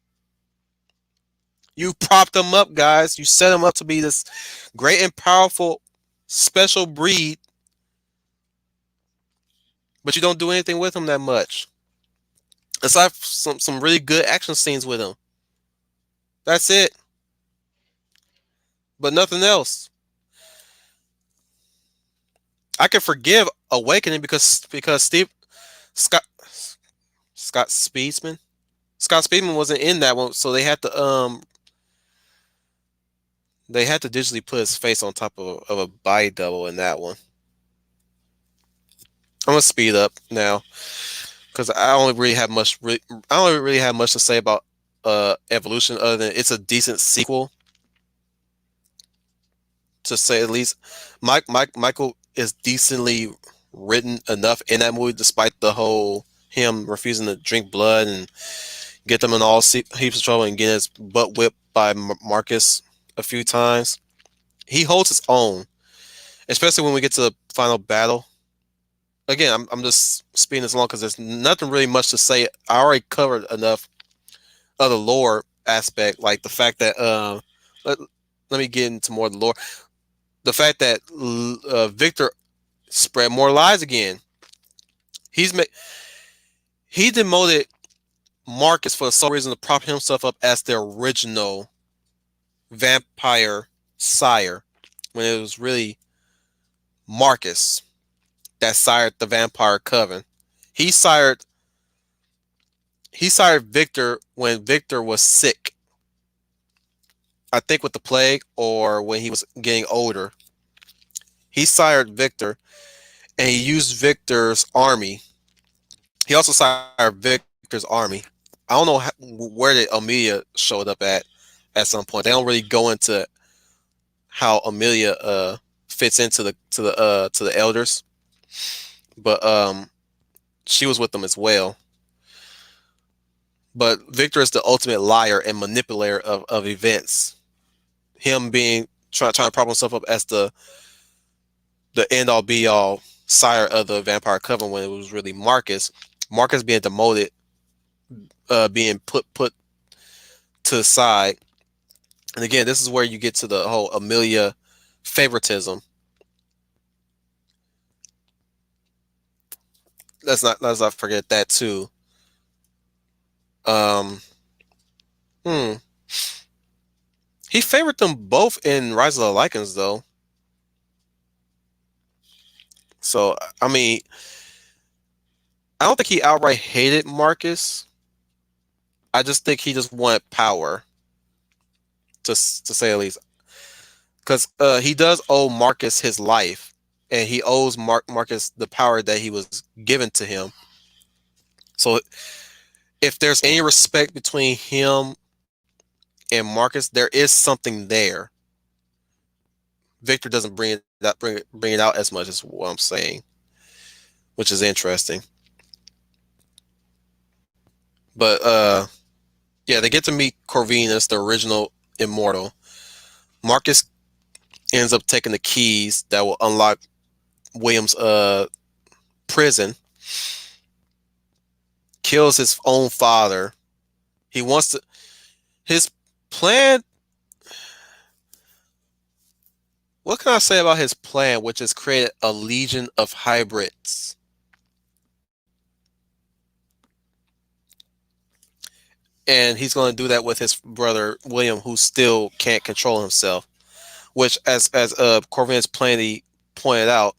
You propped them up, guys. You set them up to be this great and powerful special breed, but you don't do anything with them that much. Aside from some really good action scenes with him. That's it. But nothing else. I can forgive Awakening because Scott Scott Speedsman Scott Speedman wasn't in that one, so they had to digitally put his face on top of a body double in that one. I'm gonna speed up now because I don't really have much to say about Evolution other than it's a decent sequel to say at least. Michael is decently written enough in that movie, despite the whole him refusing to drink blood and get them in all heaps of trouble and get his butt whipped by Marcus a few times. He holds his own, especially when we get to the final battle. Again, I'm just speeding this along because there's nothing really much to say. I already covered enough of the lore aspect, like the fact that let, let me get into more of the lore. The fact that Victor spread more lies again. He's ma- he demoted Marcus for the sole reason to prop himself up as the original vampire sire, when it was really Marcus that sired the vampire coven. He sired he sired Victor when Victor was sick. I think with the plague or when he was getting older. He sired Victor, and he used Victor's army. He also sired Victor's army. I don't know where the Amelia showed up at some point. They don't really go into how Amelia fits into the elders, but she was with them as well. But Victor is the ultimate liar and manipulator of events. Him being trying to prop himself up as the end all be all sire of the Vampire Coven when it was really Marcus. Marcus being demoted, being put to the side. And again, this is where you get to the whole Amelia favoritism. Let's not forget that too. Um, hmm. He favored them both in Rise of the Lycans, though. So I mean, I don't think he outright hated Marcus. I just think he just wanted power, to say the least, because he does owe Marcus his life, and he owes Marcus the power that he was given to him. So if there's any respect between him and Marcus, there is something there. Victor doesn't bring it out as much as what I'm saying, which is interesting. But yeah, they get to meet Corvinus, the original immortal. Marcus ends up taking the keys that will unlock William's prison. Kills his own father. He wants to. His plan. What can I say about his plan, which is create a legion of hybrids? And he's going to do that with his brother William, who still can't control himself. Which, as Corvinus plainly pointed out,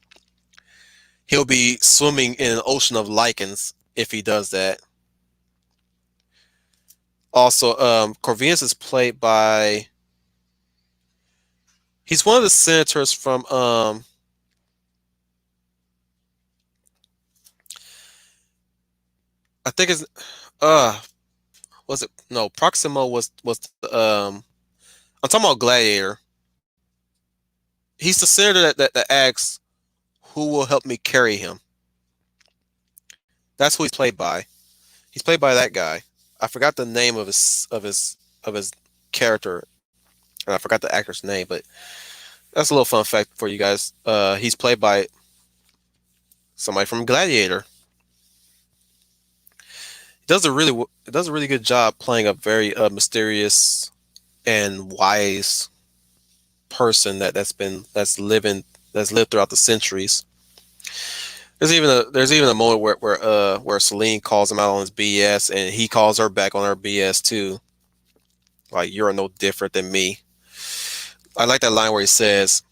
he'll be swimming in an ocean of lichens if he does that. Also, Corvinus is played by. He's one of the senators from. I think it's. Uh, was it no Proximo was the, I'm talking about Gladiator. He's the senator that asks who will help me carry him. That's who he's played by. He's played by that guy. I forgot the name of his character, and I forgot the actor's name, but that's a little fun fact for you guys. He's played by somebody from Gladiator. He does a really good job playing a very mysterious and wise person that's lived throughout the centuries. There's even a moment where Celine calls him out on his BS, and he calls her back on her BS too. Like, you're no different than me. I like that line where he says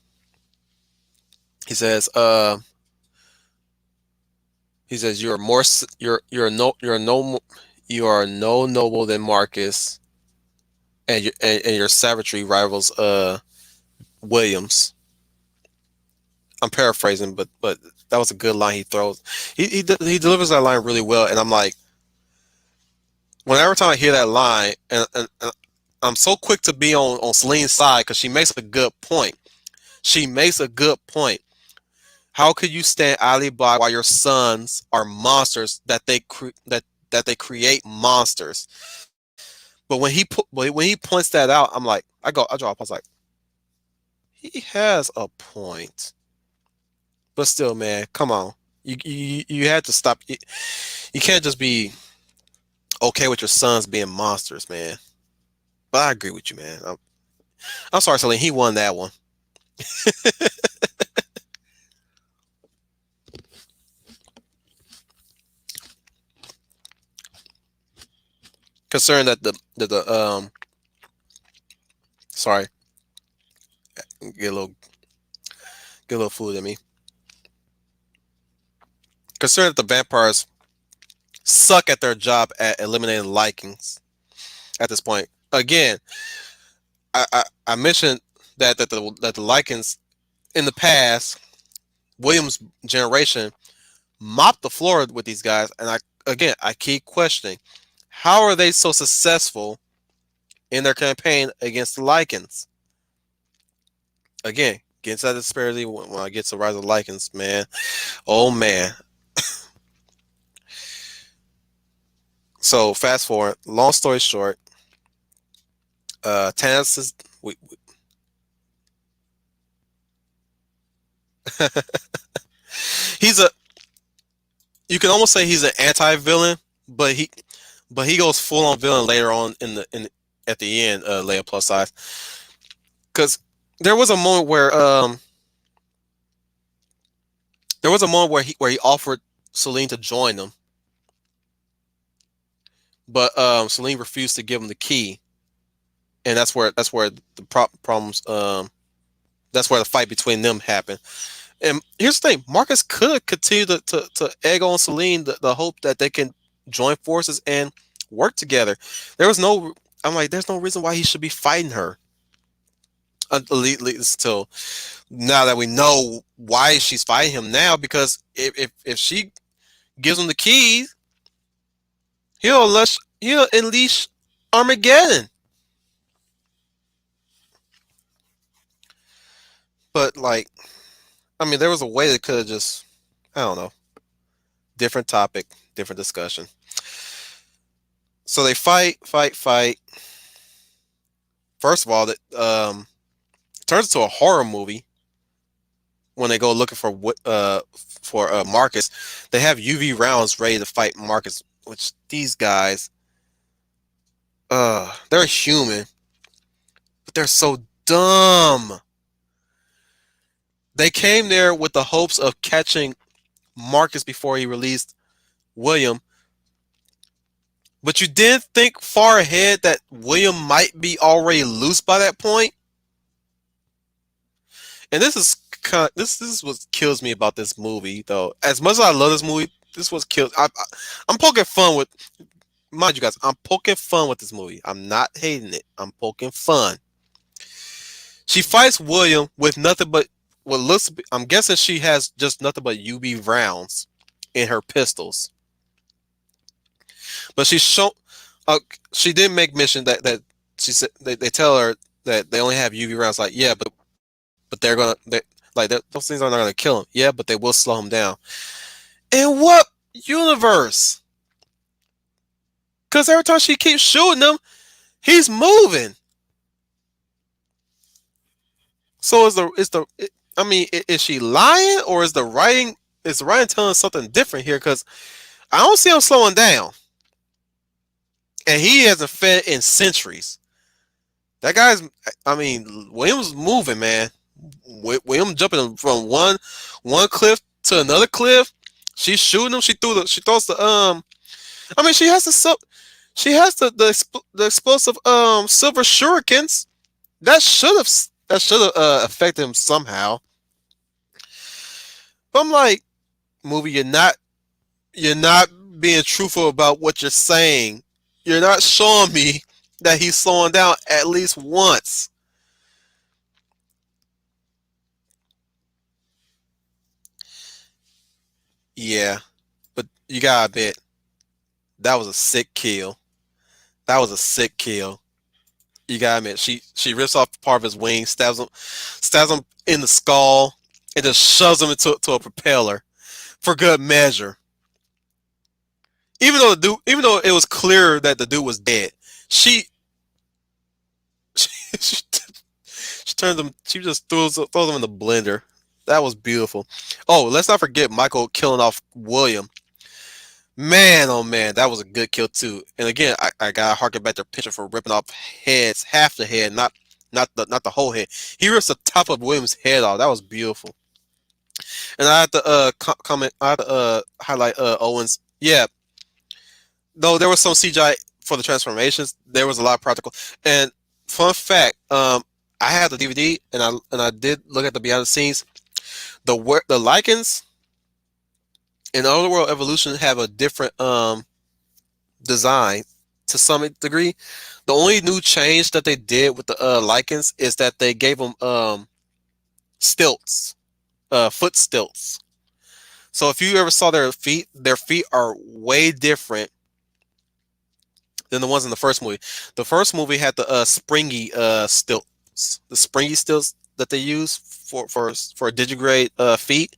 you're more you are no noble than Marcus, and your savagery rivals Williams. I'm paraphrasing, but that was a good line he throws. He delivers that line really well, and I'm like, whenever time I hear that line, and I'm so quick to be on Celine's side because she makes a good point. She makes a good point. How could you stand idly by while your sons are monsters that they create monsters? But when he points that out, I'm like, I draw up. I was like, he has a point. But still, man, come on. You had to stop. You can't just be okay with your sons being monsters, man. But I agree with you, man. I'm sorry, Celine. He won that one. Concerned that the sorry, get a little food in me. Concerned that the vampires suck at their job at eliminating likings at this point. Again, I mentioned that the lichens in the past Williams' generation mopped the floor with these guys, and I keep questioning how are they so successful in their campaign against the Lycans? Again, against that disparity when I get to Rise of the Lycans, man. Oh man. So fast forward, long story short, Tannis is he's a you can almost say he's an anti-villain, but he goes full on villain later on in at the end. Leia plus size, because there was a moment where he offered Celine to join them, but Celine refused to give him the key, and that's where the problems that's where the fight between them happened. And here's the thing: Marcus could continue to egg on Celine the hope that they can join forces and work together. There was no, I'm like, there's no reason why he should be fighting her. Until now that we know why she's fighting him now, because if she gives him the keys, he'll unleash Armageddon. But like, I mean, there was a way that could have just, I don't know, different topic, different discussion. So they fight. First of all, that turns into a horror movie when they go looking for Marcus. They have UV rounds ready to fight Marcus, which these guys, they're human, but they're so dumb. They came there with the hopes of catching Marcus before he released William, but you didn't think far ahead that William might be already loose by that point. And this is what kills me about this movie, though. As much as I love this movie, this was kills. I'm poking fun with, mind you guys. I'm poking fun with this movie. I'm not hating it. I'm poking fun. She fights William with nothing but what looks. I'm guessing she has just nothing but UV rounds in her pistols. But she show, she did make mention that she said they tell her that they only have UV rounds. Like, yeah, but those things are not gonna kill him. Yeah, but they will slow him down. In what universe? Because every time she keeps shooting him, he's moving. So I mean, is she lying, or is the writing telling something different here? Because I don't see him slowing down, and he hasn't fed in centuries. That guy's, I mean, William's moving, man. William jumping from one cliff to another cliff. She's shooting him. She throws the I mean, she has the explosive silver shurikens. That should have affected him somehow. But I'm like, movie, you're not being truthful about what you're saying. You're not showing me that he's slowing down at least once. Yeah, but you gotta admit that was a sick kill. That was a sick kill. You gotta admit, she rips off part of his wing, stabs him in the skull, and just shoves him into a propeller for good measure. Even though it was clear that the dude was dead, she she, she turns him. She just throws him in the blender. That was beautiful. Oh, let's not forget Michael killing off William. Man, oh man, that was a good kill too. And again, I gotta harken back to picture for ripping off heads, half the head, not the whole head. He rips the top of William's head off. That was beautiful. And I have to comment. I have to highlight Owens. Yeah, though there was some CGI for the transformations, there was a lot of practical. And fun fact, I had the DVD and I did look at the behind the scenes. The Lycans in Underworld Evolution have a different design to some degree. The only new change that they did with the Lycans is that they gave them stilts foot stilts. So if you ever saw their feet are way different than the ones in the first movie. The first movie had the springy stilts, the springy stilts that they use for digigrade feet.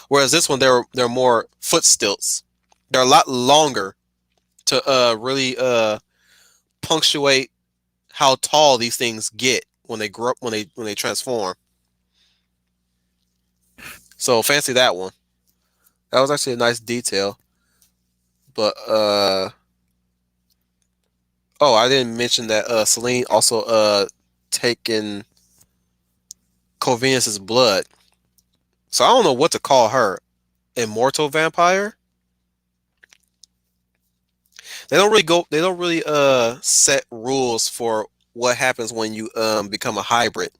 Whereas this one, they're more foot stilts. They're a lot longer to really punctuate how tall these things get when they grow up when they transform. So fancy that one. That was actually a nice detail. But oh, I didn't mention that Celine also taken Corvinus's blood. So I don't know what to call her. Immortal vampire? They don't really set rules for what happens when you become a hybrid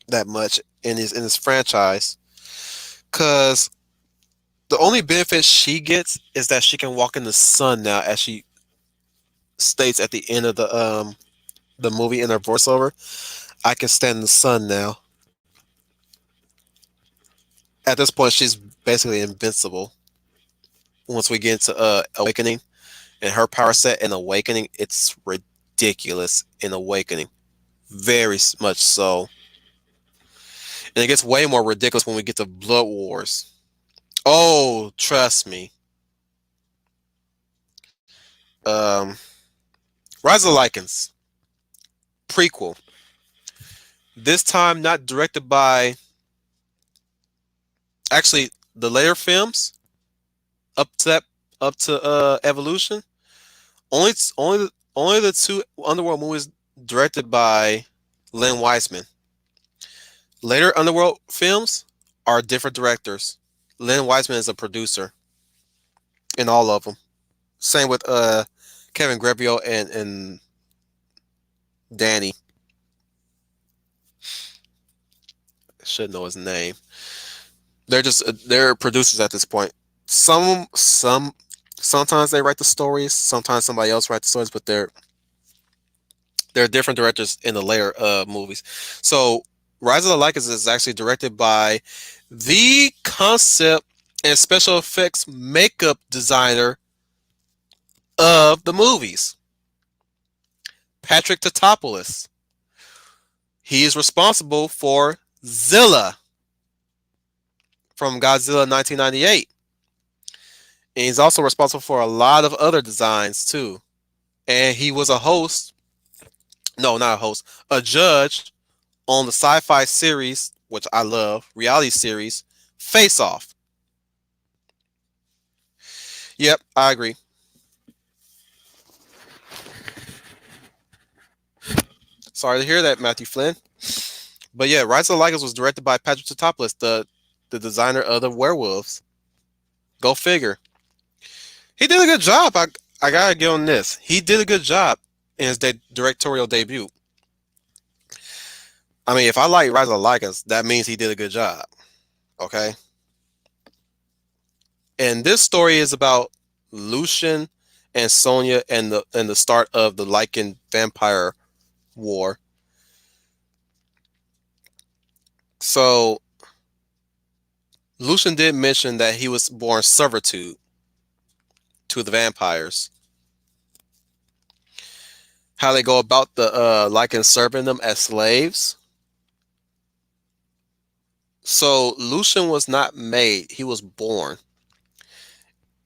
that much in this franchise. Cause the only benefit she gets is that she can walk in the sun now, as she states at the end of the movie in her voiceover. I can stand in the sun now. At this point, she's basically invincible. Once we get into Awakening and her power set in Awakening, it's ridiculous in Awakening. Very much so. And it gets way more ridiculous when we get to Blood Wars. Oh, trust me. Um, Rise of the Lycans prequel. This time not directed by actually the later films up to that up to Evolution. Only the two Underworld movies directed by Len Wiseman. Later Underworld films are different directors. Len Wiseman is a producer in all of them. Same with Kevin Grebbio and Danny. I should know his name. They're producers at this point. Sometimes they write the stories. Sometimes somebody else writes the stories, but they're different directors in the later movies. So Rise of the Lycans is actually directed by the concept and special effects makeup designer of the movies, Patrick Tatopoulos. He is responsible for Zilla from Godzilla 1998. And he's also responsible for a lot of other designs too. And he was a host, no, not a host, a judge on the sci-fi series, which I love, reality series, Face Off. Yep, I agree. Sorry to hear that, Matthew Flynn. But yeah, Rise of the Lycans was directed by Patrick Tatopoulos, the designer of the werewolves. Go figure. He did a good job. I gotta get on this. He did a good job in his directorial debut. I mean, if I like Rise of the Lycans, that means he did a good job. Okay. And this story is about Lucian and Sonya and the start of the Lycan vampire war. So Lucian did mention that he was born servitude to the vampires. How they go about the Lycans serving them as slaves. So Lucian was not made; he was born,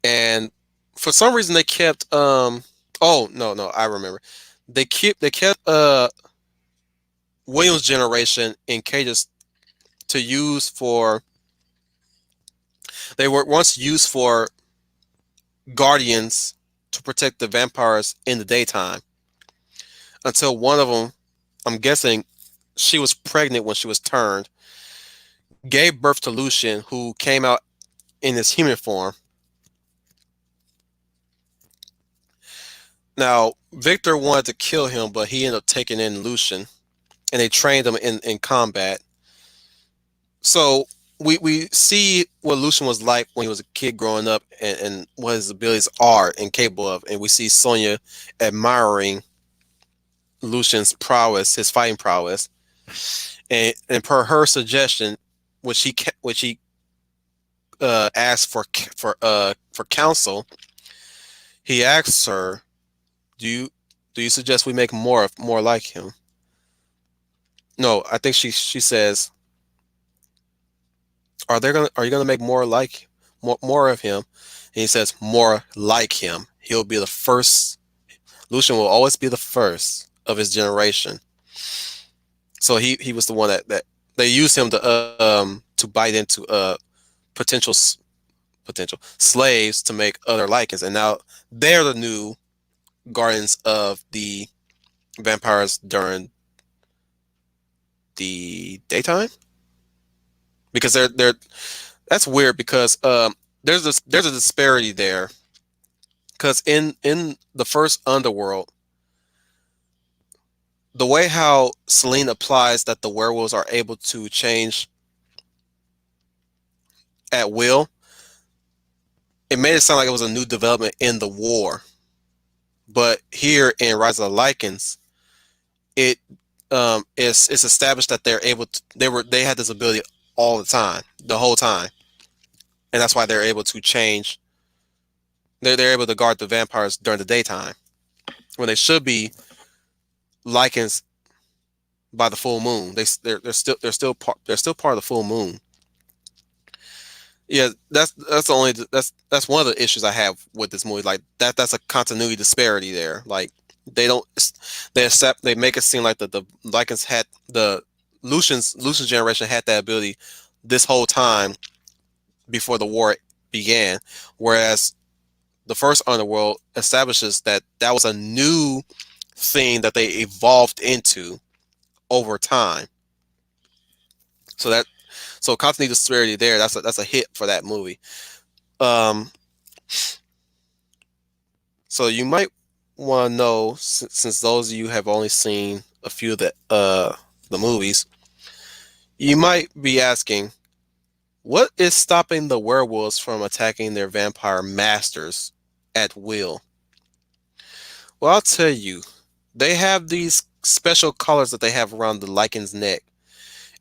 and for some reason they kept. Oh no, I remember. They kept Williams' generation in cages to use for. They were once used for guardians to protect the vampires in the daytime. Until one of them, I'm guessing, she was pregnant when she was turned, gave birth to Lucian, who came out in his human form. Now, Victor wanted to kill him, but he ended up taking in Lucian, and they trained him in combat. So we see what Lucian was like when he was a kid growing up, and what his abilities are and capable of. And we see Sonya admiring Lucian's prowess, his fighting prowess. And per her suggestion, which he asked for counsel, he asks her, "Do you do you suggest we make more like him?" No, I think she says, are you gonna make more of him?" And he says, "More like him. He'll be the first. Lucian will always be the first of his generation." So he was the one that they used him to bite into potential potential slaves to make other Lycans, and now they're the new guardians of the vampires during the daytime, because they're that's weird because there's a disparity there, because in the first Underworld, the way how Selene applies that the werewolves are able to change at will, it made it sound like it was a new development in the war. But here in Rise of the Lycans, it it's established that they're able to they had this ability all the time, the whole time, and that's why they're able to change. They're able to guard the vampires during the daytime when they should be Lycans by the full moon. They're still part of the full moon. Yeah, that's one of the issues I have with this movie. Like that's a continuity disparity there. Like they don't they make it seem like the Lycans had the Lucian's generation had that ability this whole time before the war began, whereas the first Underworld establishes that that was a new thing that they evolved into over time. So that so continuity disparity there. That's a hit for that movie. Um, so you might want to know, since those of you have only seen a few of the movies, you might be asking, what is stopping the werewolves from attacking their vampire masters at will? Well, I'll tell you. They have these special collars that they have around the Lycan's neck,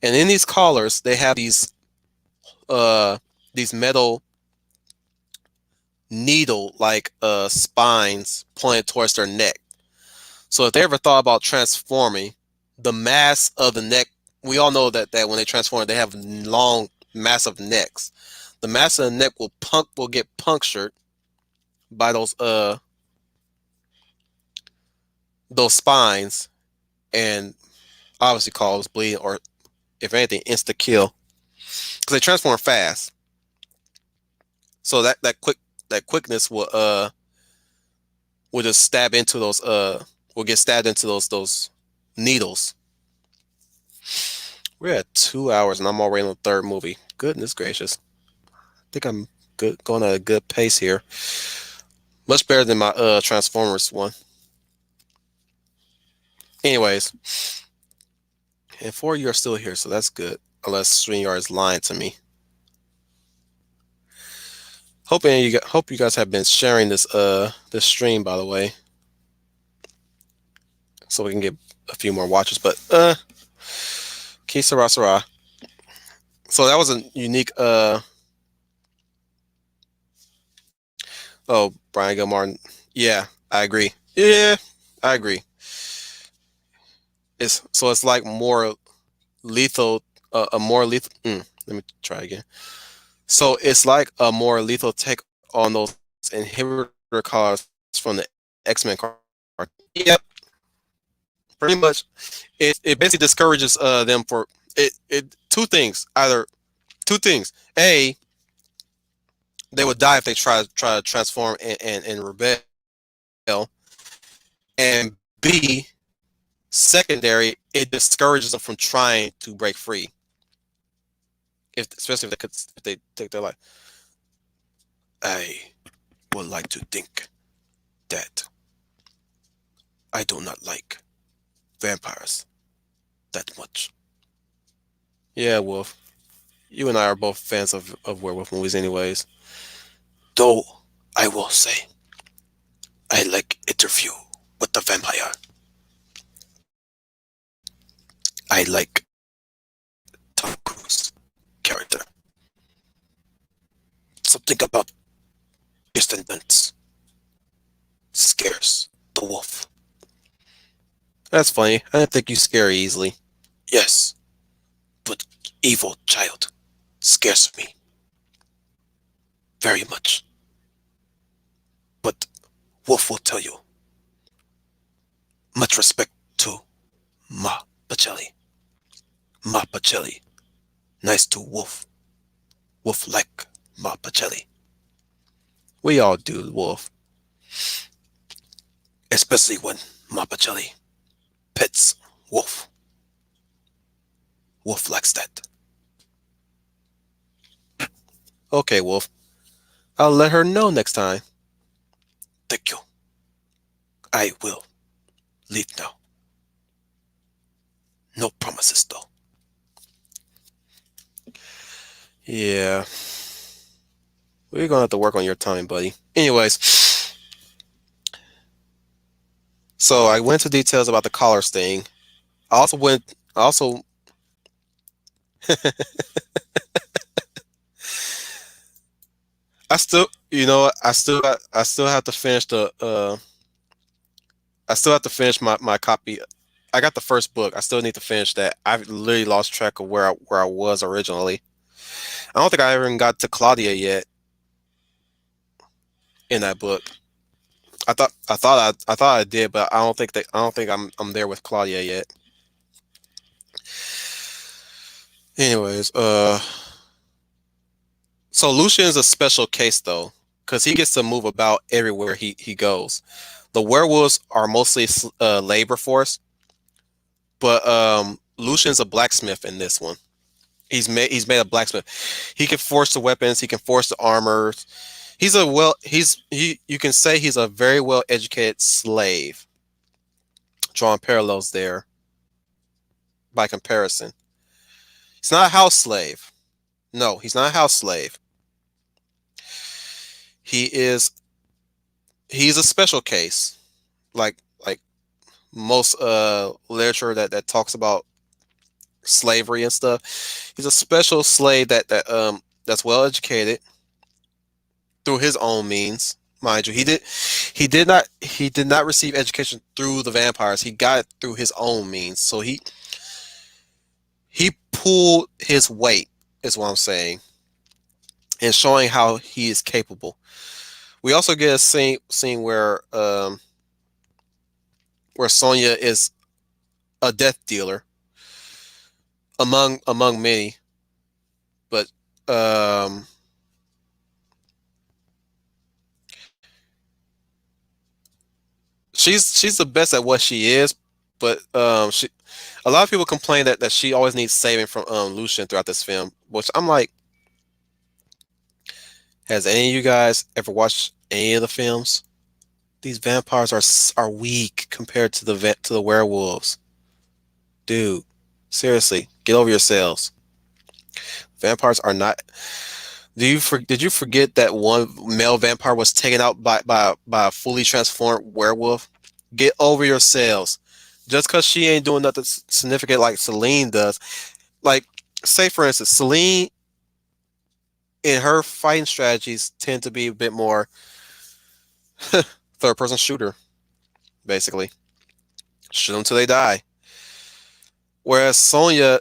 and in these collars, they have these metal needle like spines pointed towards their neck. So if they ever thought about transforming, the mass of the neck, we all know that when they transform, they have long, massive necks. The mass of the neck will get punctured by those spines, and obviously cause bleeding, or if anything, insta kill, because they transform fast. So that quickness will just stab into those will get stabbed into those needles. We're at 2 hours and I'm already on the third movie. Goodness gracious. I think I'm good, going at a good pace here. Much better than my Transformers one. Anyways, and 4 of you are still here, so that's good. Unless StreamYard is lying to me. Hope you guys have been sharing this stream, by the way, so we can get a few more watches. But que sera sera. So that was a unique oh, Brian Gilmartin. Yeah, I agree. Yeah, I agree. It's like more lethal, a more lethal. Let me try again. So it's like a more lethal take on those inhibitor cards from the X-Men card. Yep, pretty much. It basically discourages them for it two things. Either two things. A, they would die if they try to transform and rebel. And B, secondary, it discourages them from trying to break free. Especially if they take their life. I would like to think that I do not like vampires that much. Yeah, Wolf. You and I are both fans of werewolf movies, anyways. Though I will say, I like Interview with the Vampire. I like Tom Cruise character. Think about descendants scares the wolf. That's funny. I didn't think you scare easily. Yes, but evil child scares me very much. But wolf will tell you. Much respect to Ma Pacelli. Ma Pacelli. Nice to wolf. Wolf like Ma Pacelli. We all do, wolf. Especially when Ma Pacelli pets wolf. Wolf likes that. Okay, wolf. I'll let her know next time. Thank you. I will leave now. No promises though. Yeah, we're gonna have to work on your time, buddy. Anyways, so I went into details about the collar sting. I also went. I also. I still. You know what? I still have to finish the. I still have to finish my copy. I got the first book. I still need to finish that. I've literally lost track of where I was originally. I don't think I even got to Claudia yet in that book. I thought I did, but I don't think I'm there with Claudia yet. Anyways, so Lucian is a special case though, because he gets to move about everywhere he goes. The werewolves are mostly labor force, but Lucian's a blacksmith in this one. He's made a blacksmith. He can force the weapons. He can force the armor. You can say he's a very well educated slave. Drawing parallels there by comparison. He's not a house slave. No, he's not a house slave. He is he's a special case. Like like most literature that talks about slavery and stuff. He's a special slave that's well educated through his own means. Mind you, he did not receive education through the vampires. He got it through his own means. So he pulled his weight, is what I'm saying, and showing how he is capable. We also get a scene where Sonya is a death dealer among many, but um, she's the best at what she is. But she a lot of people complain that she always needs saving from Lucian throughout this film, which I'm like, has any of you guys ever watched any of the films? These vampires are weak compared to the werewolves. Dude, seriously, get over yourselves. Vampires are not. Did you forget that one male vampire was taken out by a fully transformed werewolf? Get over yourselves. Just because she ain't doing nothing significant like Celine does. Like, say for instance, Celine in her fighting strategies tend to be a bit more third person shooter, basically. Shoot them till they die. Whereas Sonya,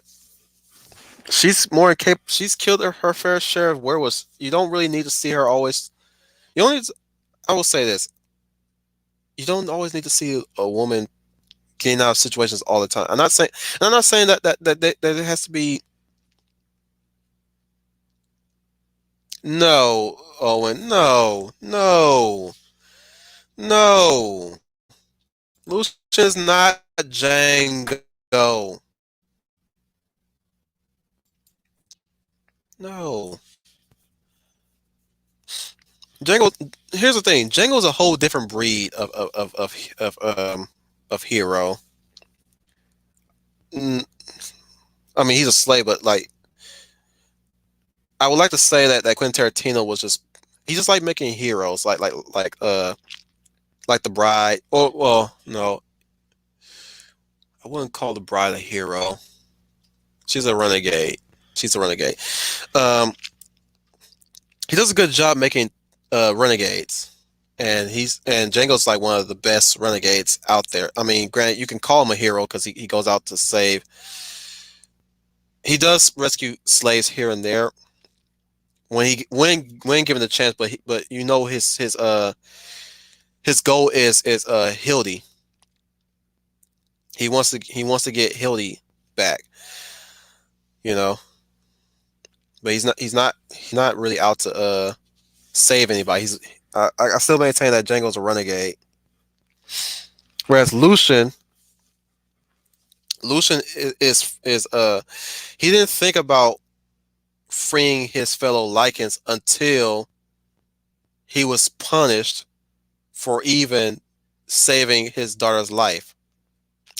she's more incapable. She's killed her fair share of werewolves. You don't really need to see her always. You only. I will say this: you don't always need to see a woman getting out of situations all the time. I'm not saying that it has to be. No, Owen. No, no, no. Lucian's not Django. No, Django. Here's the thing. Django's a whole different breed of hero. Mm, I mean, he's a slave, but like I would like to say that Quentin Tarantino was just he just like making heroes, like the bride. Oh well, no, I wouldn't call the bride a hero. She's a renegade. She's a renegade. Um, he does a good job making renegades, and Django's like one of the best renegades out there. I mean, granted, you can call him a hero because he goes out to save. He does rescue slaves here and there when given the chance, but you know his goal is Hildy. He wants to get Hildy back, you know. But he's not really out to save anybody. I still maintain that Django's a renegade. Whereas Lucian is he didn't think about freeing his fellow Lycans until he was punished for even saving his daughter's life.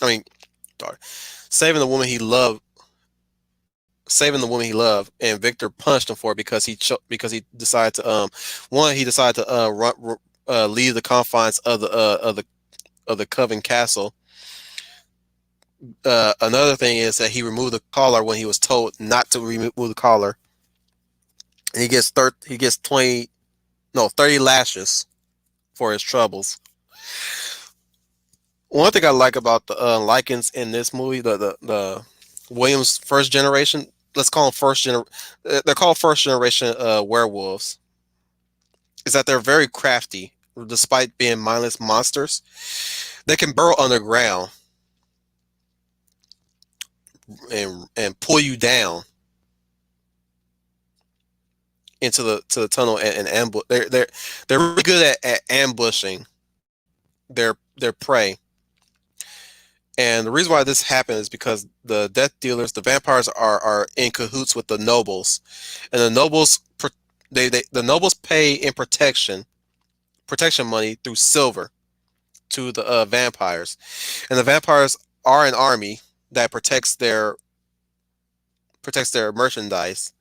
I mean, daughter, saving the woman he loved, saving the woman he loved, and Victor punished him for it because because he decided to he decided to leave the confines of the Coven Castle. Another thing is that he removed the collar when he was told not to remove the collar, and he gets 30 lashes for his troubles. One thing I like about the Lycans in this movie, the Williams first generation, let's call them they're called first generation werewolves, is that they're very crafty. Despite being mindless monsters, they can burrow underground and pull you down into the tunnel and ambush. They're really good at ambushing their prey. And the reason why this happens is because the death dealers, the vampires, are in cahoots with the nobles, and the nobles pay in protection money through silver to the vampires, and the vampires are an army that protects their merchandise,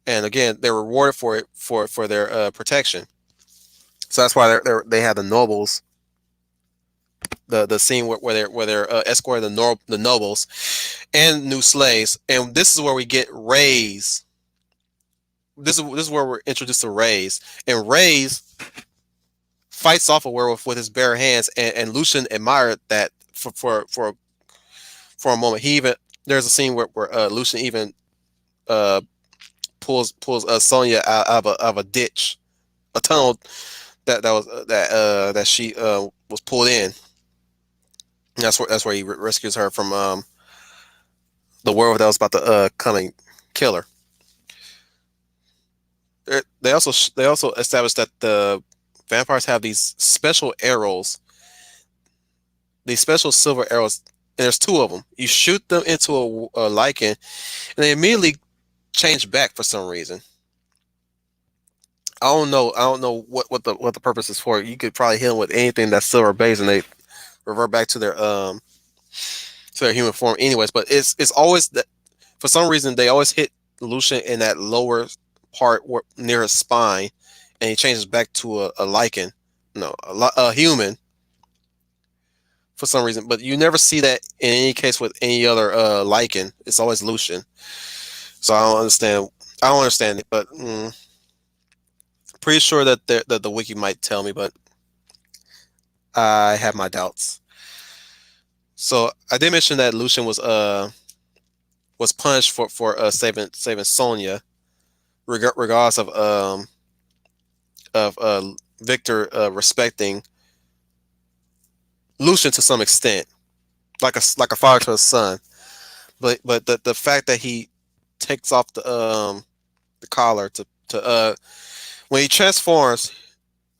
and again they're rewarded for it for their protection. So that's why they have the nobles. The scene where they're escorting the nobles and new slaves, and this is where we get Ray's. This is where we're introduced to Ray's, and Ray's fights off a werewolf with his bare hands, and Lucian admired that for a moment. He even there's a scene where Lucian even uh, pulls Sonya out of a ditch, a tunnel that she was pulled in. And that's where he rescues her from the werewolf that was about to come and kill her. They also established that the vampires have these special arrows, these special silver arrows, and there's two of them. You shoot them into a lichen, and they immediately change back for some reason. I don't know what the purpose is for. You could probably hit them with anything that's silver based, and they revert back to their human form, anyways. But it's always that for some reason they always hit Lucian in that lower part near his spine, and he changes back to a lichen, no, a human for some reason. But you never see that in any case with any other lichen. It's always Lucian. So I don't understand. I don't understand it, but pretty sure that the wiki might tell me, but I have my doubts. So I did mention that Lucian was punished for saving Sonya, regardless of Victor respecting Lucian to some extent, like a father to a son. But the fact that he takes off the collar to when he transforms,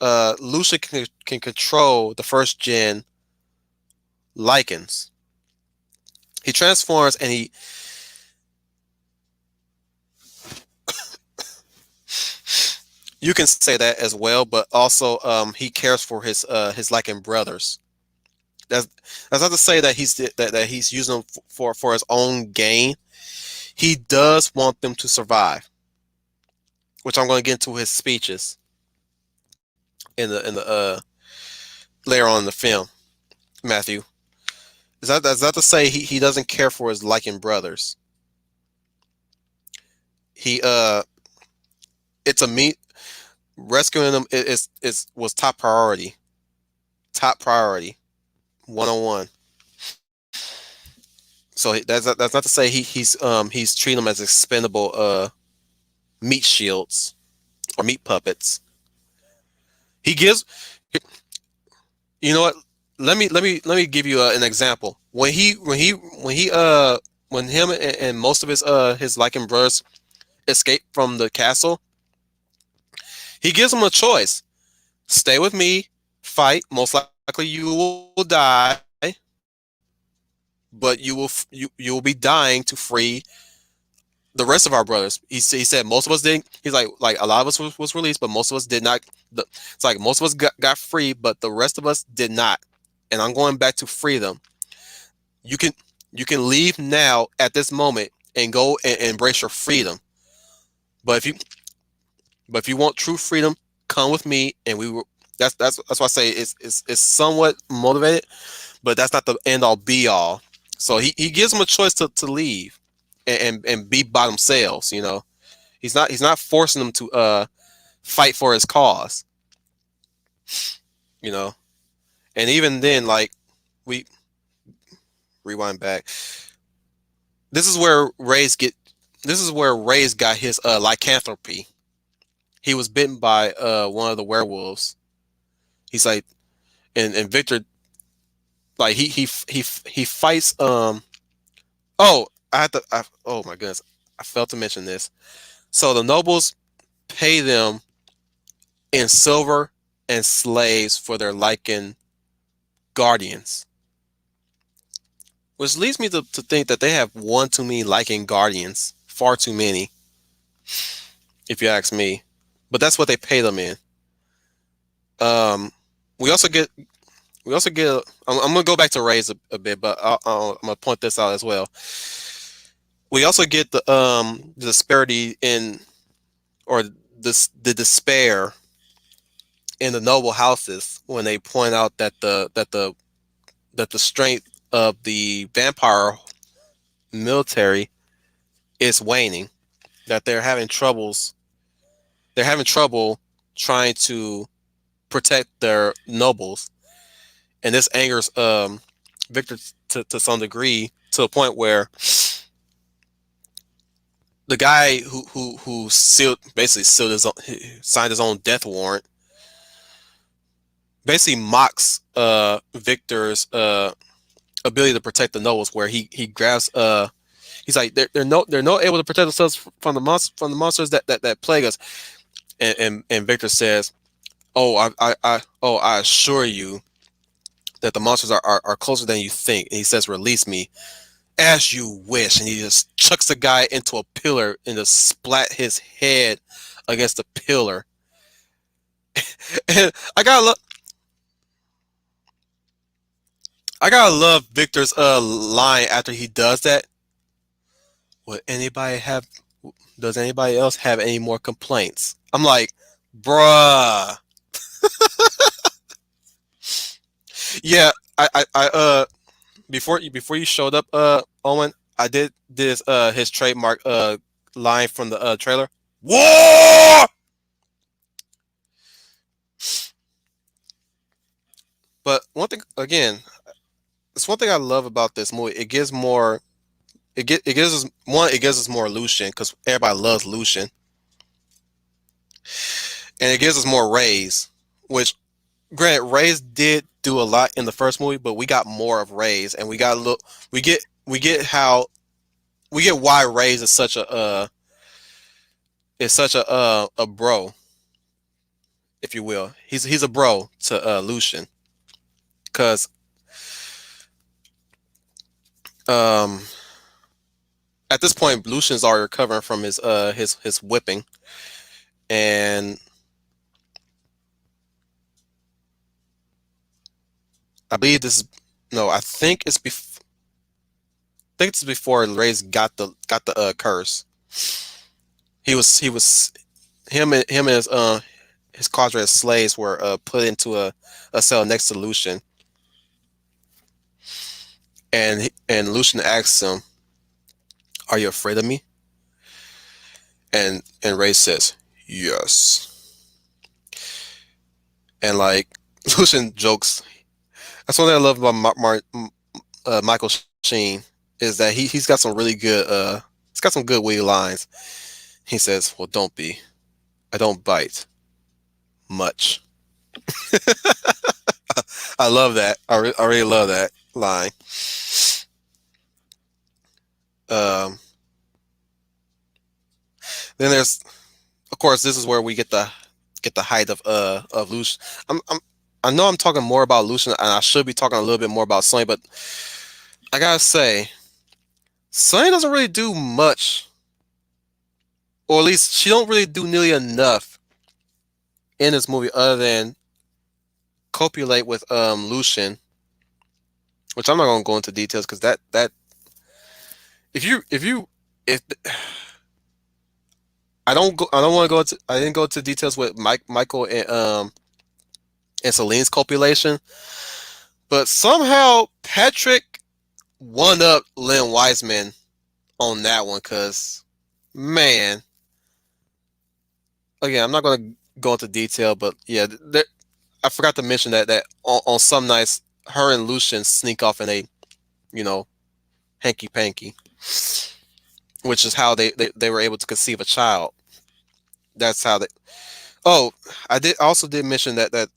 Lucian can control the first gen lichens. He transforms and you can say that as well, but also he cares for his lichen brothers. That's that's not to say that he's using them for his own gain. He does want them to survive, which I'm going to get into his speeches in the later on in the film. Matthew, is that to say he doesn't care for his lichen brothers? He It's a meat rescuing them is was top priority. Top priority. 101. So that's not to say he's treating them as expendable meat shields or meat puppets. He gives you know what? Let me give you an example. When him and most of his Lycan brothers escape from the castle, he gives them a choice: stay with me, fight. Most likely you will die, but you will be dying to free the rest of our brothers. He said most of us didn't. He's like a lot of us was released, but most of us did not. It's like most of us got free, but the rest of us did not. And I'm going back to free them. You can you can leave now at this moment and go and embrace your freedom. But if you want true freedom, come with me, and we will. That's why I say it's somewhat motivated, but that's not the end all be all. So he gives them a choice to leave and be by themselves. He's not forcing them to fight for his cause. You know, and even then, like we rewind back. This is where Ray's get. This is where Ray's got his lycanthropy. He was bitten by one of the werewolves. He's like, and Victor, like he fights. Oh, oh my goodness, I failed to mention this. So the nobles pay them in silver and slaves for their Lycan guardians, which leads me to think that they have one too many Lycan guardians, far too many, if you ask me. But that's what they pay them in. Um, we also get we also get. I'm gonna go back to Rays a bit, but I'm gonna point this out as well. We also get the disparity in or the despair in the noble houses when they point out that the strength of the vampire military is waning, that they're having trouble trying to protect their nobles, and this angers Victor to some degree, to a point where the guy who sealed his own, signed his own death warrant, basically mocks Victor's ability to protect the nobles, where he grabs he's like they're not able to protect themselves from the monsters that plague us, and Victor says, oh, I assure you that the monsters are closer than you think. And he says, release me as you wish. And he just chucks the guy into a pillar and just splat his head against the pillar. And I gotta love Victor's line after he does that. Would anybody have does anybody else have any more complaints? I'm like, bruh. Yeah, I before you showed up, Owen, I did this his trademark line from the trailer. War. But one thing again, it's one thing I love about this movie. It gives more. It gives us one. It gives us more Lucian because everybody loves Lucian, and it gives us more Rays. Which, granted, Rays did do a lot in the first movie, but we got more of Rays, and we got a look. We get how we get why Rays is such a bro, if you will. He's a bro to Lucian because um at this point Lucian's already recovering from his whipping, and I believe this is no, I think it's before Ray's got the curse. He was him and his cadre of slaves were put into a cell next to Lucian, and Lucian asks him, "Are you afraid of me?" And Ray says, Yes. And like Lucian jokes. That's one thing I love about Michael Sheen is that he's got some really good he's got some good witty lines. He says, "Well, don't be. I don't bite much." I love that. I really love that line. Um, then there's, of course, this is where we get the height of Lucian. I know I'm talking more about Lucian, and I should be talking a little bit more about Sonny, but I gotta say, Sonny doesn't really do much, or at least she don't really do nearly enough in this movie other than copulate with Lucian, which I'm not gonna go into details because that if you if I don't want to go into I didn't go into details with Michael and Celine's copulation, but somehow Patrick won up Lynn Wiseman on that one because man, again I'm not gonna go into detail, but yeah, I forgot to mention that on some nights her and Lucian sneak off in a you know hanky panky, which is how they were able to conceive a child. That's how they. Oh, I also did mention that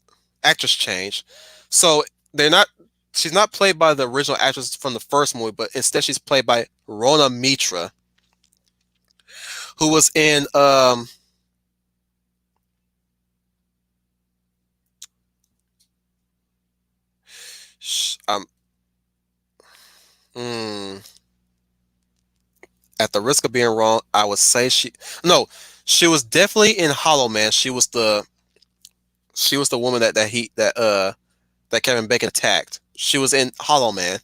actress change. So they're not. She's not played by the original actress from the first movie, but instead she's played by Rona Mitra, who was in um mm, at the risk of being wrong, I would say no, she was definitely in Hollow Man. She was the woman that Kevin Bacon attacked. She was in Hollow Man.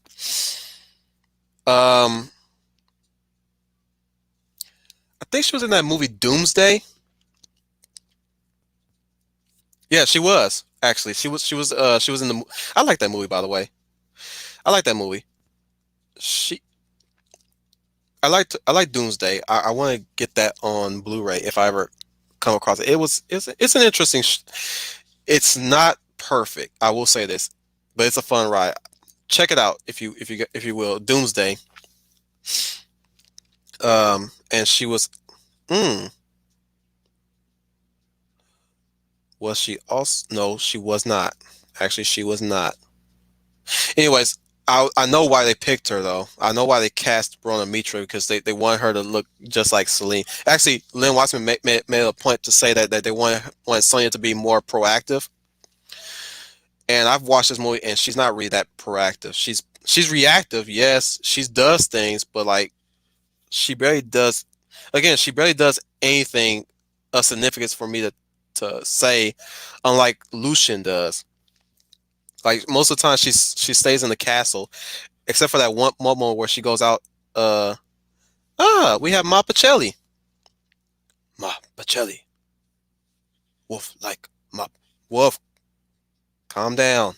Um, I think she was in that movie Doomsday. Yeah, she was actually. She was in the. I like that movie, by the way. I like that movie. She. I like Doomsday. I want to get that on Blu-ray if I ever come across it. It's an interesting. It's not perfect. I will say this, but it's a fun ride. Check it out if you will. Doomsday. And she was. Mm, was she also? No, she was not. Actually, she was not. Anyways, I know why they picked her though. I know why they cast Rona Mitra because they wanted her to look just like Celine. Actually, Lynn Watson made a point to say that they wanted Sonya to be more proactive. And I've watched this movie and she's not really that proactive. She's reactive, yes. She does things, but like she barely does. Again, she barely does anything of significance for me to say, unlike Lucian does. Like most of the time, she stays in the castle, except for that one moment where she goes out. Uh, we have Ma Pacelli. Ma Pacelli. Wolf, like Ma. Wolf, calm down.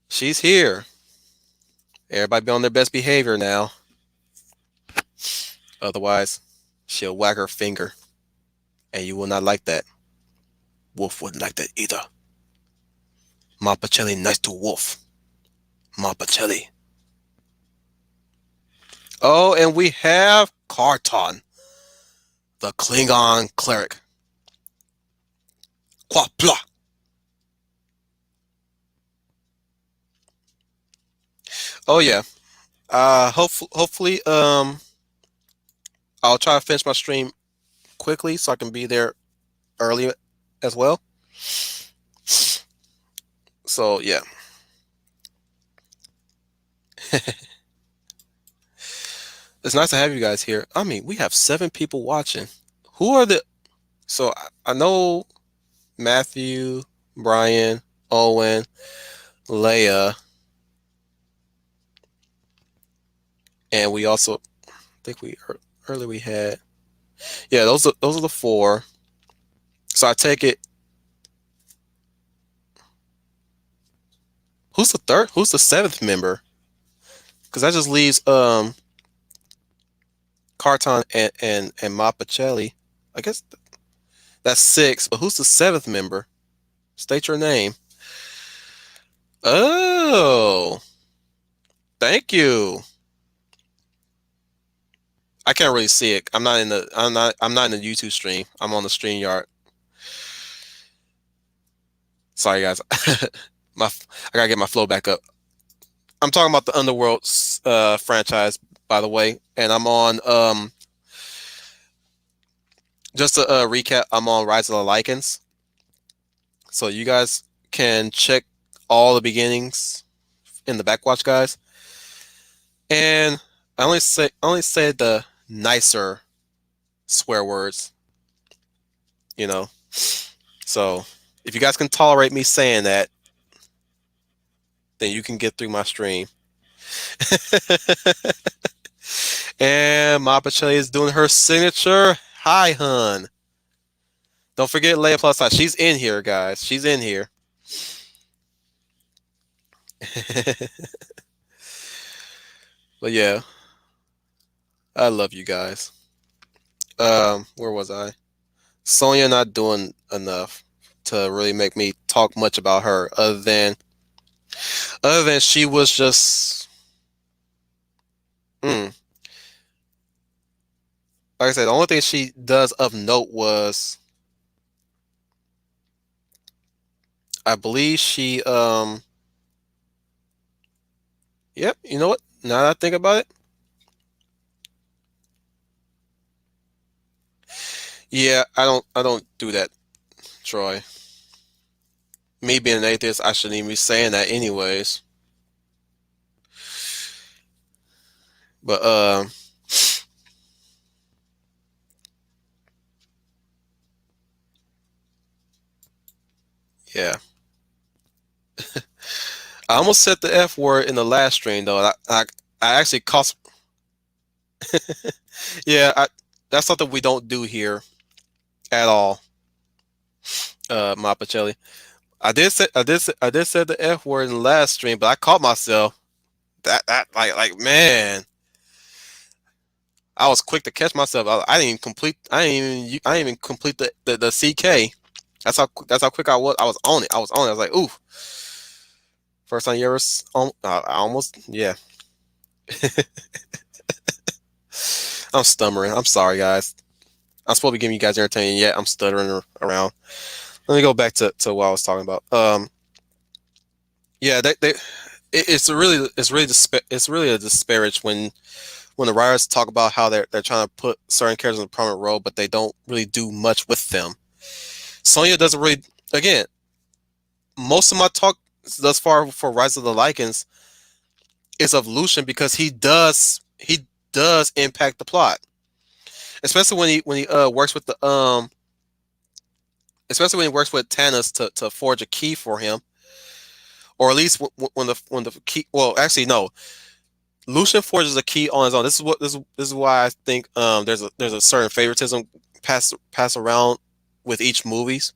She's here. Everybody be on their best behavior now. Otherwise, she'll wag her finger, and you will not like that. Wolf wouldn't like that either. Ma Pacelli nice to Wolf. Ma Pacelli. Oh, and we have Carton, the Klingon cleric. Quapla. Oh yeah. Hopefully, I'll try to finish my stream quickly so I can be there early as well. So yeah, it's nice to have you guys here. I mean, we have 7 people watching. Who are the? So I know Matthew, Brian, Owen, Leia, and we also think we earlier we had. Yeah, those are the 4. So I take it. Who's the third? Who's the 7th member? Because that just leaves Carton and Ma Pacelli. I guess that's six. But who's the seventh member? State your name. Oh, thank you. I can't really see it. I'm not in the YouTube stream. I'm on the StreamYard. Sorry guys. my I gotta get my flow back up. I'm talking about the Underworld franchise, by the way, and I'm on just to recap. I'm on Rise of the Lycans, so you guys can check all the beginnings in the Backwatch, guys. And I only said the nicer swear words, you know. So if you guys can tolerate me saying that, then you can get through my stream. And Mapachele is doing her signature. Hi, hun. Don't forget Leia Plus Size. She's in here, guys. She's in here. But yeah, I love you guys. Where was I? Sonya not doing enough to really make me talk much about her, other than she was just, like I said, the only thing she does of note was, I believe she, yep, you know what? Now that I think about it, yeah, I don't do that, Troy. Me being an atheist, I shouldn't even be saying that anyways. But yeah, I almost said the F word in the last stream though. I actually cost. Yeah, that's something we don't do here at all. Mapacelli. I did say the F word in the last stream, but I caught myself. That man, I was quick to catch myself. I didn't even complete. I didn't even complete the CK. That's how quick I was. I was on it. I was on it. I was like, ooh. First time you ever? I almost, yeah. I'm stuttering. I'm sorry, guys. I'm supposed to be giving you guys entertainment. Yeah, I'm stuttering around. Let me go back to what I was talking about. Yeah, it's really a disparage when the writers talk about how they're trying to put certain characters in a prominent role, but they don't really do much with them. Sonya doesn't really. Again, most of my talk thus far for Rise of the Lycans is of Lucian because he does impact the plot, especially when he works with the especially when he works with Tanis to forge a key for him, or at least when the key. Well, actually, no. Lucian forges a key on his own. This is why I think there's a certain favoritism pass around with each movies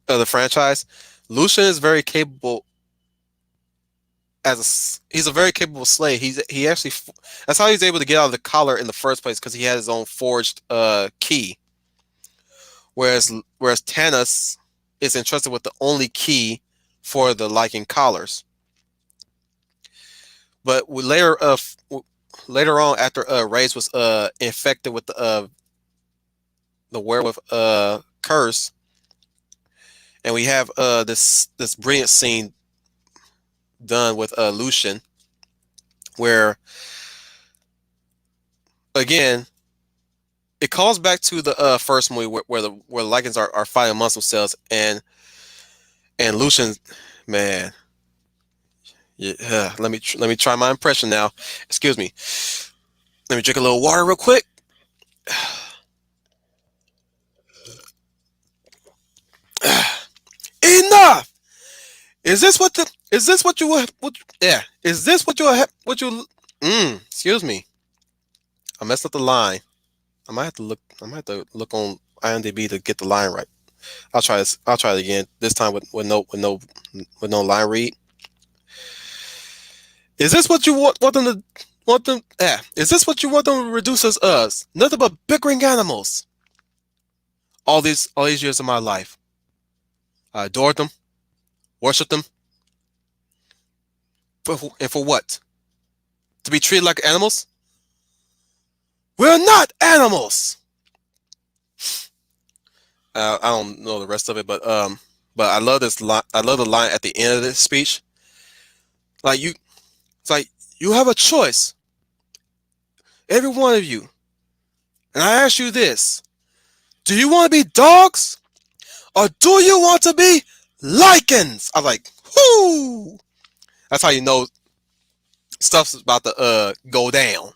of the franchise. Lucian is very capable he's a very capable slave. He actually that's how he's able to get out of the collar in the first place because he had his own forged key. Whereas Tanis is entrusted with the only key for the Lycan collars. But later on, after Reyes was infected with the werewolf curse, and we have this brilliant scene done with Lucian, where again it calls back to the first movie where the Lycans are fighting amongst themselves, and Lucian, man, yeah. Let me try my impression now. Excuse me. Let me drink a little water real quick. Enough. Is this what you yeah? Is this what you? Excuse me. I messed up the line. I might have to look on IMDb to get the line right. I'll try this. I'll try it again. This time with no line read. Is this what you want them to want them? Yeah. Is this what you want them to reduce us? Nothing but bickering animals. all these years of my life. I adored them, worshipped them, and for what? To be treated like animals? We're not animals. I don't know the rest of it, but I love this line. I love the line at the end of this speech. Like you, it's like you have a choice, every one of you, and I ask you this: do you want to be dogs or do you want to be lichens? I'm like, whoo! That's how you know stuff's about to go down.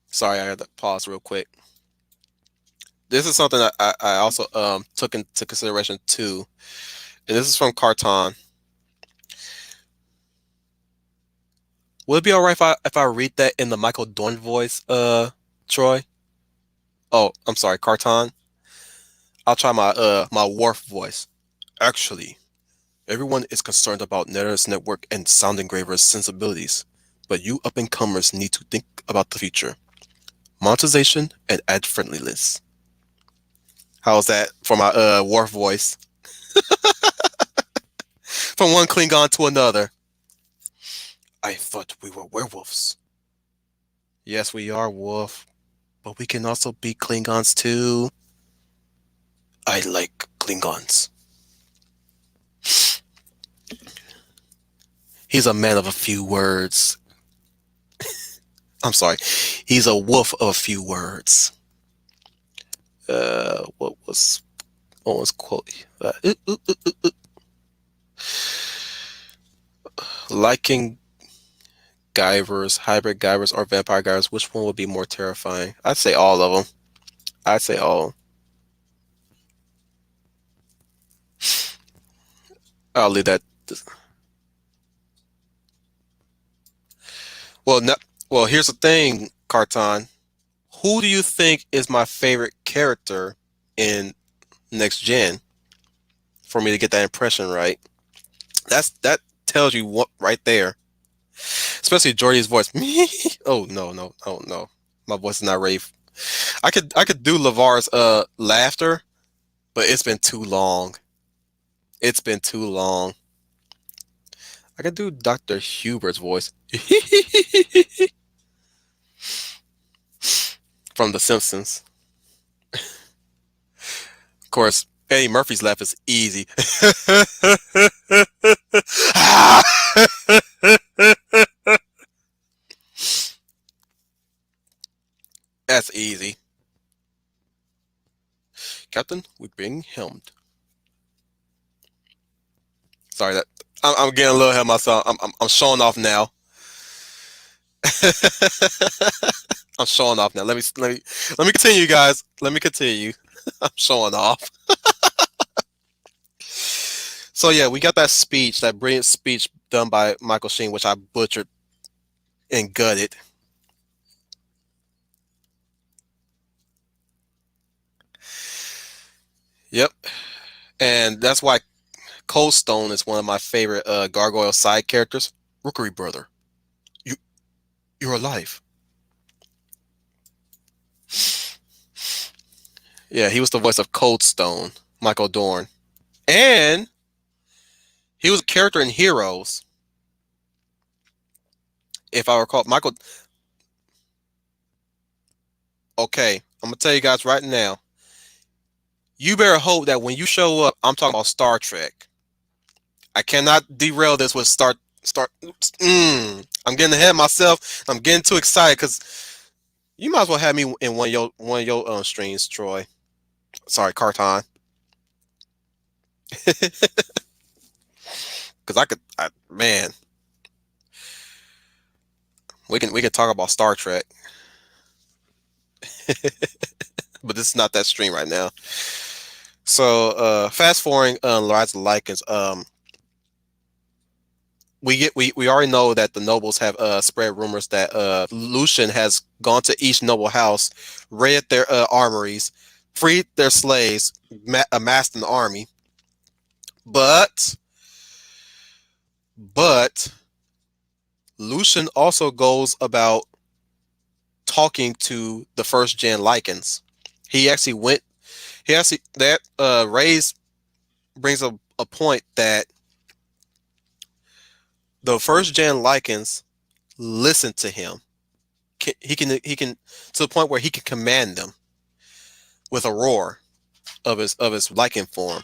Sorry, I had to pause real quick. This is something that I also took into consideration too, and this is from Carton. Would it be alright if I read that in the Michael Dorn voice, Troy? Oh, I'm sorry, Carton. I'll try my Worf voice. Actually, everyone is concerned about Netter's network and Sound Engraver's sensibilities, but you up and comers need to think about the future. Monetization and ad friendliness. How's that for my Worf voice? From one Klingon to another. I thought we were werewolves. Yes, we are, Wolf, but we can also be Klingons too. I like Klingons. He's a man of a few words. I'm sorry. He's a wolf of a few words. What was quote? Liking Guyvers, hybrid Guyvers, or vampire Guyvers, which one would be more terrifying? I'd say all of them. I'd say all. I'll leave that. Well, no, well, here's the thing, Carton. Who do you think is my favorite character in Next Gen? For me to get that impression right, that tells you what right there. Especially Jordy's voice. Oh no, no, oh no, my voice is not ready. I could do Lavar's laughter, but it's been too long. It's been too long. I could do Dr. Hubert's voice from The Simpsons. Of course, Eddie Murphy's laugh is easy. That's easy. Captain, we're being helmed. Sorry that I'm getting a little ahead of myself. I'm showing off now. I'm showing off now. Let me continue, guys. Let me continue. I'm showing off. So yeah, we got that speech, that brilliant speech done by Michael Sheen, which I butchered and gutted. Yep, and that's why Cold Stone is one of my favorite Gargoyle side characters. Rookery brother, you you're alive. Yeah, he was the voice of Cold Stone, Michael Dorn, and he was a character in Heroes. If I recall, Michael. Okay, I'm gonna tell you guys right now. You better hope that when you show up, I'm talking about Star Trek. I cannot derail this with start. I'm getting ahead of myself. I'm getting too excited because you might as well have me in one of your streams, Troy. Sorry, Carton. Because man, we can talk about Star Trek, but this is not that stream right now. So fast forwarding Rise of Lycans, we already know that the nobles have spread rumors that Lucian has gone to each noble house, raided their armories, freed their slaves, amassed an army. But But Lucian also goes about talking to the first gen Lycans. He actually went. He actually that Ray's brings a point that the first gen Lycans listen to him. He can to the point where he can command them with a roar of his Lycan form.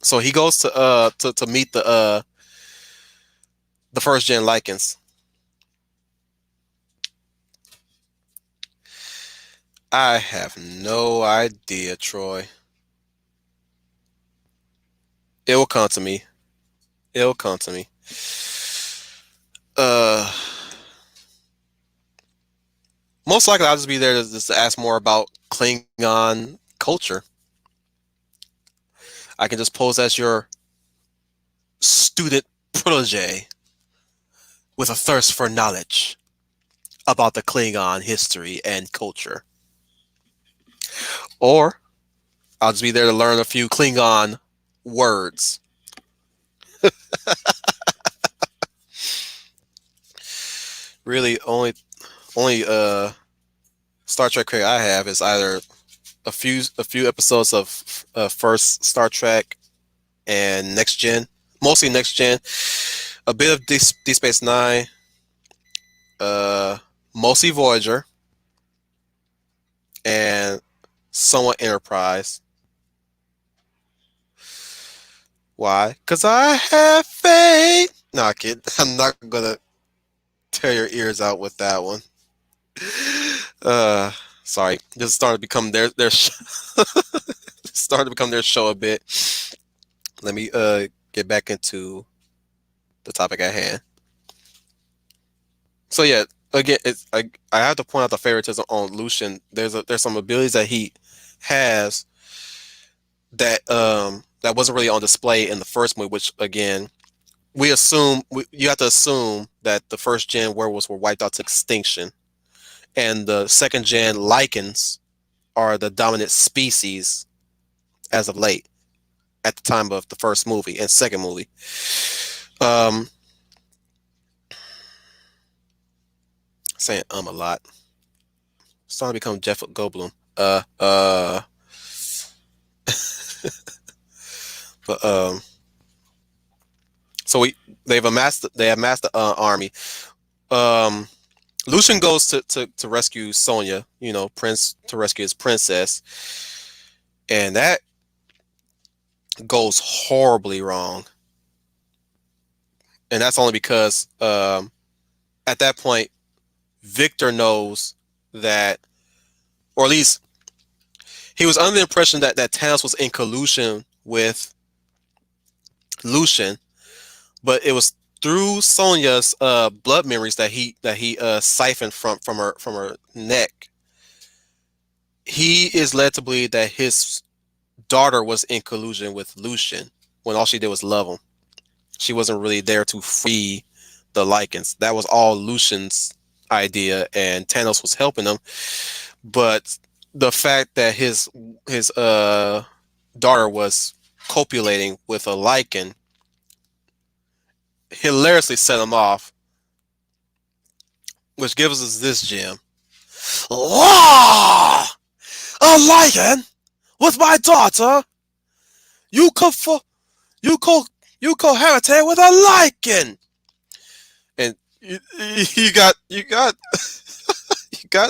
So he goes to meet the first gen Lycans. I have no idea, Troy. It will come to me. It'll come to me. Uh, Most likely I'll just be there to, just to ask more about Klingon culture. I can just pose as your student protege with a thirst for knowledge about the Klingon history and culture. Or I'll just be there to learn a few Klingon words. Really, only Star Trek credit I have is either a few episodes of first Star Trek and Next Gen, mostly Next Gen, a bit of Deep Space Nine, uh, mostly Voyager, and somewhat Enterprise. Why? Because I have faith. No, kid, I'm not gonna tear your ears out with that one. Uh, Sorry, this is starting to become starting to become their show a bit. Let me get back into the topic at hand. So yeah, again, I have to point out the favoritism on Lucian. There's some abilities that he has that wasn't really on display in the first movie, which again you have to assume that the first gen werewolves were wiped out to extinction, and the second gen Lycans are the dominant species as of late at the time of the first movie and second movie. Um, Saying a lot. Starting to become Jeff Goldblum. Uh, uh, but so they have amassed the army. Um, Lucian goes to rescue Sonya, Prince to rescue his princess, and that goes horribly wrong. And that's only because at that point Victor knows that, or at least he was under the impression that Thanos was in collusion with Lucian, but it was through Sonya's blood memories that he siphoned from her neck. He is led to believe that his daughter was in collusion with Lucian when all she did was love him. She wasn't really there to free the Lycans. That was all Lucian's idea, and Thanos was helping him. But the fact that his daughter was copulating with a Lycan hilariously set him off, which gives us this gem. Ah! A Lycan with my daughter? You co you co you cohabitate with a Lycan, and you got you got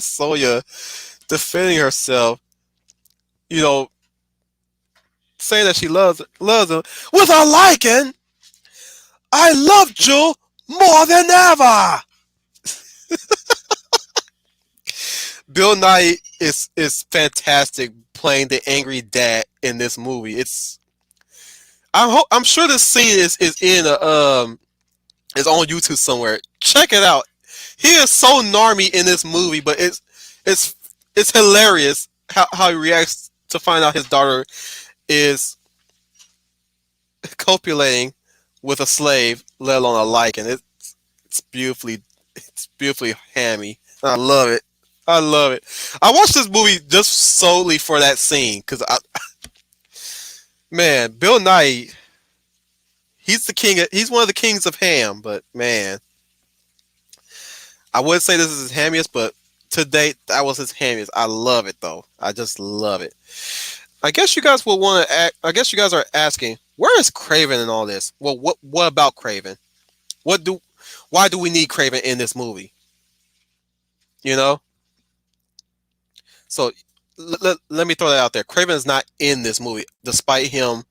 Sonya defending herself, you know, saying that she loves him with a Lycan. I loved you more than ever. Bill Nye is fantastic playing the angry dad in this movie. I'm sure this scene is in a is on YouTube somewhere. Check it out. He is so narmy in this movie, but it's it's hilarious how he reacts to find out his daughter is copulating with a slave, let alone a Lycan. It's beautifully hammy. I love it. I love it. I watched this movie just solely for that scene because man, Bill Nye, He's the king. He's one of the kings of ham. But man, I would say this is his hammiest, but to date, that was his hammiest. I love it though. I just love it. I guess you guys will want to. I guess you guys are asking, where is Craven in all this? Well, what about Craven? What do? Why do we need Craven in this movie? You know. So let me throw that out there. Craven is not in this movie, despite him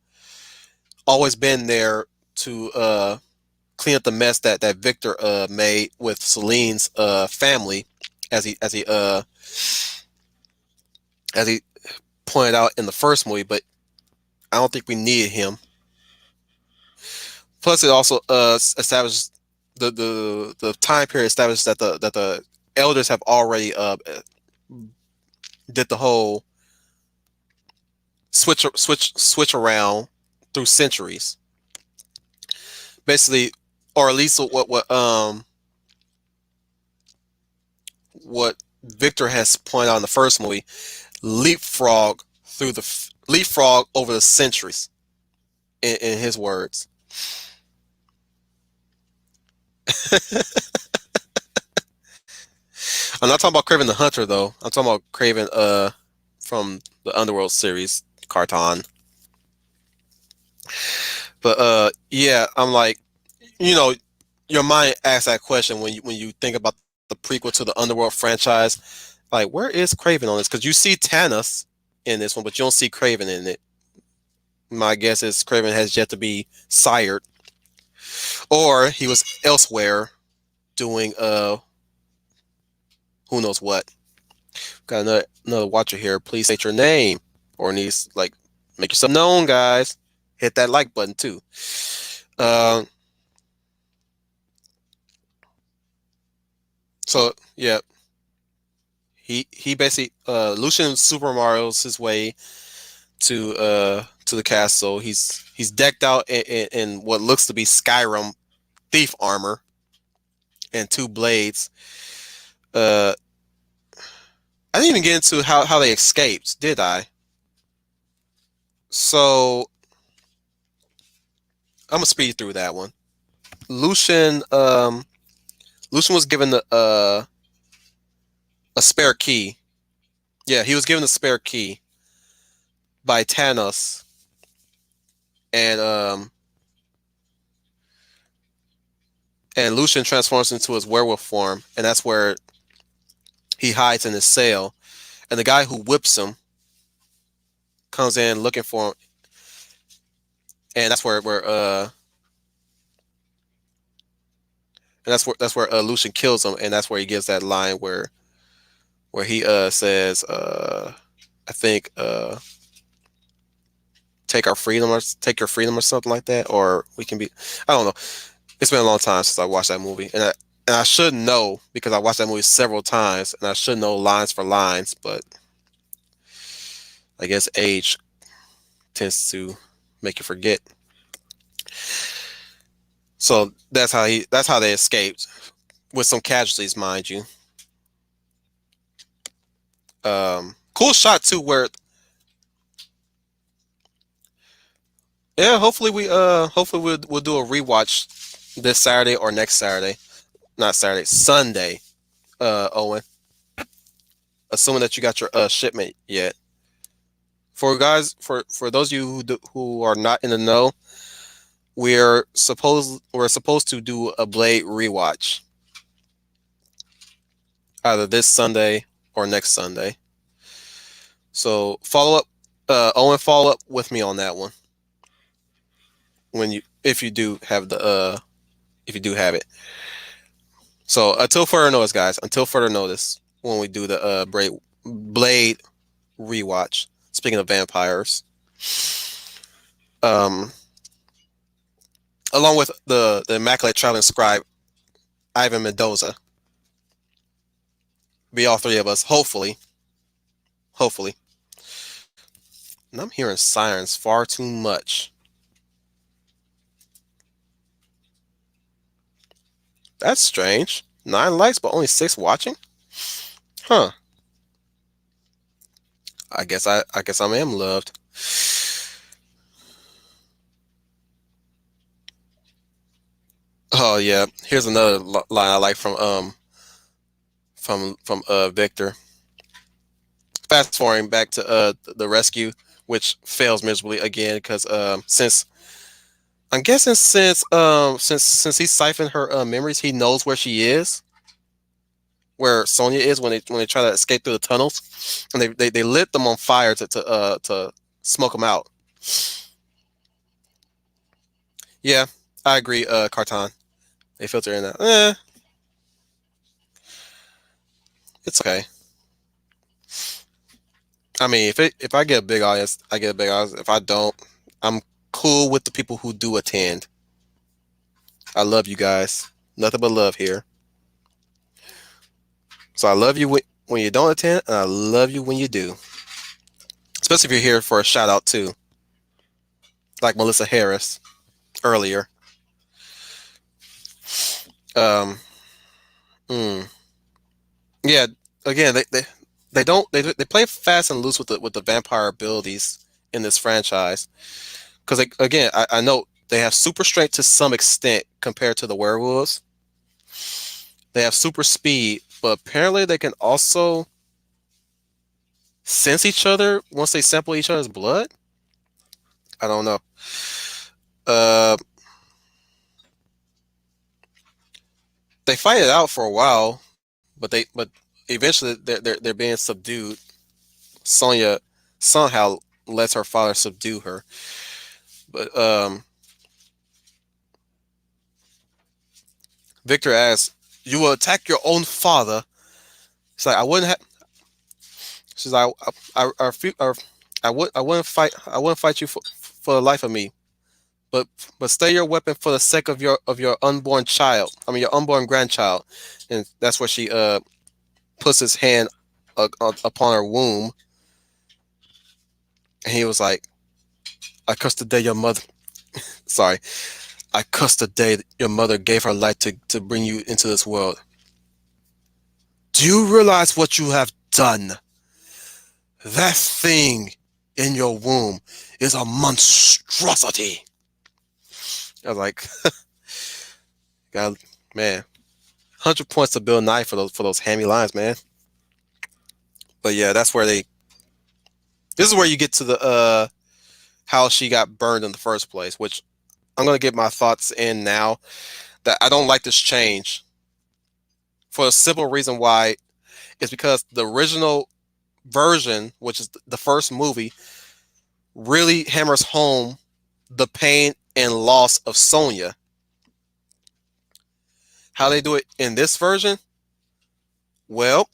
always been there to clean up the mess that Victor made with Celine's family, as he pointed out in the first movie. But I don't think we needed him. Plus, it also established the time period established that the elders have already did the whole switch around through centuries, basically, or at least what Victor has pointed out in the first movie, leapfrog over the centuries, in his words. I'm not talking about Craven the Hunter though. I'm talking about Craven from the Underworld series cartoon. But yeah, I'm like, you know, your mind asks that question when you think about the prequel to the Underworld franchise. Like, where is Craven on this? Because you see Tanos in this one, but you don't see Craven in it. My guess is Craven has yet to be sired, or he was elsewhere doing who knows what. Got another watcher here. Please state your name, or needs like make yourself known, guys. Hit that like button too. Uh, so yeah, he basically Lucian Super Mario's his way to the castle. He's decked out in what looks to be Skyrim thief armor and two blades. Uh, I didn't even get into how they escaped, did I? So I'm gonna speed through that one. Lucian Lucian was given a spare key. Yeah, he was given a spare key by Tanos, and and Lucian transforms into his werewolf form, and that's where he hides in his cell. And the guy who whips him comes in looking for him, and that's where Lucian kills him, and that's where he gives that line where he says I think take your freedom or something like that, or we can be, I don't know. It's been a long time since I watched that movie, and I should know because I watched that movie several times, and I should know lines for lines, but I guess age tends to make you forget. So that's how they escaped with some casualties, mind you. Cool shot too, where yeah, hopefully we'll do a rewatch this Saturday or next Saturday. Not Saturday, Sunday. Owen, assuming that you got your shipment yet. For those of you who are not in the know, we're supposed to do a Blade rewatch either this Sunday or next Sunday. So Owen, follow up with me on that one when you if you do have it. So until further notice, when we do the Blade rewatch. Speaking of vampires, um, along with the immaculate traveling scribe Ivan Mendoza, be all three of us. Hopefully. And I'm hearing sirens far too much. That's strange. 9 likes, but only 6 watching. Huh. I am loved. Oh yeah. Here's another line I like from Victor. Fast forwarding back to the rescue, which fails miserably again because since I'm guessing since he siphoned her memories, he knows where she is, where Sonya is when they try to escape through the tunnels, and they lit them on fire to smoke them out. Yeah, I agree. Carton, they filter in that. It's okay. I mean, if I get a big audience, I get a big audience. If I don't, I'm cool with the people who do attend. I love you guys. Nothing but love here. So I love you when you don't attend, and I love you when you do. Especially if you're here for a shout out too, like Melissa Harris earlier. Um, mm, yeah. Again, they don't they play fast and loose with the vampire abilities in this franchise because again I know they have super strength to some extent compared to the werewolves. They have super speed, but apparently they can also sense each other once they sample each other's blood. I don't know. Uh, they fight it out for a while, but eventually they're being subdued. Sonya somehow lets her father subdue her, but Victor asks, "You will attack your own father?" She's like, "I wouldn't have." She's like, I wouldn't fight you for the life of me, but stay your weapon for the sake of your unborn child. I mean, your unborn grandchild." And that's where she puts his hand upon her womb, and he was like, "I cursed the day your mother." Sorry, I cursed the day your mother gave her life to bring you into this world. Do you realize what you have done? That thing in your womb is a monstrosity. I was like, God, man, 100 points to Bill Nye for those hammy lines, man. But yeah, that's where they. This is where you get to the how she got burned in the first place, which I'm gonna get my thoughts in now. That I don't like this change for a simple reason why is because the original version, which is the first movie, really hammers home the pain and loss of Sonya. How they do it in this version? Well,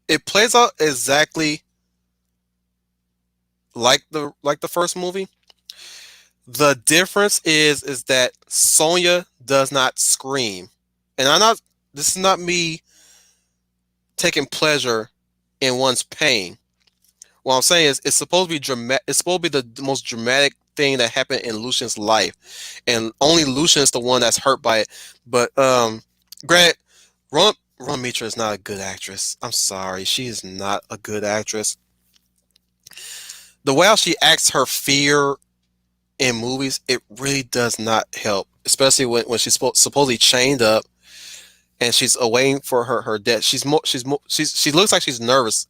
it plays out exactly like the first movie. The difference is that Sonya does not scream. And I'm not this is not me taking pleasure in one's pain. What I'm saying is it's supposed to be dramatic. It's supposed to be the most dramatic thing that happened in Lucian's life, and only Lucian is the one that's hurt by it. But granted, Ron Mitra is not a good actress. I'm sorry, she is not a good actress. The way how she acts her fear in movies, it really does not help, especially when she's supposedly chained up and she's awaiting for her death. She looks like she's nervous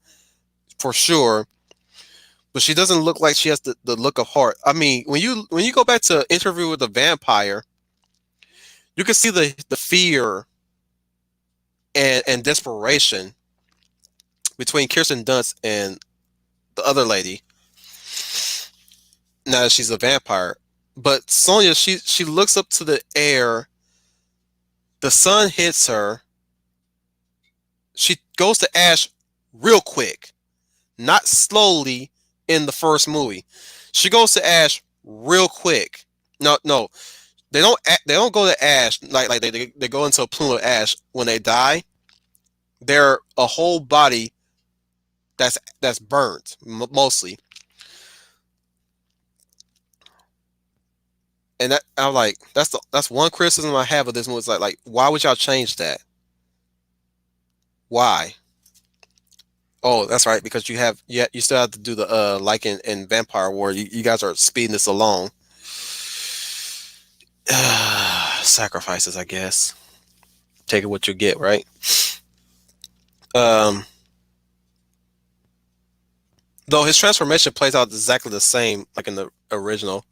for sure, but she doesn't look like she has the look of heart. I mean, when you go back to Interview with the Vampire, you can see the fear and desperation between Kirsten Dunst and the other lady. Now that she's a vampire, but Sonya, she looks up to the air. The sun hits her. She goes to ash real quick, not slowly in the first movie. She goes to ash real quick. No, they don't go to ash like they go into a plume of ash when they die. They're a whole body that's burnt mostly. And that I'm like that's one criticism I have of this movie. It's like why would y'all change that? Why? Oh, that's right, because you still have to do the like in Vampire War. You guys are speeding this along. sacrifices, I guess. Take it what you get, right? Um, though his transformation plays out exactly the same, like in the original.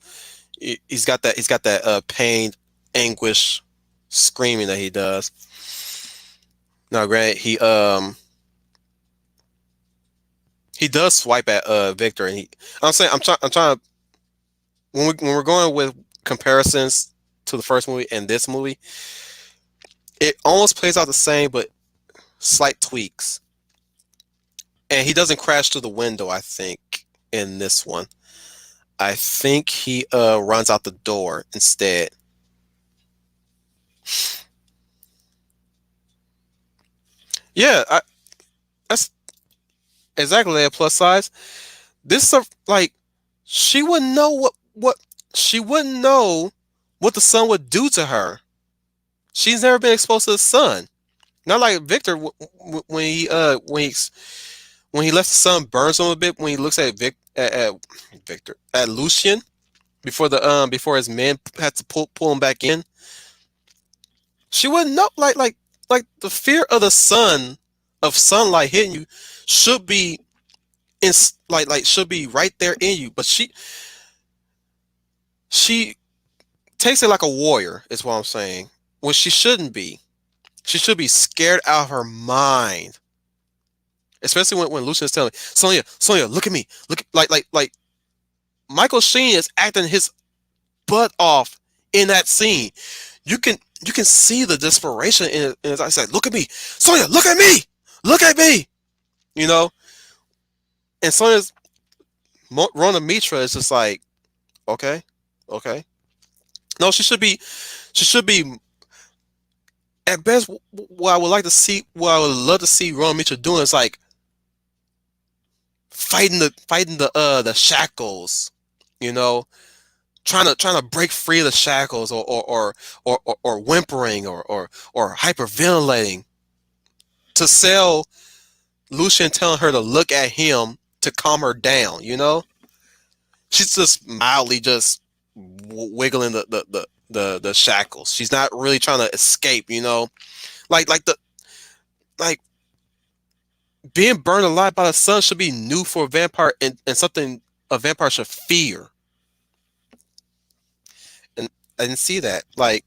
He's got that pain, anguish, screaming that he does. Now, granted, he does swipe at Victor, and I'm trying to when we're going with comparisons to the first movie and this movie, it almost plays out the same, but slight tweaks. And he doesn't crash through the window, I think, in this one. I think he runs out the door instead. Yeah, that's exactly a plus size. This like she wouldn't know what she wouldn't know what the sun would do to her. She's never been exposed to the sun. Not like Victor when he lets the sun burn him a bit when he looks at Victor at Lucian before the before his men had to pull him back in. She wouldn't know like the fear of the sun of sunlight hitting you should be in should be right there in you, but she takes it like a warrior is what I'm saying. When she shouldn't be. She should be scared out of her mind. Especially when Lucian's telling me, Sonya, look at me. Look like Michael Sheen is acting his butt off in that scene. You can see the desperation in his eyes. Like, look at me, Sonya, look at me, look at me. You know, and Sonya's Rona Mitra is just like, okay, okay. No, she should be at best. What I would like to see, what I would love to see Rona Mitra doing is like fighting the shackles. You know, trying to break free of the shackles or whimpering or hyperventilating to sell Lucian telling her to look at him to calm her down, you know? She's just mildly just wiggling the shackles. She's not really trying to escape, you know? Like the like being burned alive by the sun should be new for a vampire and something a vampire should fear. And I didn't see that. Like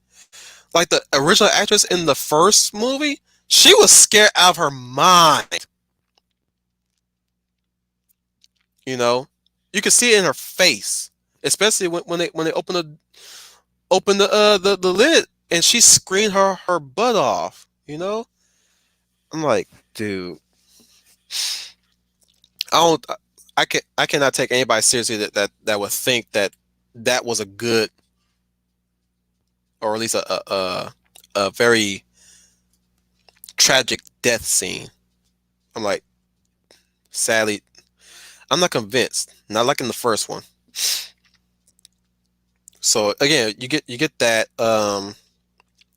the original actress in the first movie, she was scared out of her mind. You know, you can see it in her face, especially when they open the lid and she screamed her butt off. You know, I'm like, dude, I don't, I cannot take anybody seriously that would think that that was a good or at least a very tragic death scene. I'm like, sadly, I'm not convinced. Not like in the first one. So again, you get that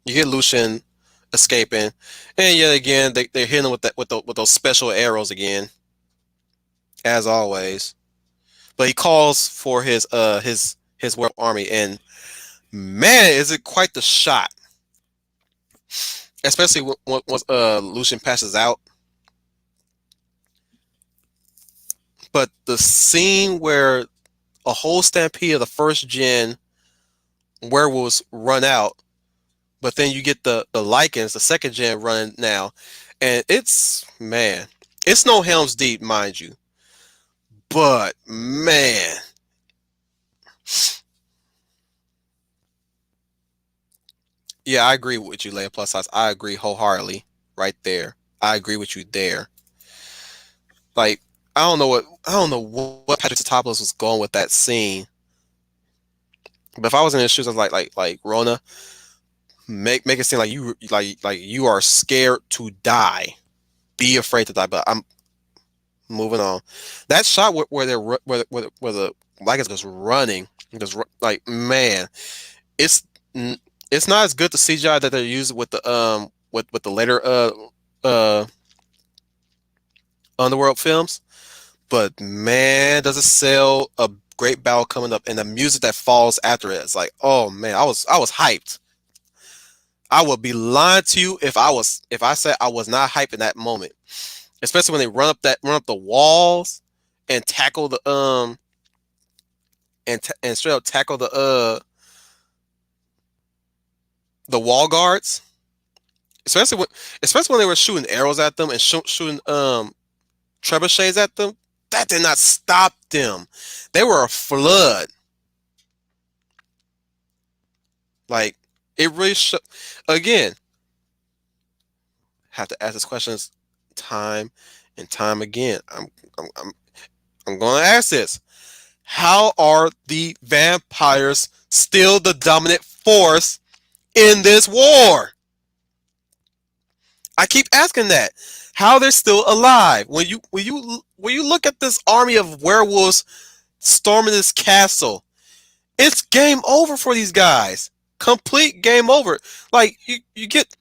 you get Lucian escaping, and yet again they're hitting him with with those special arrows again, as always. But he calls for his world army, and man, is it quite the shot! Especially once Lucian passes out. But the scene where a whole stampede of the first gen werewolves run out, but then you get the Lycans, the second gen running now, and it's man, it's no Helm's Deep, mind you, but man, yeah, I agree with you, Leia Plus Size. I agree wholeheartedly, right there. I agree with you there. Like I don't know what Patrick Tatopoulos was going with that scene, but if I was in his shoes, I was like Rona, make it seem like you are scared to die, be afraid to die. But I'm moving on. That shot where they're where the Vikings goes running, because like man, it's it's not as good the CGI that they're using with the with the later uh Underworld films, but man, does it sell a great battle coming up and the music that falls after it. It's like, oh man, I was hyped. I would be lying to you if I said I was not hyped in that moment. Especially when they run up the walls and tackle and straight up tackle the wall guards. Especially when especially when they were shooting arrows at them and shooting trebuchets at them. That did not stop them. They were a flood. Like it really again, have to ask this questions time and time again. I'm I'm I'm going to ask this. How are the vampires still the dominant force in this war? I keep asking that. How they're still alive when you look at this army of werewolves storming this castle, it's game over for these guys. Complete game over. Like you get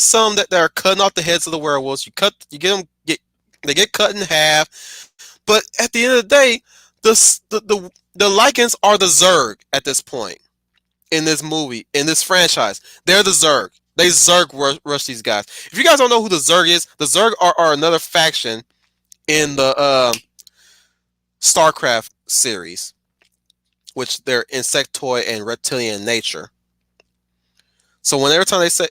some that are cutting off the heads of the werewolves. You get them they get cut in half. But at the end of the day, the Lycans are the Zerg at this point in this movie in this franchise. They're the Zerg. They Zerg rush these guys. If you guys don't know who the Zerg is, the Zerg are another faction in the StarCraft series, which they're insectoid and reptilian in nature. So when every time they say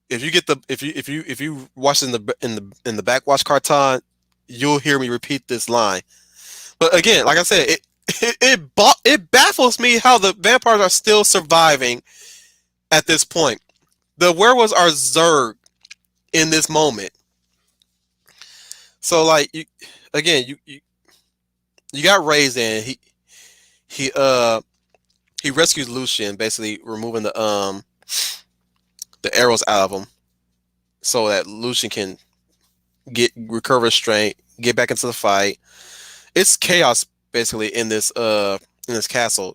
if you get the if you watch in the backwatch carton, you'll hear me repeat this line. But again, like I said, it baffles me how the vampires are still surviving at this point. The werewolves are Zerg in this moment. So like you again, you got raised in he uh he rescues Lucian, basically removing the arrows out of him so that Lucian can recover strength, get back into the fight. It's chaos basically in this castle.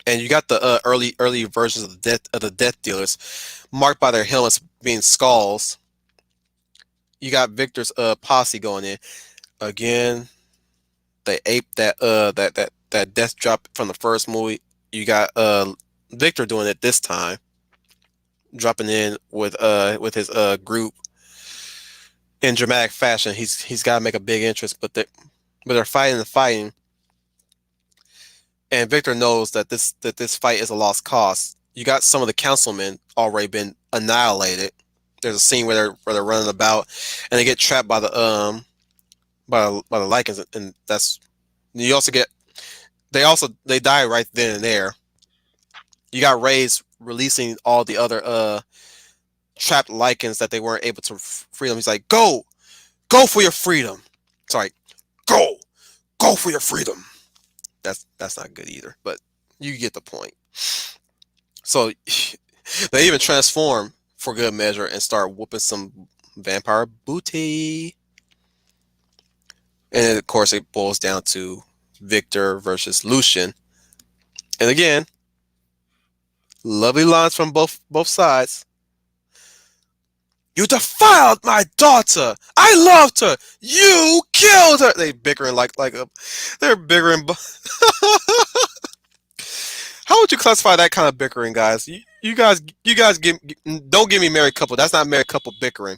And you got the early versions of the death dealers marked by their helmets being skulls. You got Victor's posse going in. Again, they ape that death drop from the first movie. You got Victor doing it this time, dropping in with his group in dramatic fashion. He's got to make a big interest, but they're fighting and fighting, and Victor knows that this fight is a lost cause. You got some of the councilmen already been annihilated. There's a scene where they're running about and they get trapped by the by the Lycans, and that's you also get they die right then and there. You got Ray's releasing all the other trapped Lycans that they weren't able to free them. He's like, go for your freedom. Sorry, go for your freedom. That's not good either, but you get the point. So they even transform for good measure and start whooping some vampire booty. And of course, it boils down to Victor versus Lucian. And again, lovely lines from both sides. You defiled my daughter. I loved her. You killed her. They bickering they're bickering. How would you classify that kind of bickering, guys? You guys don't give me married couple. That's not married couple bickering.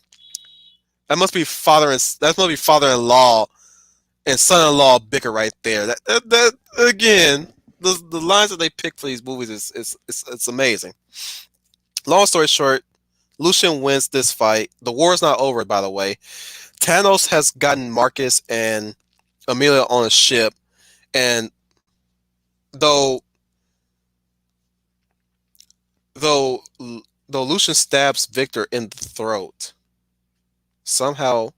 That must be father-in-law and son-in-law bicker right there. That again, the lines that they pick for these movies it's amazing. Long story short, Lucian wins this fight. The war is not over, by the way. Thanos has gotten Marcus and Amelia on a ship, and though though though Lucian stabs Victor in the throat, somehow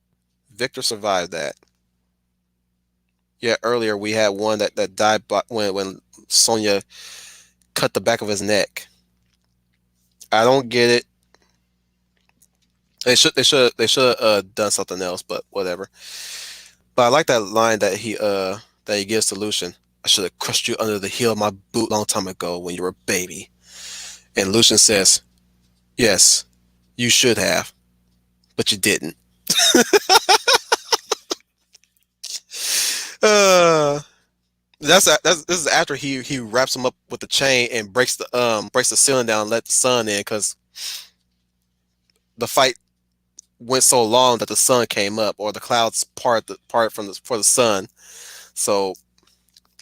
Victor survived that. Yeah, earlier we had one that died when Sonya cut the back of his neck. I don't get it. They should done something else, but whatever. But I like that line that he gives to Lucian. I should have crushed you under the heel of my boot a long time ago when you were a baby. And Lucian says, "Yes, you should have, but you didn't." Uh, that's this is after he wraps him up with the chain and breaks the ceiling down, and let the sun in because the fight went so long that the sun came up or the clouds part from the for the sun. So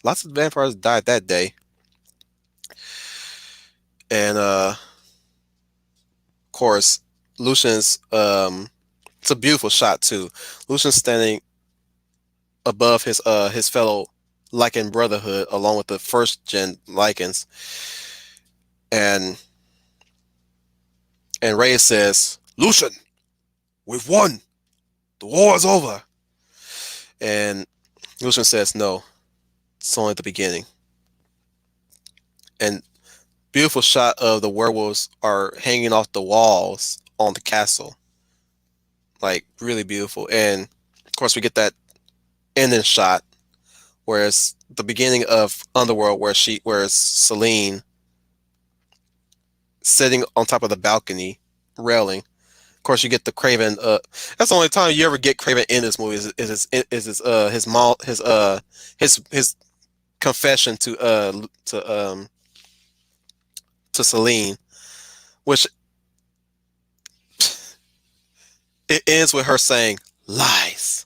lots of vampires died that day, and of course Lucian's it's a beautiful shot too. Lucian's standing above his fellow Lycan Brotherhood along with the first gen Lycans, and Reyes says, "Lucian, we've won. The war is over." And Lucian says, "No, it's only the beginning." And beautiful shot of the werewolves are hanging off the walls on the castle, like really beautiful. And of course, we get that ending shot, where it's the beginning of Underworld, where it's Celine sitting on top of the balcony railing. Of course, you get the Craven. That's the only time you ever get Craven in this movie his confession to Celine, which it ends with her saying lies,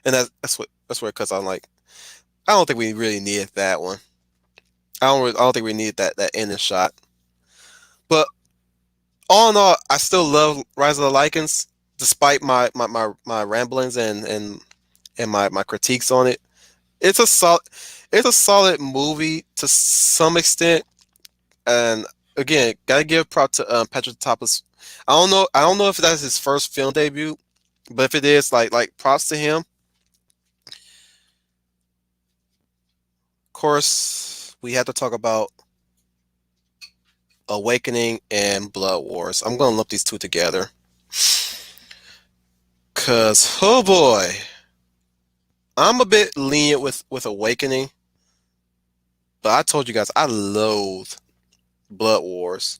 and that's where because I'm like, I don't think we really needed that one. I don't think we needed that ending shot. But all in all, I still love Rise of the Lycans, despite my ramblings and my critiques on it. It's a solid it's a solid movie to some extent, and again, gotta give prop to Patrick Tapas. I don't know if that's his first film debut, but if it is, like props to him. Of course, we have to talk about Awakening and Blood Wars. I'm gonna lump these two together, cause oh boy, I'm a bit lenient with Awakening, but I told you guys I loathe Blood Wars.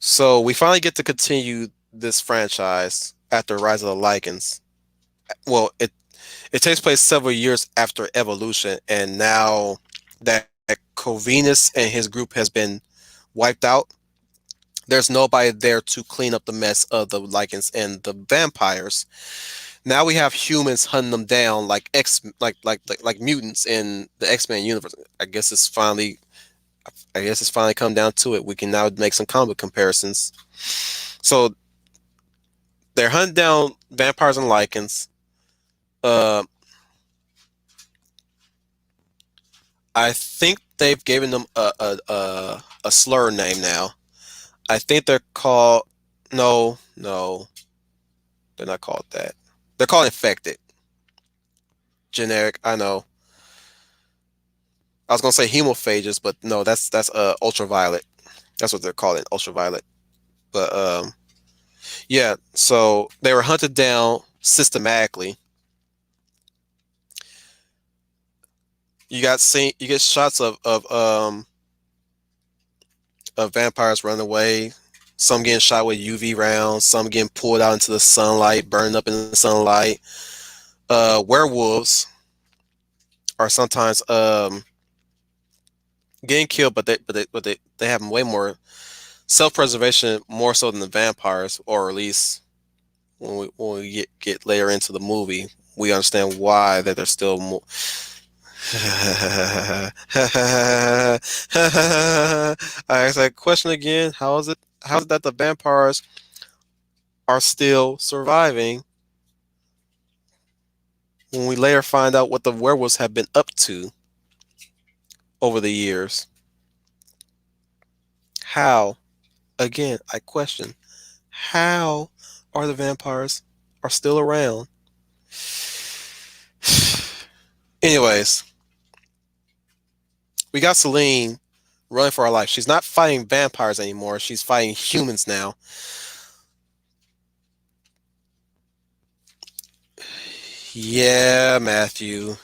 So we finally get to continue this franchise after Rise of the Lycans. Well, it takes place several years after Evolution, and now that Corvinus and his group has been wiped out, there's nobody there to clean up the mess of the Lycans and the vampires. Now we have humans hunting them down like mutants in the X-Men universe. I guess it's finally come down to it. We can now make some comic comparisons. So they're hunting down vampires and Lycans. Uh, I think they've given them a slur name now. I think they're called no, they're not called that. They're called infected. Generic. I know. I was gonna say hemophages, but no, that's ultraviolet. That's what they're called in ultraviolet. But yeah. So they were hunted down systematically. You get shots of vampires running away. Some getting shot with UV rounds. Some getting pulled out into the sunlight, burned up in the sunlight. Werewolves are sometimes getting killed, they have way more self preservation more so than the vampires, or at least when we get later into the movie, we understand why that they're still more. I ask that question again. How is it that the vampires are still surviving when we later find out what the werewolves have been up to over the years? How? Again, I question. How are the vampires are still around? Anyways, we got Celine running for her life. She's not fighting vampires anymore. She's fighting humans now. Yeah, Matthew.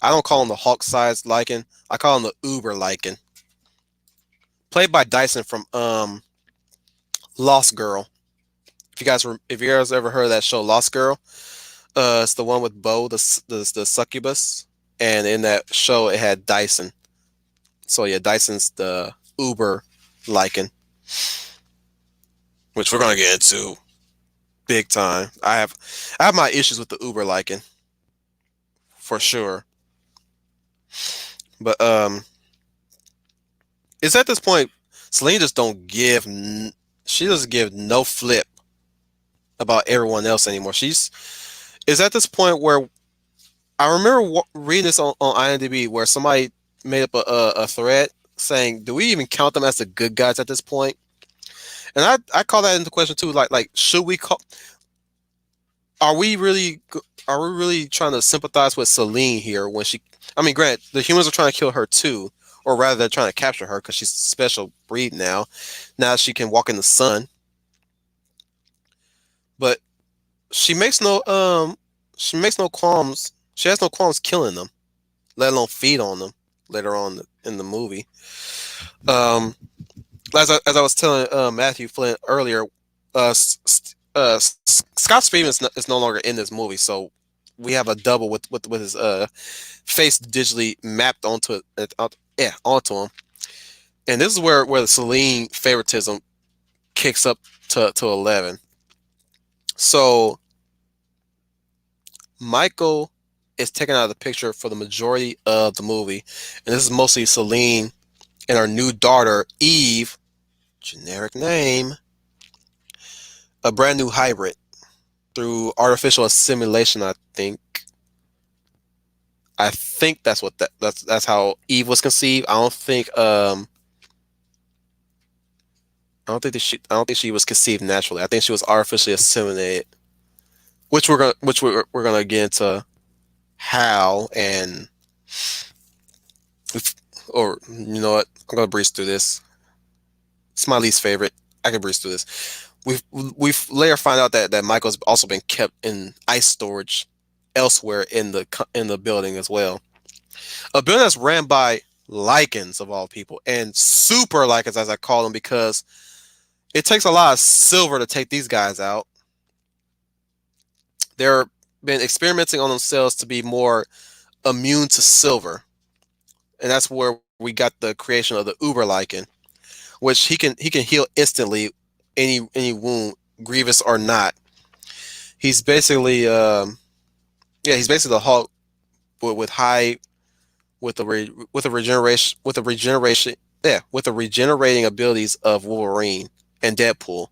I don't call him the Hulk sized Lycan. I call him the Uber Lycan. Played by Dyson from Lost Girl. If you guys ever heard of that show Lost Girl, It's the one with Bo, the succubus, and in that show it had Dyson. So yeah, Dyson's the Uber lichen, which we're gonna get into big time. I have my issues with the Uber lichen for sure, but it's at this point Celine just don't give. She doesn't give no flip about everyone else anymore. She's is at this point where I remember reading this on IMDb where somebody made up a thread saying, "Do we even count them as the good guys at this point?" And I call that into question too. Like should we call? Are we really are we really trying to sympathize with Celine here when she? I mean, grant the humans are trying to kill her too, or rather, they're trying to capture her because she's a special breed now. Now she can walk in the sun, but she makes no she makes no qualms. She has no qualms killing them, let alone feed on them later on in the movie. Um, as I was telling Matthew Flint earlier, Scott Speedman is no longer in this movie, so we have a double with his face digitally mapped onto it, yeah, onto him. And this is where the Celine favoritism kicks up to 11. So Michael is taken out of the picture for the majority of the movie, and this is mostly Celine and our new daughter Eve, generic name, a brand new hybrid through artificial assimilation. I think that's that's how Eve was conceived. I don't think she was conceived naturally. I think she was artificially assimilated, which we're gonna get into how and if, or you know what? I'm gonna breeze through this. It's my least favorite. I can breeze through this. We've later find out that Michael's also been kept in ice storage elsewhere in the building as well. A building that's ran by lichens of all people and super lichens as I call them because it takes a lot of silver to take these guys out. They're been experimenting on themselves to be more immune to silver, and that's where we got the creation of the Uber lichen, which he can heal instantly any wound, grievous or not. He's basically yeah, he's basically the Hulk with high with the regeneration yeah with the regenerating abilities of Wolverine and Deadpool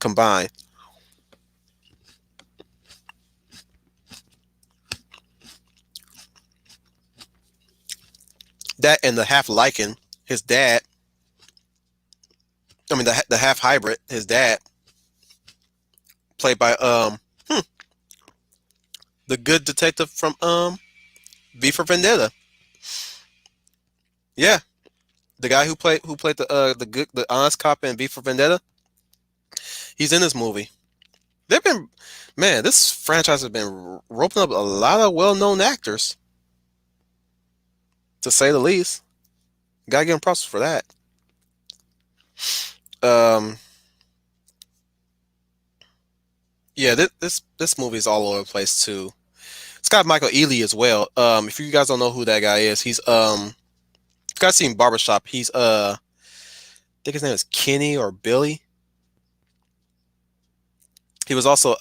combined. That and the half lichen, his dad. I mean the half hybrid, his dad, played by the good detective from V for Vendetta. Yeah, the guy who played the honest cop in V for Vendetta. He's in this movie. They've been man, this franchise has been roping up a lot of well known actors, to say the least. Gotta give him props for that. Um, yeah, this movie is all over the place too. It's got Michael Ealy as well. If you guys don't know who that guy is, you guys seen Barbershop. I think his name is Kenny or Billy. He was also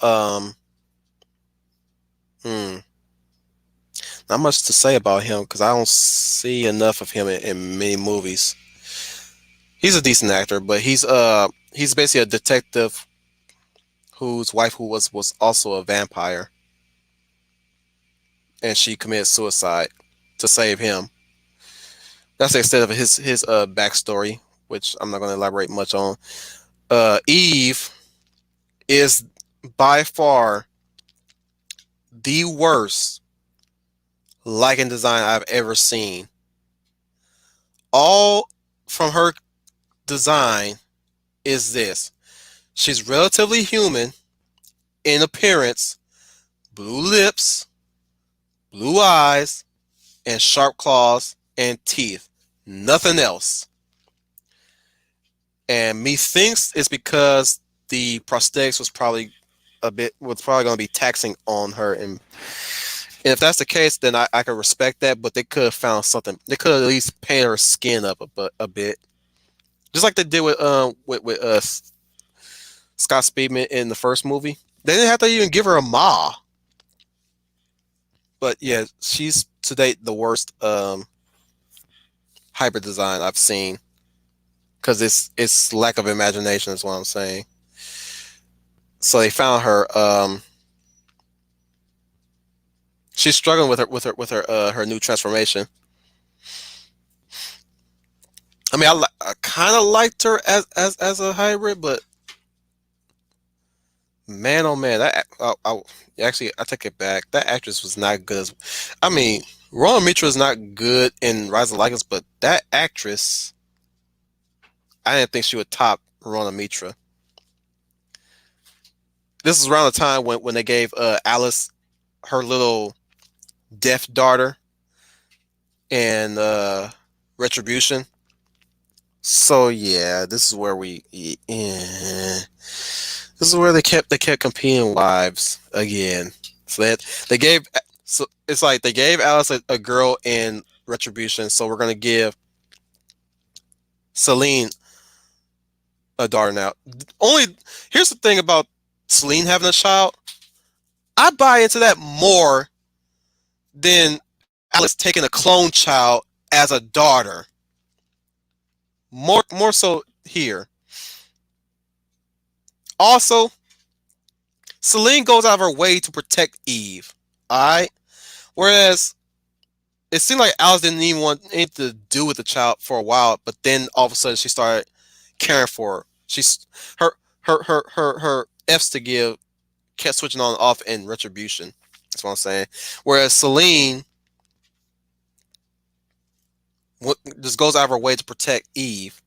hmm, not much to say about him because I don't see enough of him in many movies. He's a decent actor, but he's basically a detective whose wife who was also a vampire, and she committed suicide to save him. That's the extent of his backstory, which I'm not going to elaborate much on. Eve is by far the worst lichen design I've ever seen. All from her design is this: she's relatively human in appearance, blue lips, blue eyes, and sharp claws and teeth. Nothing else. And me thinks it's because the prosthetics was probably a bit was probably going to be taxing on her, and if that's the case, then I could respect that. But they could have found something. They could have at least painted her skin up a bit, just like they did with Scott Speedman in the first movie. They didn't have to even give her a ma. But yeah, she's to date the worst hybrid design I've seen because it's lack of imagination is what I'm saying. So they found her. She's struggling with her new transformation. I mean, I kind of liked her as a hybrid, but man, oh man, actually I take it back. That actress was not good. I mean, Rowan Mitra is not good in Rise of Lycans, but that actress, I didn't think she would top Rowan Mitra. This is around the time when they gave Alice her little deaf daughter and Retribution. So yeah, this is where this is where they kept competing wives again. So they gave so it's like they gave Alice a girl in Retribution, so we're gonna give Celine a daughter now. Only here's the thing about Celine having a child. I buy into that more than Alice taking a clone child as a daughter. More so here. Also, Celine goes out of her way to protect Eve. Alright? Whereas it seemed like Alice didn't even want anything to do with the child for a while, but then all of a sudden she started caring for her. She's her F's to give kept switching on and off in Retribution. That's what I'm saying. Whereas Celine just goes out of her way to protect Eve.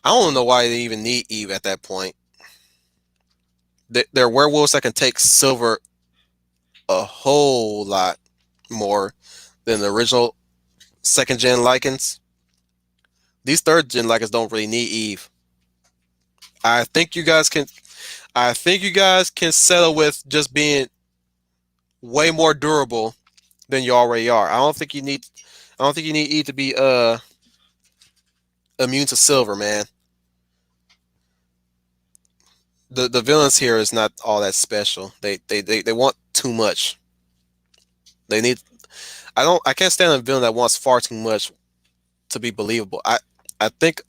I don't know why they even need Eve at that point. They're werewolves that can take Silver a whole lot more than the original second gen Lycans. These third gen Lycans don't really need Eve. I think you guys can. I think you guys can settle with just being way more durable than you already are. I don't think you need. I don't think you need Eve to be immune to Silver, man. The villains here is not all that special. They want too much. They need. I can't stand a villain that wants far too much to be believable. I think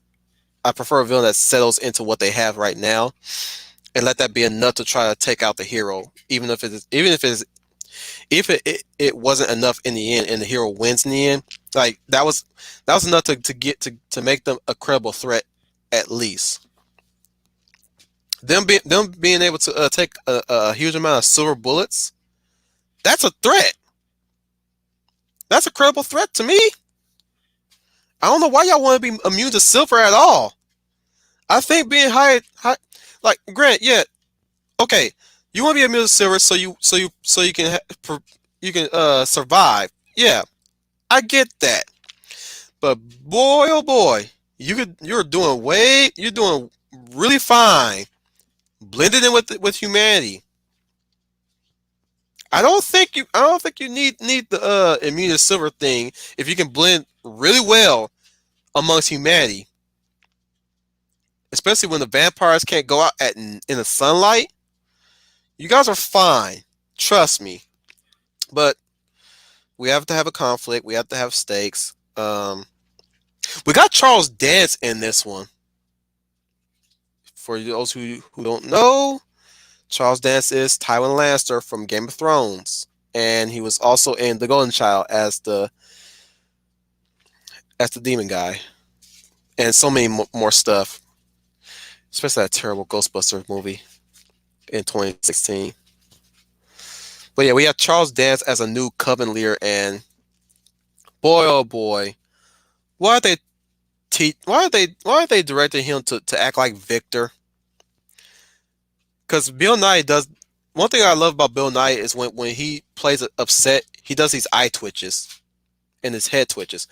I prefer a villain that settles into what they have right now and let that be enough to try to take out the hero, even if it wasn't enough in the end and the hero wins in the end. Like that was enough to make them a credible threat at least. Them being able to take a huge amount of silver bullets, that's a threat. That's a credible threat to me. I don't know why y'all want to be immune to silver at all. I think being high, like Grant, yeah, okay, you want to be immune to silver so you can survive. Yeah, I get that. But boy, oh boy, you're doing really fine, blended in with humanity. I don't think you need the immune to silver thing if you can blend really well amongst humanity, especially when the vampires can't go out in the sunlight. You guys are fine. Trust me. But we have to have a conflict. We have to have stakes. We got Charles Dance in this one. For those who don't know, Charles Dance is Tywin Lannister from Game of Thrones, and he was also in The Golden Child as the demon guy, and so many more stuff. Especially that terrible Ghostbusters movie in 2016. But yeah, we have Charles Dance as a new Coven leader, and boy, oh boy, why are they why are they directing him to act like Victor? Because Bill Nye does one thing I love about Bill Nye is when he plays upset, he does these eye twitches and his head twitches,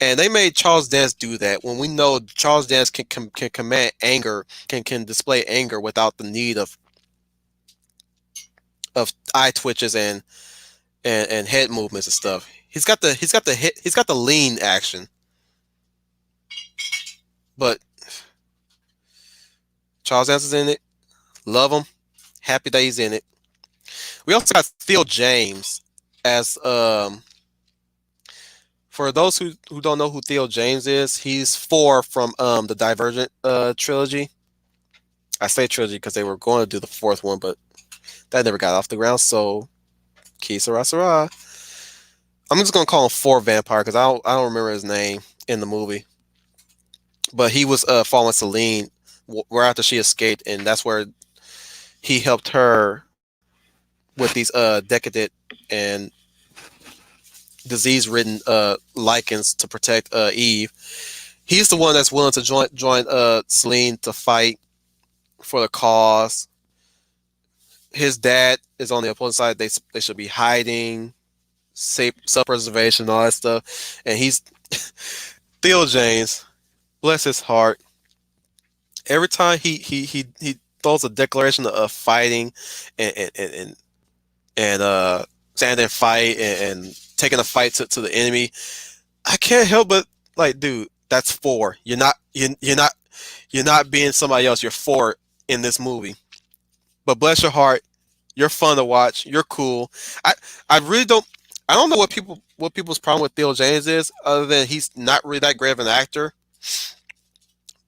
and they made Charles Dance do that when we know Charles Dance can command anger, can display anger without the need of of eye twitches and head movements and stuff. He's got the lean action, but Charles Anson's in it. Love him. Happy that he's in it. We also got Theo James as for those who don't know who Theo James is, he's four from the Divergent trilogy. I say trilogy because they were going to do the fourth one, but that never got off the ground. So, Ki Sara Sara. I'm just gonna call him Four Vampire because I don't remember his name in the movie. But he was following Celine right after she escaped, and that's where he helped her with these decadent and disease-ridden lichens to protect Eve. He's the one that's willing to join Celine to fight for the cause. His dad is on the opposing side. They should be hiding, self-preservation, all that stuff. And he's Theo James, bless his heart. Every time he throws a declaration of fighting and standing and fight and taking a fight to the enemy, I can't help but like, dude, that's four. You're not being somebody else. You're four in this movie. But bless your heart, you're fun to watch. You're cool. I I really don't. I don't know what people's problem with Theo James is, other than he's not really that great of an actor.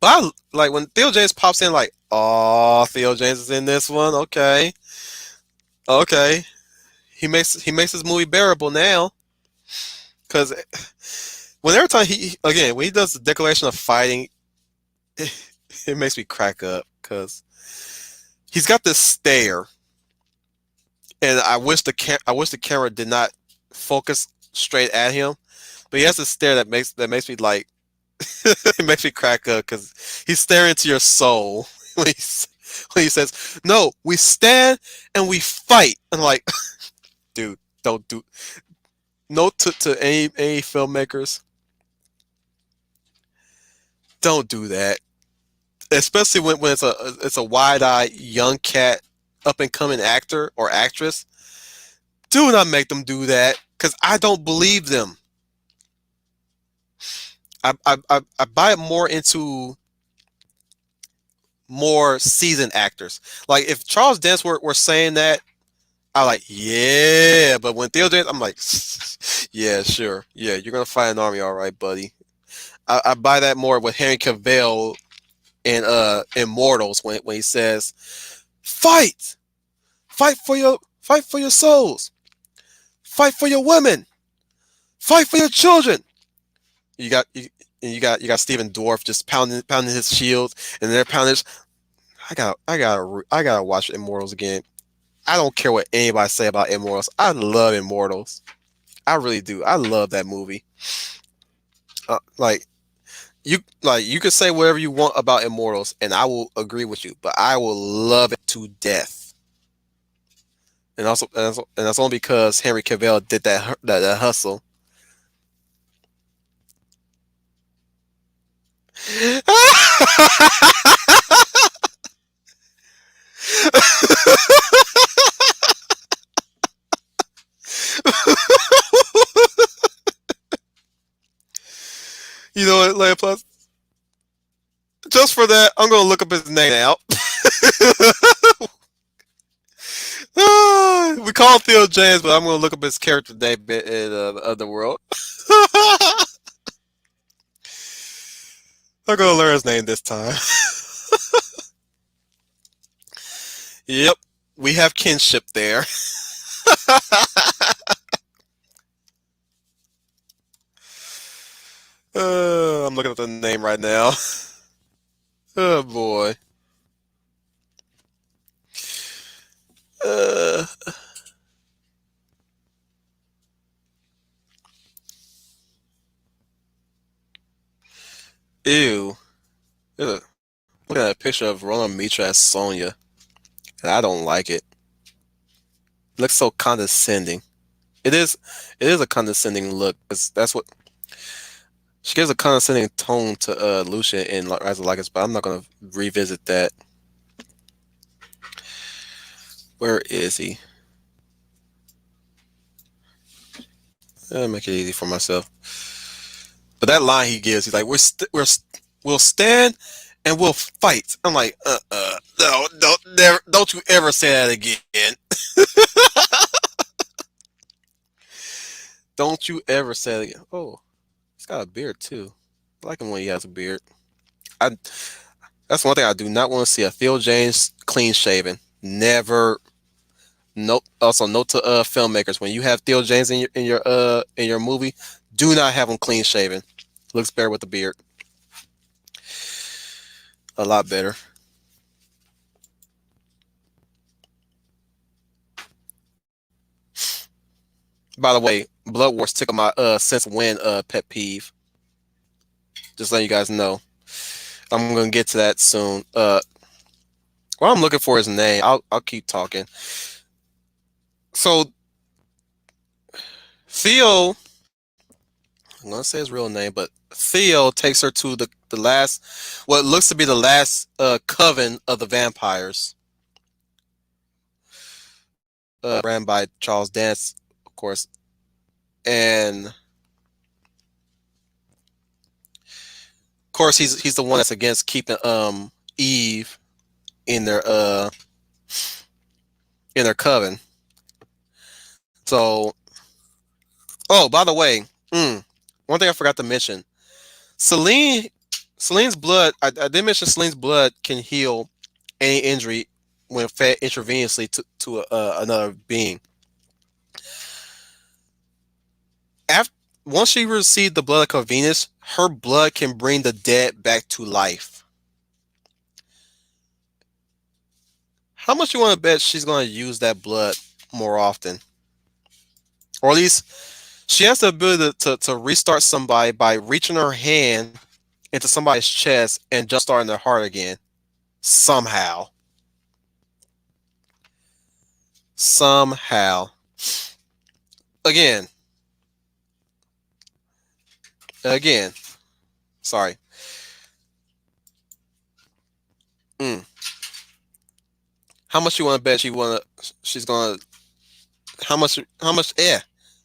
But like when Theo James pops in, like, oh, Theo James is in this one. Okay, okay. He makes his movie bearable now. Because when every time when he does the declaration of fighting, it makes me crack up because he's got this stare, and I wish the camera did not focus straight at him, but he has this stare that makes me like it makes me crack up because he's staring into your soul when he says, "No, we stand and we fight," and like, dude, don't do. Note to any filmmakers, don't do that, especially when it's a wide-eyed young cat, up and coming actor or actress. Do not make them do that because I don't believe them. I buy it more into more seasoned actors. Like if Charles Dance were saying that, I like, yeah. But when Theo James, I'm like, yeah, sure, yeah, you're gonna fight an army, all right, buddy. I buy that more with Henry Cavill in Immortals when he says, "Fight, fight for your souls, fight for your women, fight for your children." You got you got Stephen Dwarf just pounding his shield, and they're pounding. I gotta watch Immortals again. I don't care what anybody say about Immortals. I love Immortals. I really do. I love that movie. Like you could say whatever you want about Immortals, and I will agree with you. But I will love it to death. And that's only because Henry Cavill did that hustle. You know what, Leia Plus? Just for that, I'm gonna look up his name out. We call him Theo James, but I'm gonna look up his character name in Underworld. I'm gonna learn his name this time. Yep, we have kinship there. I'm looking at the name right now. Oh boy. Uh, Ew. Ugh. Looking at a picture of Roland Mitra as Sonya, and I don't like it. It looks so condescending. It is. It is a condescending look. That's what she gives a condescending tone to Lucia in Rise of Lycans, but I'm not gonna revisit that. Where is he? Make it easy for myself. But that line he gives, he's like, we'll stand and we'll fight. I'm like, no, don't you ever say that again. Don't you ever say that again. Oh, he's got a beard too. I like him when he has a beard. I That's one thing I do not want to see, a Theo James clean shaven. Never. Nope. Also, note to filmmakers: when you have Theo James in your movie, do not have him clean shaven. Looks better with the beard. A lot better. By the way, Blood Wars took my since when pet peeve. Just letting you guys know. I'm gonna get to that soon. What I'm looking for is name. I'll keep talking. So Theo, I'm gonna say his real name, but Theo takes her to the last, what looks to be the last coven of the vampires, ran by Charles Dance, of course, and of course he's the one that's against keeping Eve in their coven. So, oh, by the way, one thing I forgot to mention, Celine Celine's blood. I did mention Celine's blood can heal any injury when fed intravenously to another being. After Once she received the blood of Venus, her blood can bring the dead back to life. How much you want to bet she's going to use that blood more often, or at least she has the ability to restart somebody by reaching her hand into somebody's chest and just starting their heart again somehow. Somehow. Again, again. Sorry. Mm. How much you want to bet she's gonna? How much? How much? Yeah.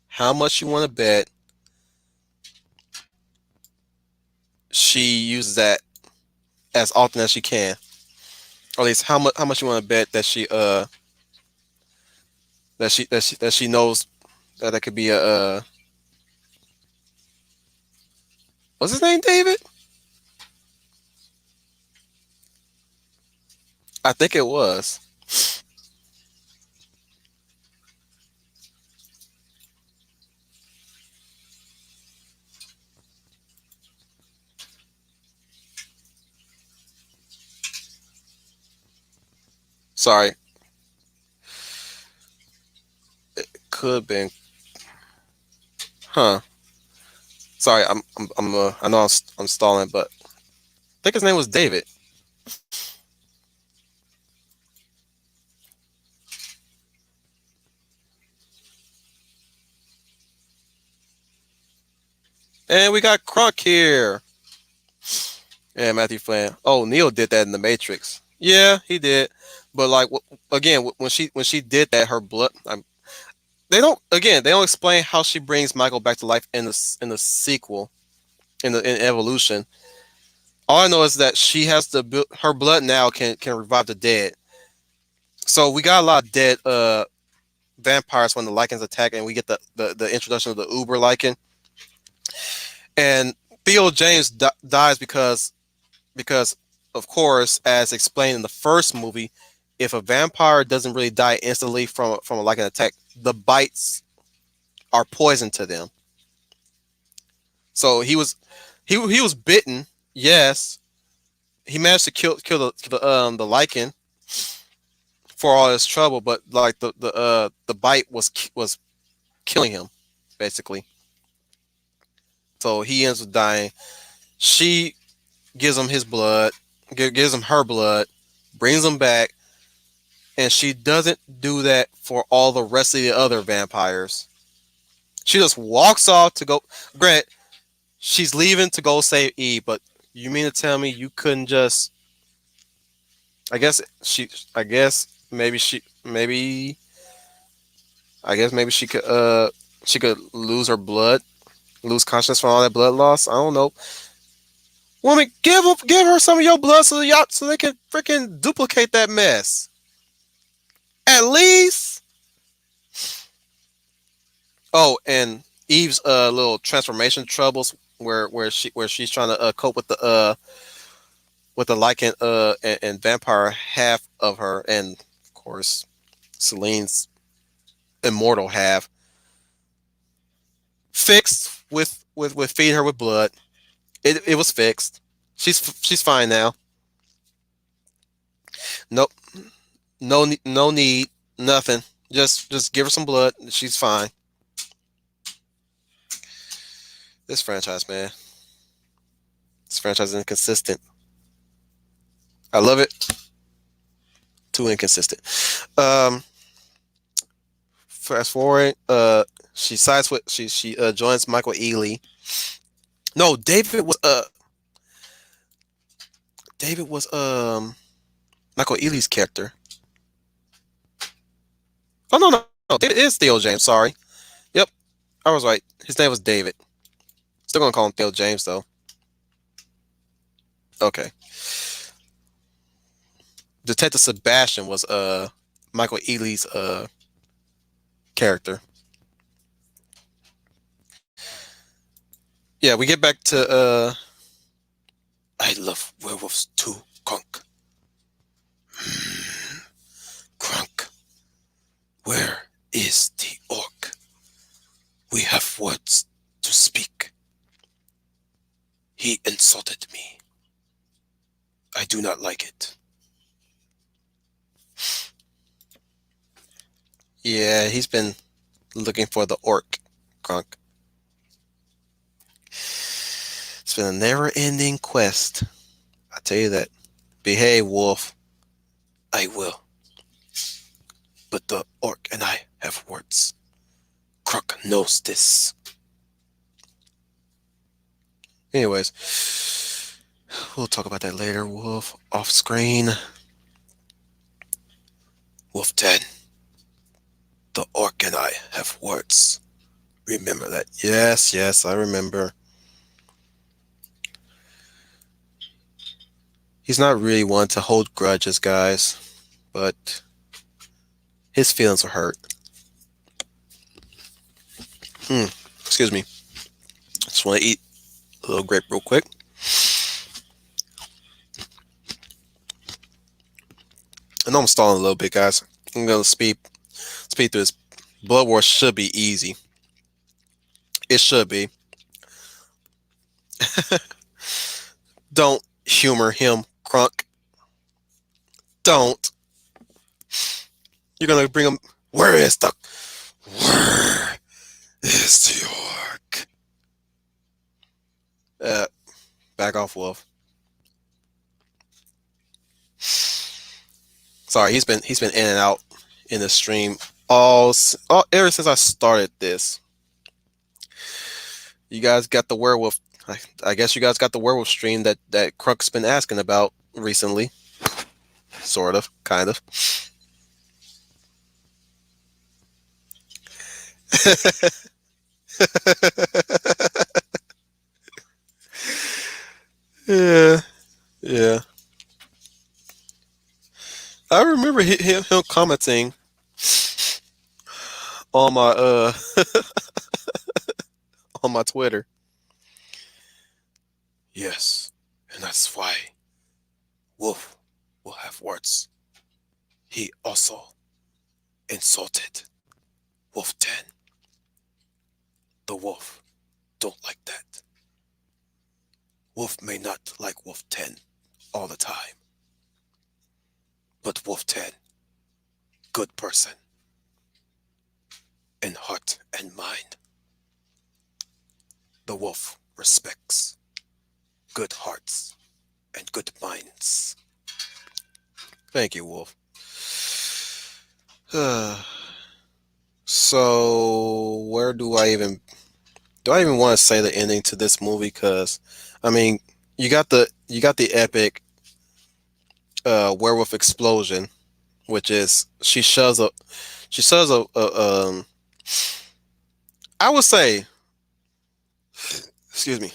How much you want to bet she uses that as often as she can? Or at least how much you want to bet that she knows that that could be a what's his name, David? I think it was. Sorry, could have been. Huh. Sorry, I know I'm stalling, but I think his name was David. And we got Crunk here. Yeah, Matthew Flynn. Oh, Neil did that in the Matrix. Yeah, he did. But like again, when she did that, her blood. They don't explain how she brings Michael back to life in the sequel in Evolution. All I know is that she has her blood now can revive the dead. So we got a lot of dead vampires when the Lycans attack, and we get the introduction of the Uber Lycan. And Theo James dies because of course, as explained in the first movie, if a vampire doesn't really die instantly from a Lycan attack, the bites are poison to them. So he was bitten. Yes, he managed to kill the Lycan for all his trouble, but like the bite was killing him basically. So he ends up dying. She gives him his blood, gives him her blood, brings him back, and she doesn't do that for all the rest of the other vampires. She just walks off to go. Grant, she's leaving to go save Eve, but you mean to tell me you couldn't just? I guess she. I guess maybe she. Maybe. I guess maybe she could. she could lose her blood, lose consciousness from all that blood loss. I don't know. Woman, give her some of your blood so they can freaking duplicate that mess. At least. Oh, and Eve's little transformation troubles where she's trying to cope with the Lycan and vampire half of her, and of course Celine's immortal half, fixed with feeding her with blood. It was fixed. She's fine now. Nope, no need, nothing. Just give her some blood. She's fine. This franchise, man. This franchise is inconsistent. I love it. Too inconsistent. Um, Fast forward. She sides with she joins Michael Ealy. No, David was Michael Ealy's character. Oh no, David is Theo James. Sorry. Yep, I was right. His name was David. Still gonna call him Theo James though. Okay. Detective Sebastian was Michael Ealy's character. Yeah, we get back to I love werewolves too, Crunk. Crunk, where is the orc? We have words to speak. He insulted me. I do not like it. Yeah, he's been looking for the orc, Crunk. It's been a never-ending quest. I tell you that. Behave, wolf. I will. But the orc and I have words. Crunk knows this. Anyways, we'll talk about that later, Wolf. Off screen. Wolf 10. The orc and I have words. Remember that. Yes, I remember. He's not really one to hold grudges, guys, but his feelings are hurt. Excuse me. Just want to eat a little grape real quick. I know I'm stalling a little bit, guys. I'm gonna speed through this. Blood Wars should be easy. It should be. Don't humor him, Crunk. Don't. You're gonna bring him. Where is the orc? Uh, Back off, Wolf. Sorry, he's been in and out in the stream all ever since I started this. You guys got the werewolf. I guess you guys got the werewolf stream that Crunk's been asking about recently. Sort of, kind of. Yeah, yeah. I remember him commenting on my on my Twitter. Yes, and that's why Wolf will have words. He also insulted Wolf 10. The wolf don't like that. Wolf may not like Wolf 10 all the time, but Wolf 10, good person in heart and mind. The wolf respects good hearts and good minds. Thank you, Wolf. So where do I even want to say the ending to this movie? Because I mean, you got the epic werewolf explosion, which is she shoves a I would say, excuse me,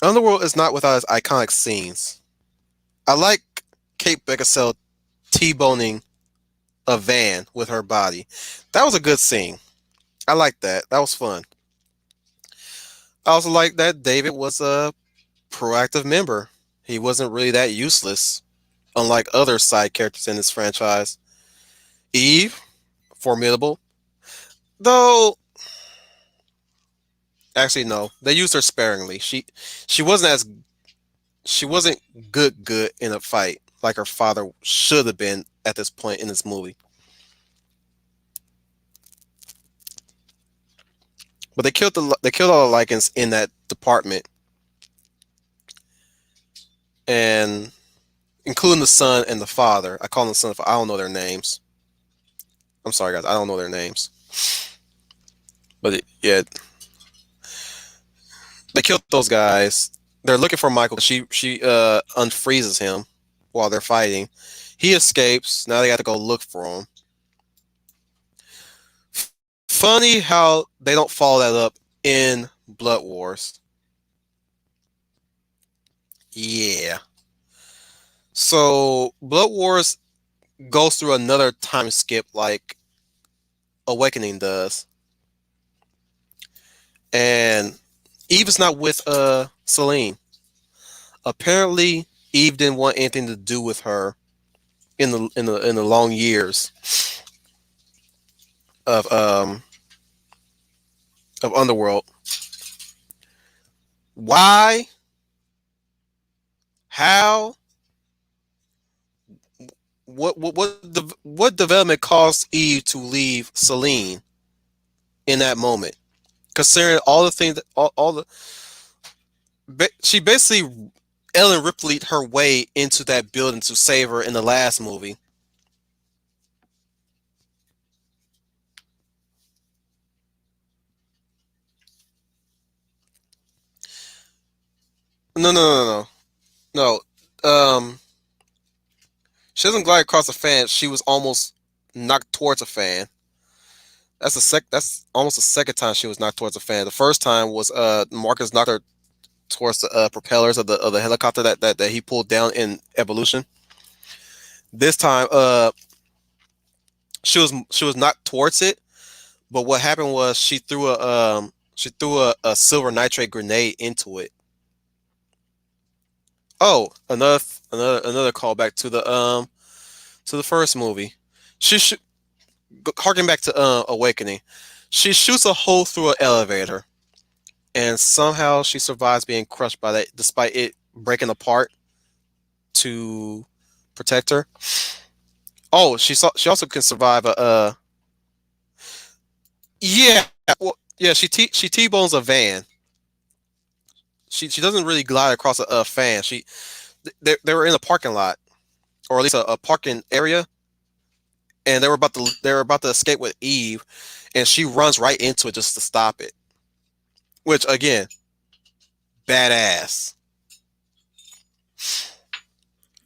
Underworld is not without its iconic scenes. I like Kate Beckinsale T-boning a van with her body. That was a good scene. I like that. That was fun. I also like that David was a proactive member. He wasn't really that useless, unlike other side characters in this franchise. Eve, formidable. Though, actually, no. They used her sparingly. She wasn't as she wasn't good in a fight like her father should have been at this point in this movie. But they killed all the Lycans in that department, and including the son and the father. I call them the son. I don't know their names. I'm sorry, guys. I don't know their names. But yeah, they killed those guys. They're looking for Michael. She unfreezes him while they're fighting. He escapes. Now they got to go look for him. Funny how they don't follow that up in Blood Wars. Yeah. So Blood Wars goes through another time skip like Awakening does. And Eve is not with Celine. Apparently Eve didn't want anything to do with her in the long years of um of Underworld. Why? How? What development caused Eve to leave Celine in that moment? Considering all the things, all the she basically Ellen Ripley'd her way into that building to save her in the last movie. No, no, no, no, no. She doesn't glide across a fan. She was almost knocked towards a fan. That's almost the second time she was knocked towards a fan. The first time was Marcus knocked her towards the propellers of the helicopter that he pulled down in Evolution. This time, she was knocked towards it, but what happened was she threw a silver nitrate grenade into it. Oh, another callback to the first movie. She should harking back to Awakening. She shoots a hole through an elevator, and somehow she survives being crushed by that, despite it breaking apart to protect her. Oh, she also can survive a yeah. Well, yeah, she T-bones a van. She doesn't really glide across a fan. They were in a parking lot, or at least a parking area, and they were about to escape with Eve, and she runs right into it just to stop it. Which again, badass.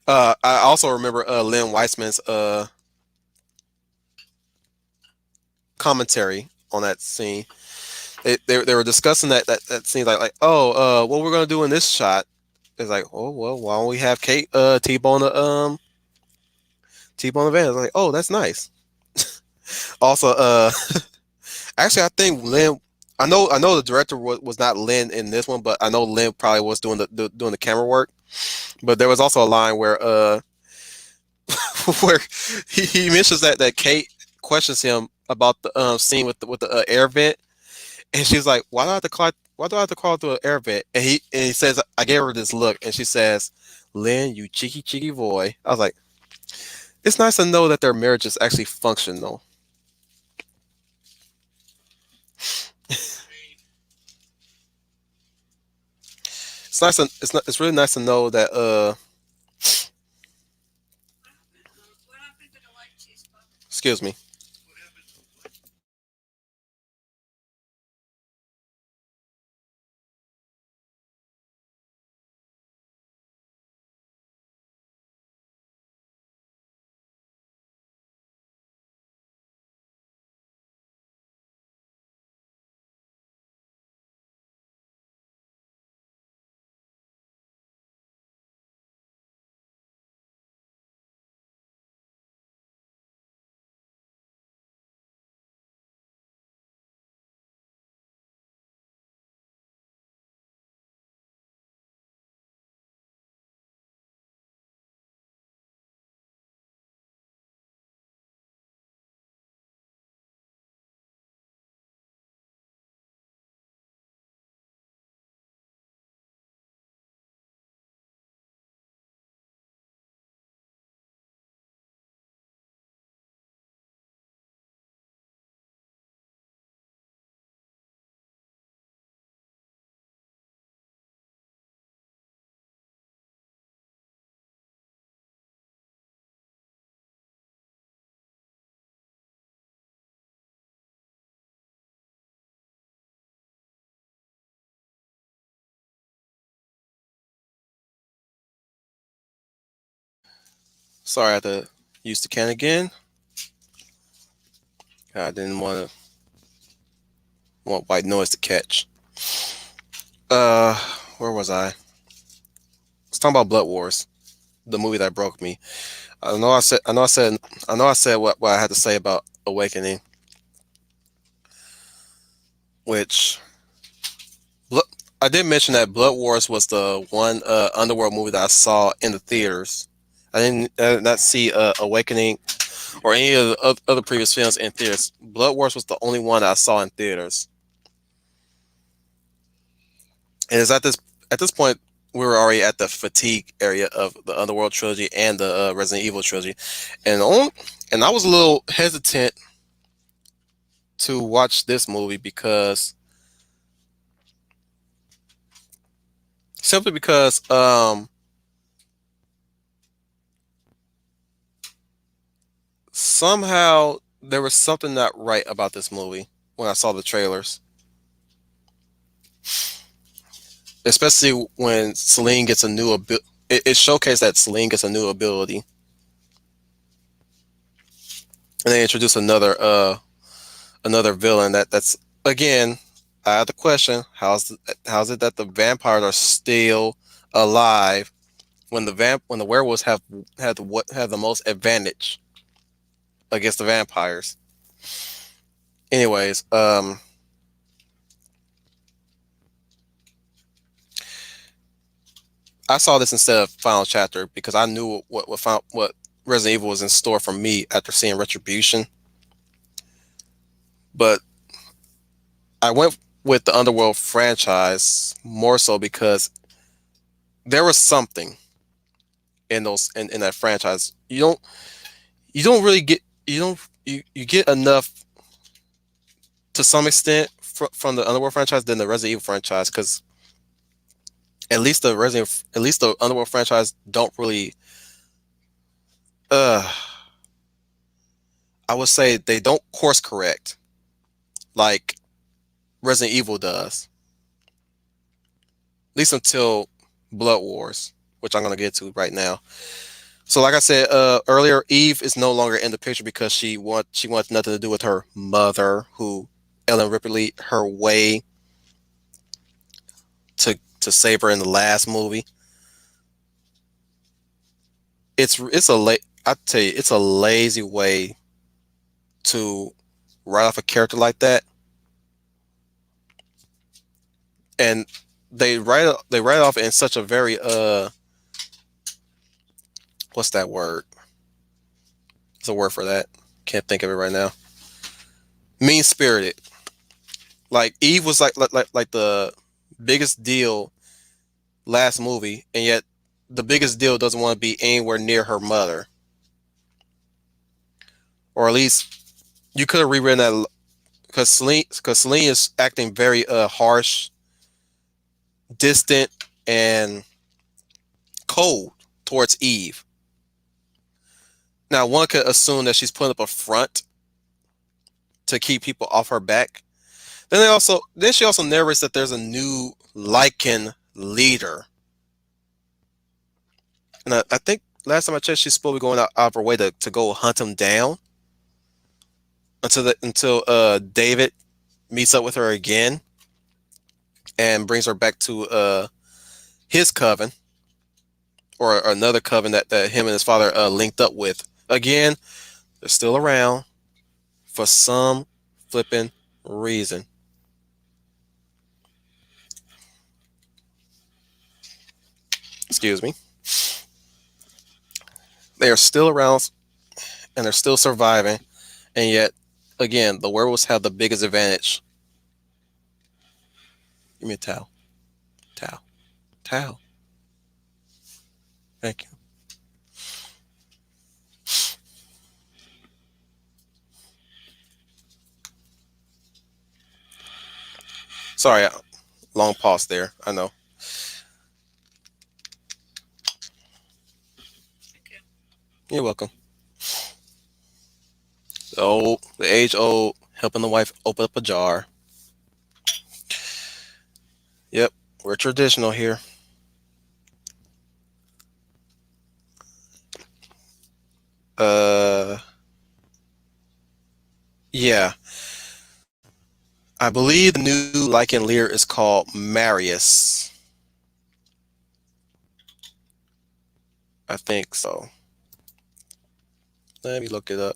I also remember Lynn Weissman's commentary on that scene. They were discussing that scene like what we're gonna do in this shot is like, oh well, why don't we have Kate T-bone the van? I was like, oh, that's nice. Also, actually, I think Lynn. I know the director was not Lynn in this one, but I know Lynn probably was doing the camera work. But there was also a line where where he mentions that Kate questions him about the scene with the air vent, and she's like, "Why do I have to climb? Why do I have to crawl through an air vent?" And he says, "I gave her this look," and she says, "Lynn, you cheeky boy." I was like, "It's nice to know that their marriage is actually functional." It's nice. It's not. It's really nice to know that. Excuse me. Sorry, I had to use the can again. I didn't want white noise to catch. Uh, where was I? Let's talk about Blood Wars, the movie that broke me. I know I said what I had to say about Awakening, which Blo- I did mention that Blood Wars was the one Underworld movie that I saw in the theaters. I did not see Awakening or any of the other previous films in theaters. Blood Wars was the only one I saw in theaters, and it's at this point we were already at the fatigue area of the Underworld trilogy and the Resident Evil trilogy, and I was a little hesitant to watch this movie simply because somehow there was something not right about this movie when I saw the trailers, especially when Celine gets a new ability. It showcased that Celine gets a new ability, and they introduce another villain. That's again. I have the question: how's it that the vampires are still alive when the werewolves have the most advantage against the vampires? Anyways, I saw this instead of Final Chapter because I knew what Resident Evil was in store for me after seeing Retribution. But I went with the Underworld franchise more so because there was something in that franchise. You don't really get you don't you get enough to some extent from the Underworld franchise than the Resident Evil franchise because at least the Underworld franchise don't really uh I would say they don't course correct like Resident Evil does, at least until Blood Wars, which I'm gonna get to right now. So, like I said earlier, Eve is no longer in the picture because she wants nothing to do with her mother, who Ellen Ripley her way to save her in the last movie. I tell you, it's a lazy way to write off a character like that, and they write off in such a very what's that word? There's a word for that. Can't think of it right now. Mean spirited. Like Eve was like the biggest deal last movie, and yet the biggest deal doesn't want to be anywhere near her mother, or at least you could have rewritten that because Celine is acting very harsh, distant, and cold towards Eve. Now one could assume that she's putting up a front to keep people off her back. Then she also narrates that there's a new Lycan leader, and I think last time I checked, she's supposed to be going out of her way to go hunt him down until David meets up with her again and brings her back to his coven or another coven that him and his father linked up with. Again, they're still around for some flipping reason. Excuse me. They are still around and they're still surviving, and yet again, the werewolves have the biggest advantage. Give me a towel, towel, towel. Thank you. Sorry, long pause there. I know. You're welcome. The age old, helping the wife open up a jar. Yep, we're traditional here. Yeah, I believe the new Lycan leader is called Marius. I think so. Let me look it up.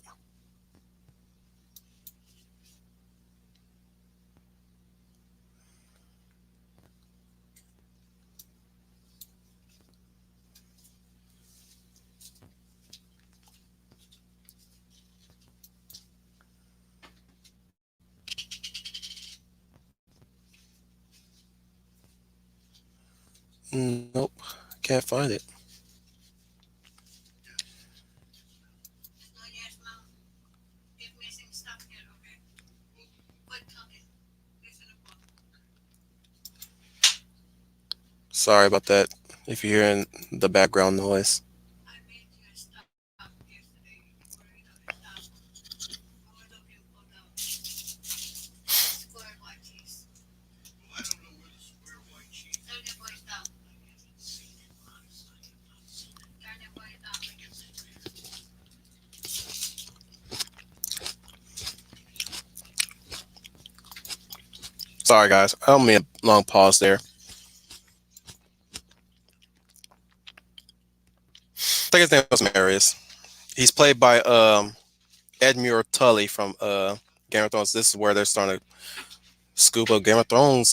Nope, can't find it. Sorry about that. If you're hearing the background noise. Sorry, guys. I don't mean a long pause there. I think his name was Marius. He's played by Edmure Tully from Game of Thrones. This is where they're starting to scoop up Game of Thrones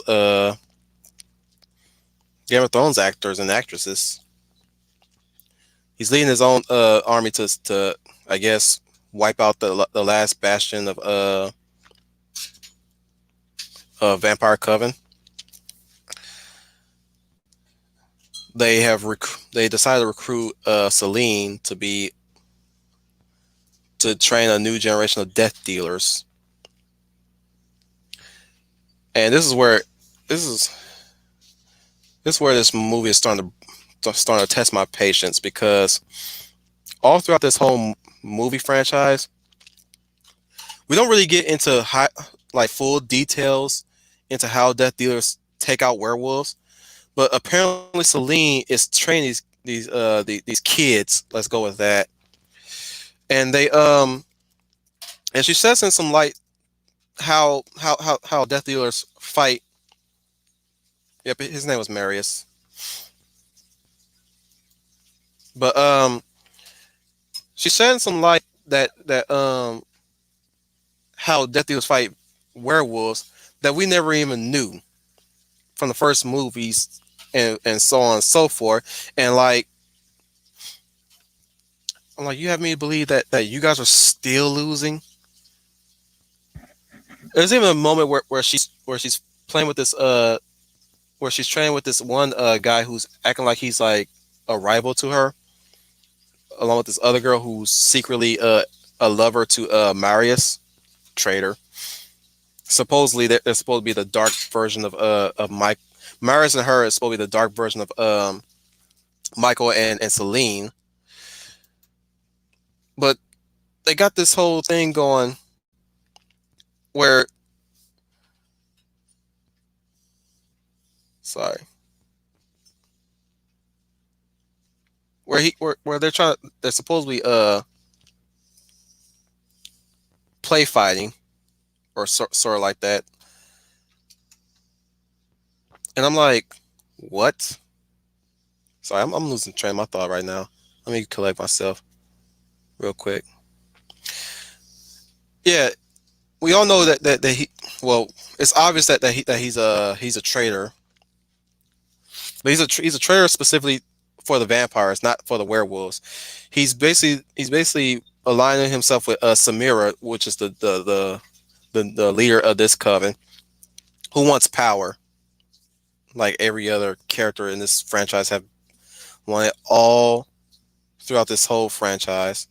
actors and actresses. He's leading his own army to I guess wipe out the last bastion of Vampire Coven. They decided to recruit Celine to train a new generation of death dealers. And this is this is where this movie is starting to test my patience, because all throughout this whole movie franchise, we don't really get into full details into how death dealers take out werewolves. But apparently, Celine is training these kids. Let's go with that. And and she says in some light how death dealers fight. Yep, his name was Marius. But she said in some light that how death dealers fight werewolves that we never even knew from the first movies, and so on and so forth. And I'm like, you have me believe that you guys are still losing. There's even a moment where she's playing with this where she's training with this one guy who's acting like he's like a rival to her, along with this other girl who's secretly a lover to Marius, traitor. Supposedly they're supposed to be the dark version of Mike. Marius and her is supposed to be the dark version of Michael and Celine. But they got this whole thing going where, sorry, where they're supposedly play fighting, or sort of like that. And I'm like, what? Sorry, I'm losing train of my thought right now. Let me collect myself real quick. Yeah, we all know that he. Well, it's obvious that he's a traitor, but he's a traitor specifically for the vampires, not for the werewolves. He's basically aligning himself with Samira, which is the leader of this coven, who wants power, like every other character in this franchise have wanted all throughout this whole franchise.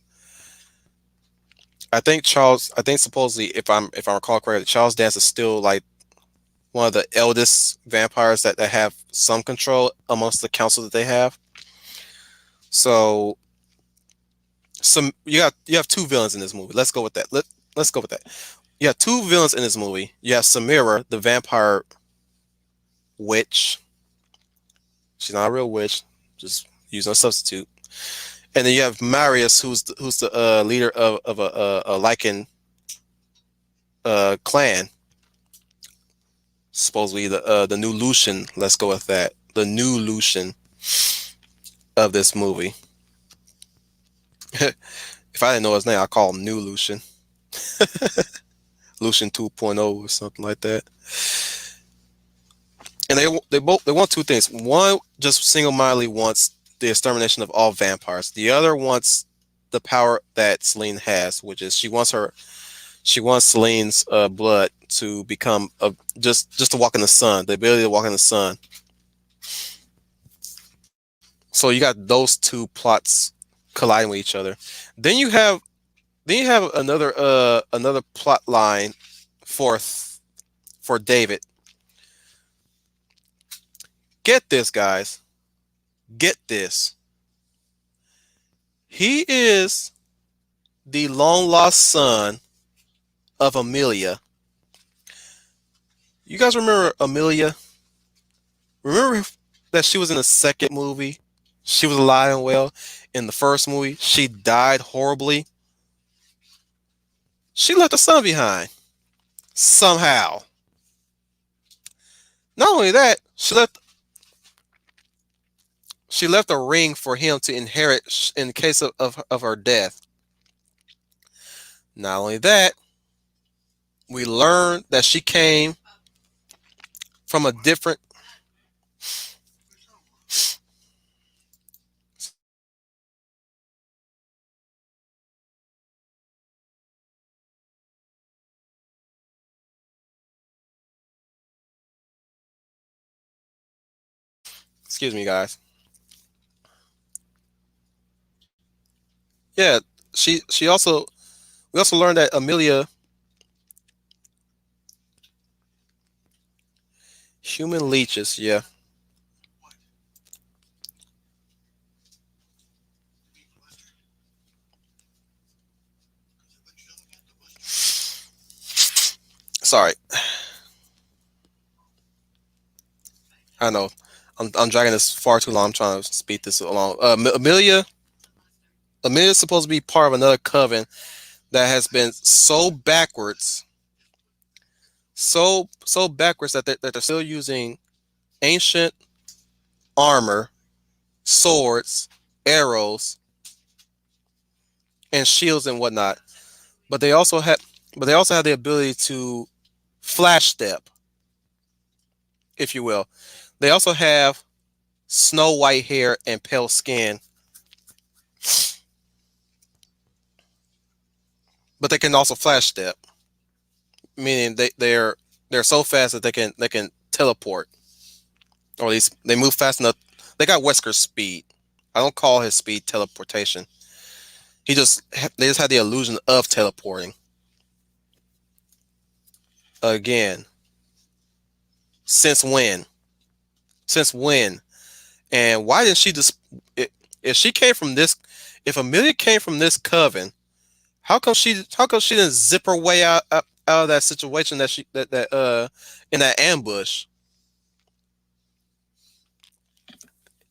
I think supposedly, if I recall correctly, Charles Dance is still like one of the eldest vampires that have some control amongst the council that they have. So you have two villains in this movie. Let's go with that. Let's go with that. You have two villains in this movie. You have Samira, the vampire witch. She's not a real witch, just using a substitute. And then you have Marius, who's the leader of a Lycan clan. Supposedly the new Lucian. Let's go with that. The new Lucian of this movie. If I didn't know his name, I'd call him New Lucian. Lucian 2.0 or something like that. And they want two things. One just single-mindedly wants the extermination of all vampires. The other wants the power that Celine has, which is she wants Celine's blood to become just to walk in the sun, the ability to walk in the sun. So you got those two plots colliding with each other. Then you have another plot line for for David. Get this, guys. Get this. He is the long lost son of Amelia. You guys remember Amelia? Remember that she was in the second movie? She was alive and well. In the first movie, she died horribly. She left a son behind. Somehow. Not only that, she left a ring for him to inherit in case of her death. Not only that, we learned that she came from a different. Excuse me, guys. Yeah, she also we also learned that Amelia human leeches. Yeah, sorry. I know. I'm dragging this far too long. I'm trying to speed this along. Amelia's supposed to be part of another coven that has been so backwards, so backwards that they're still using ancient armor, swords, arrows, and shields and whatnot. But they also have the ability to flash step, if you will. They also have snow white hair and pale skin, but they can also flash step, meaning they're so fast that they can teleport, or at least they move fast enough. They got Wesker's speed. I don't call his speed teleportation. They just had the illusion of teleporting. Again, since when? Since when? And why didn't she just? If she came from this, if Amelia came from this coven, how come she didn't zip her way out of that situation that in that ambush?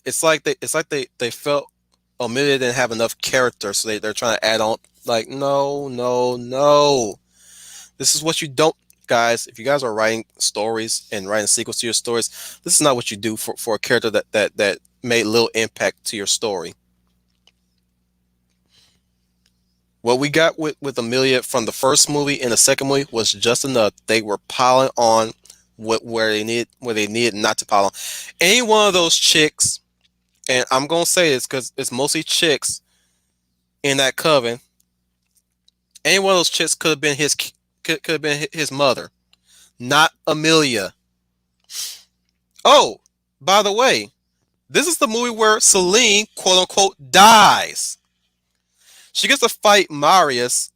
It's like they felt Amelia didn't have enough character, so they're trying to add on. Like, no, no, no. This is what you don't, guys. If you guys are writing stories and writing sequels to your stories, this is not what you do for a character that made little impact to your story. What we got with Amelia from the first movie and the second movie was just enough. They were piling on where they needed not to pile on. Any one of those chicks, and I'm gonna say this because it's mostly chicks in that coven. Any one of those chicks could have been his mother, not Amelia. Oh, by the way, this is the movie where Celine, quote unquote, dies. She gets to fight Marius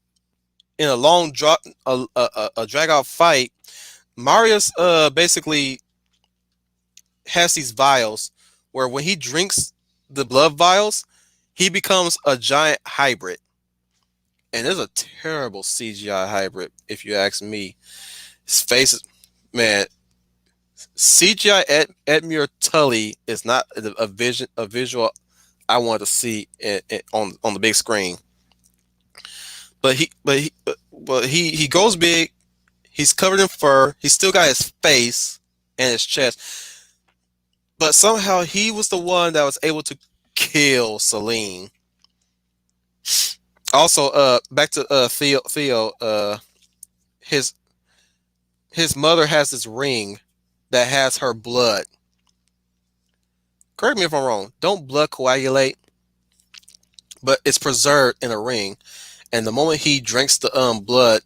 in a a drag out fight. Marius basically has these vials where when he drinks the blood vials, he becomes a giant hybrid. And it's a terrible CGI hybrid, if you ask me. His face is, man, CGI Edmure Tully is not a visual I want to see on the big screen. But he goes big He's covered in fur. He's still got his face and his chest, but somehow he was the one that was able to kill Celine. Also, back to Theo. His his mother has this ring that has her blood. Correct me if I'm wrong. Don't blood coagulate, but it's preserved in a ring. And the moment he drinks the blood,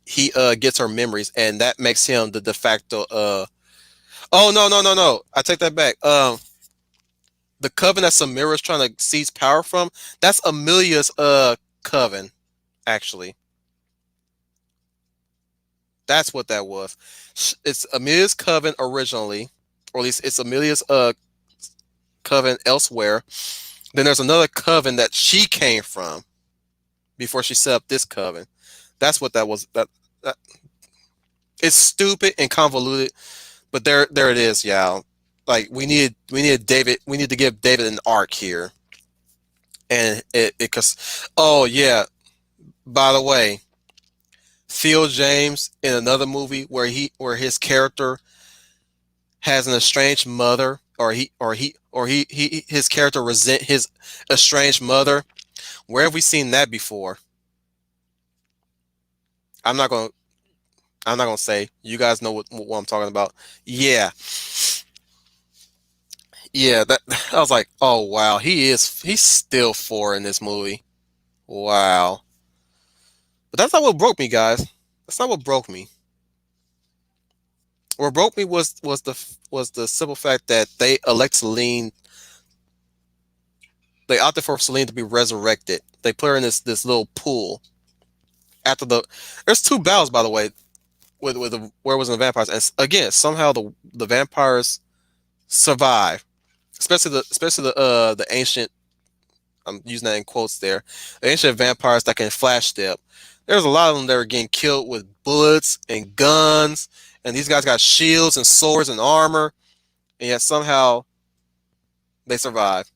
he gets her memories, and that makes him the de facto. Oh, no! I take that back. The coven that Samira is trying to seize power from, that's Amelia's coven. Actually, that's what that was. It's Amelia's coven originally, or at least it's Amelia's coven elsewhere. Then there's another coven that she came from before she set up this coven. That's what that was. That it's stupid and convoluted, but there it is, y'all. Like we need to give David an arc here, and it because oh yeah, by the way, Theo James in another movie where his character has an estranged mother, or his character resent his estranged mother. Where have we seen that before? I'm not gonna I'm not gonna say. You guys know what I'm talking about. Yeah, yeah. That I was like, oh wow, he's still four in this movie. Wow, but that's not what broke me, guys. That's not what broke me. What broke me was the simple fact that they opted for Celine to be resurrected. They put her in this little pool after There's two battles, by the way, with the werewolves and the vampires, and again somehow the vampires survive, especially the ancient. I'm using that in quotes there. The ancient vampires that can flash step. There's a lot of them that are getting killed with bullets and guns, and these guys got shields and swords and armor, and yet somehow they survive.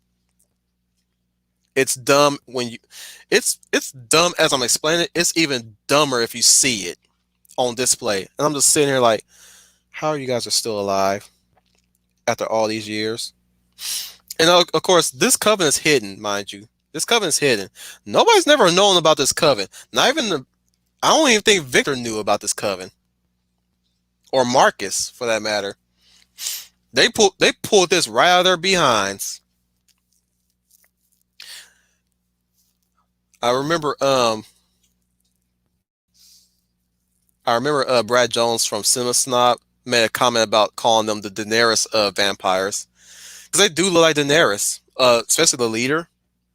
It's dumb when you, it's dumb as I'm explaining it. It's even dumber if you see it on display, and I'm just sitting here like, how are you guys are still alive after all these years? And of course, this coven is hidden, mind you. This coven is hidden. Nobody's never known about this coven. Not even I don't even think Victor knew about this coven, or Marcus, for that matter. They pulled this right out of their behinds. I remember um I remember Brad Jones from Cinema Snob made a comment about calling them the Daenerys vampires, because they do look like Daenerys, especially the leader,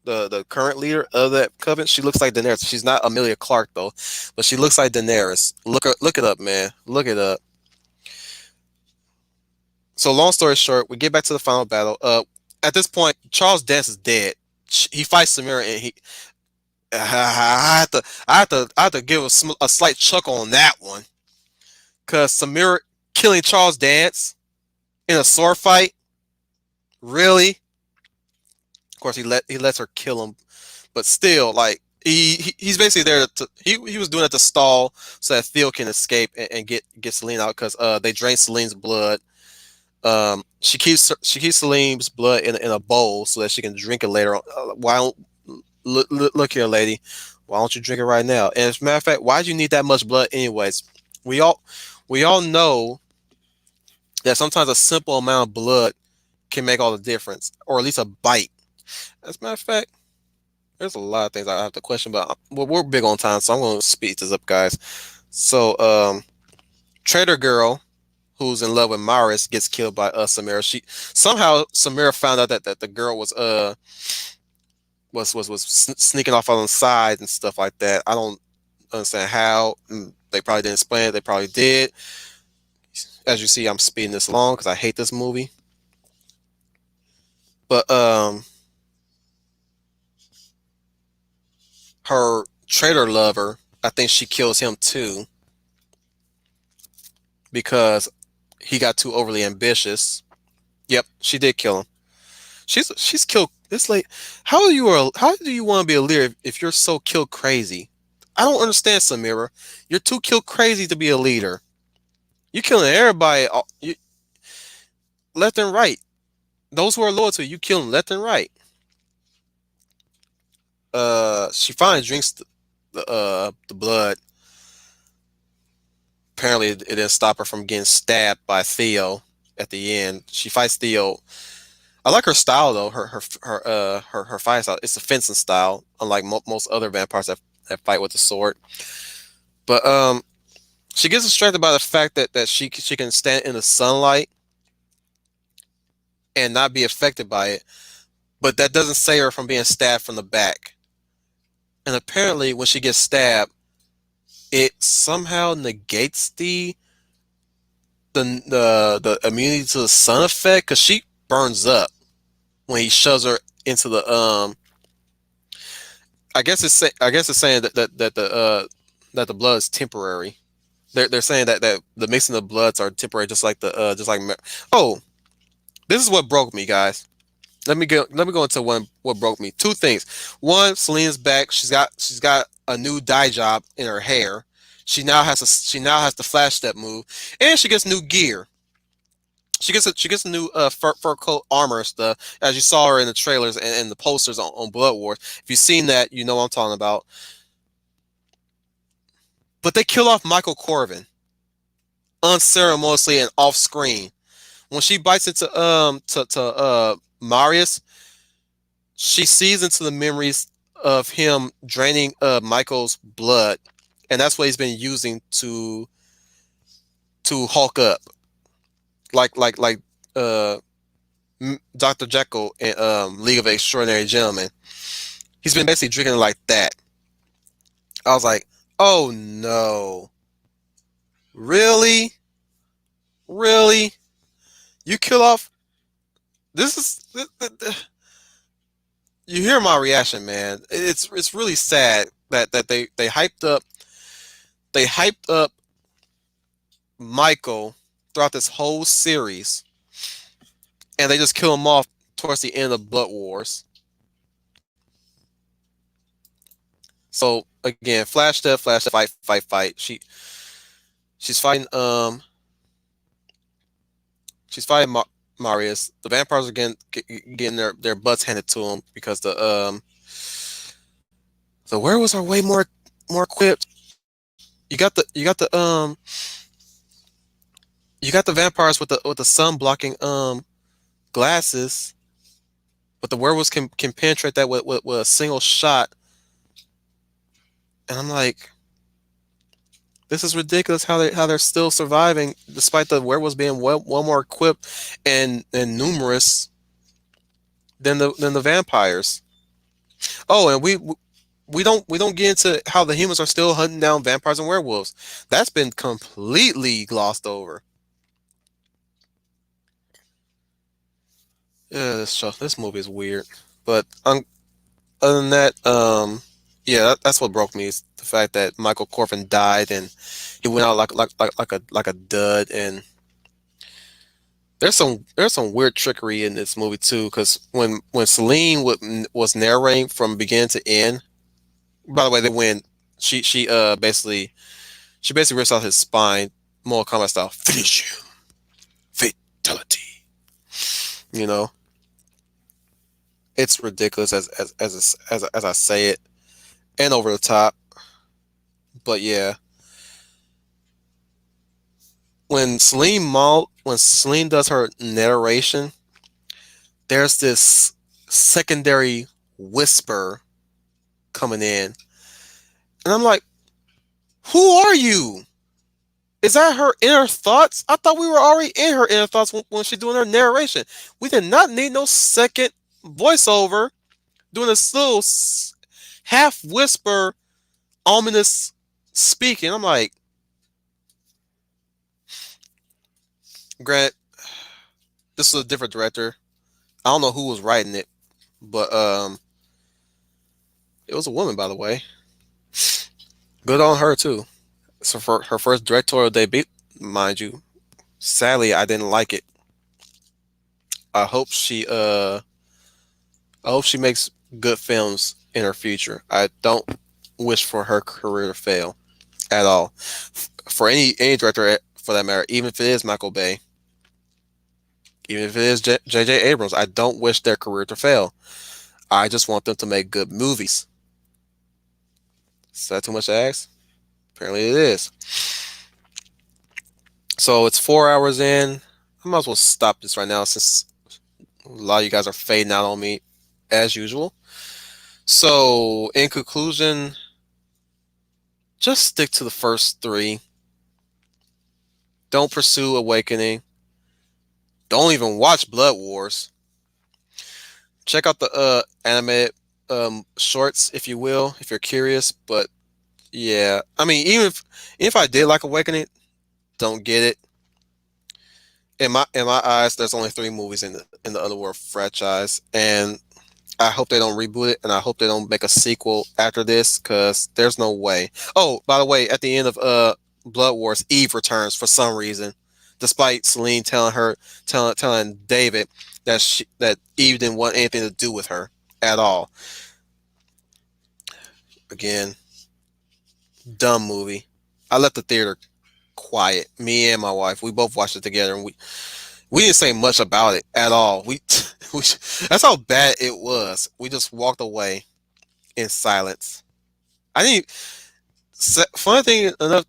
the current leader of that coven. She looks like Daenerys. She's not Amelia Clark though, but she looks like Daenerys. Look it up, man. Look it up. So long story short, we get back to the final battle. At this point, Charles Dance is dead. He fights Samira, and he. I have to give a slight chuckle on that one, because Samira killing Charles Dance in a sword fight, really? Of course, he lets her kill him, but still, like he's basically there to he was doing it to stall so that Theo can escape and get Celine out, because they drain Celine's blood. She keeps Celine's blood in a bowl so that she can drink it later on. Why don't look here, lady? Why don't you drink it right now? And as a matter of fact, why do you need that much blood anyways? We all we all know that sometimes a simple amount of blood can make all the difference, or at least a bite. As a matter of fact, there's a lot of things I have to question, but we're big on time, so I'm going to speed this up, guys. So, Trader Girl, who's in love with Maris, gets killed by Samira. Samira found out that the girl was sneaking off on the side and stuff like that. I don't understand how. They probably didn't explain it. They probably did. As you see, I'm speeding this along because I hate this movie. But her traitor lover, I think she kills him too, because he got too overly ambitious. Yep, she did kill him. She's killed this late. How do you want to be a leader if you're so kill crazy? I don't understand, Samira. You're too kill crazy to be a leader. You killing everybody left and right. Those who are loyal to you, you killing left and right. She finally drinks the blood. Apparently, it didn't stop her from getting stabbed by Theo at the end. She fights Theo. I like her style though. Her fight style. It's a fencing style, unlike most other vampires that fight with the sword. But she gets distracted by the fact that she can stand in the sunlight and not be affected by it. But that doesn't save her from being stabbed from the back. And apparently, when she gets stabbed, it somehow negates the immunity to the sun effect because she burns up when he shoves her into the I guess it's saying that the blood is temporary. They're saying that the mixing of bloods are temporary, just like oh, this is what broke me, guys. Let me go into what broke me. Two things. One, Celine's back. She's got a new dye job in her hair. She now has the flash step move, and she gets new gear. She gets a new fur coat armor stuff, as you saw her in the trailers and the posters on Blood Wars. If you've seen that, you know what I'm talking about. But they kill off Michael Corvin unceremoniously and off screen. When she bites into Marius, she sees into the memories of him draining Michael's blood, and that's what he's been using to Hulk up, like uh, Dr. Jekyll in League of Extraordinary Gentlemen. He's been basically drinking like that. I was like, oh no, really, really, you kill off. This is you hear my reaction, man. It's really sad that they hyped up Michael throughout this whole series, and they just kill him off towards the end of Blood Wars. So again, flash step, fight. She's fighting Marius. The vampires are getting their butts handed to them because the werewolves are way more equipped. You got the vampires with the sun blocking glasses, but the werewolves can penetrate that with a single shot. And I'm like, this is ridiculous how they're still surviving despite the werewolves being well more equipped and numerous than the vampires. Oh, and we don't get into how the humans are still hunting down vampires and werewolves. That's been completely glossed over. Yeah, this movie is weird. But other than that, yeah, that's what broke me is the fact that Michael Corfin died and he went out like a dud. And there's some weird trickery in this movie too, because when Celine was narrating from beginning to end. By the way, they win. She basically rips out his spine, Mortal Kombat style. Finish you, fatality. You know, it's ridiculous as I say it, and over the top. But yeah, when Celine does her narration, there's this secondary whisper coming in, and I'm like, "Who are you? Is that her inner thoughts? I thought we were already in her inner thoughts when she's doing her narration. We did not need no second voiceover doing this little half whisper, ominous speaking." I'm like, Grant, this is a different director. I don't know who was writing it, but it was a woman, by the way. Good on her too. So for her first directorial debut, mind you. Sadly, I didn't like it. I hope she I hope she makes good films in her future. I don't. wish for her career to fail at all. For any director for that matter, even if it is Michael Bay, even if it is J.J. Abrams, I don't wish their career to fail. I just want them to make good movies. Is that too much to ask? Apparently it is. So it's 4 hours in. I might as well stop this right now since a lot of you guys are fading out on me as usual. So in conclusion, just stick to the first three. Don't pursue Awakening. Don't even watch Blood Wars. Check out the animated shorts if you will, if you're curious. But yeah, I mean, even if I did like Awakening, don't get it. In my eyes, there's only three movies in the Underworld franchise, and I hope they don't reboot it, and I hope they don't make a sequel after this, because there's no way. Oh, by the way, at the end of Blood Wars, Eve returns for some reason, despite Celine telling David that Eve didn't want anything to do with her at all. Again, dumb movie. I left the theater quiet. Me and my wife, we both watched it together, and we didn't say much about it at all. We that's how bad it was. We just walked away in silence. I didn't. Funny thing enough,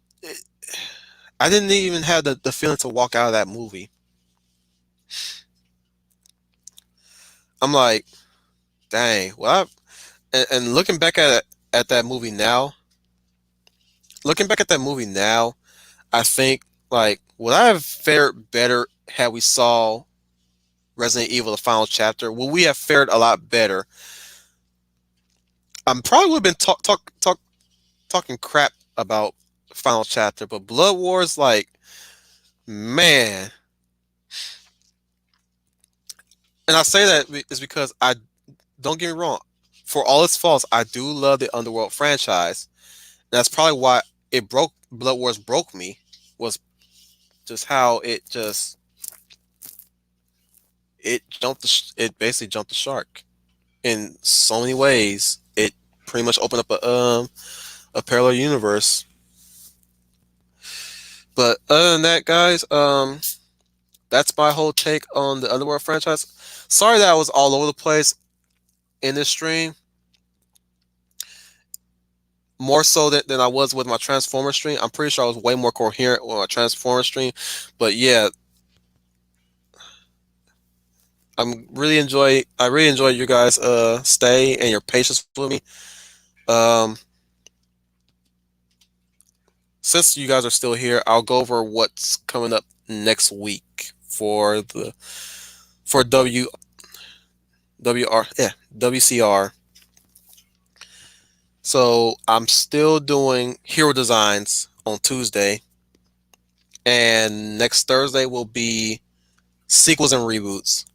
I didn't even have the feeling to walk out of that movie. I'm like, dang. Well, and looking back at that movie now, I think like would I have fared better had we saw Resident Evil: The Final Chapter? Would we have fared a lot better? I'm probably would have been talking crap about Final Chapter, but Blood Wars, like, man. And I say that is because I don't get me wrong. For all its faults, I do love the Underworld franchise. That's probably why it broke. Blood Wars broke me. Was just how it basically jumped the shark in so many ways. It pretty much opened up a parallel universe. But other than that, guys, that's my whole take on the Underworld franchise. Sorry that I was all over the place in this stream. More so than I was with my Transformer stream. I'm pretty sure I was way more coherent with my Transformer stream. But yeah, I really enjoy you guys stay and your patience with me. Um since you guys are still here, I'll go over what's coming up next week for WCR. So I'm still doing hero designs on Tuesday, and next Thursday will be sequels and reboots.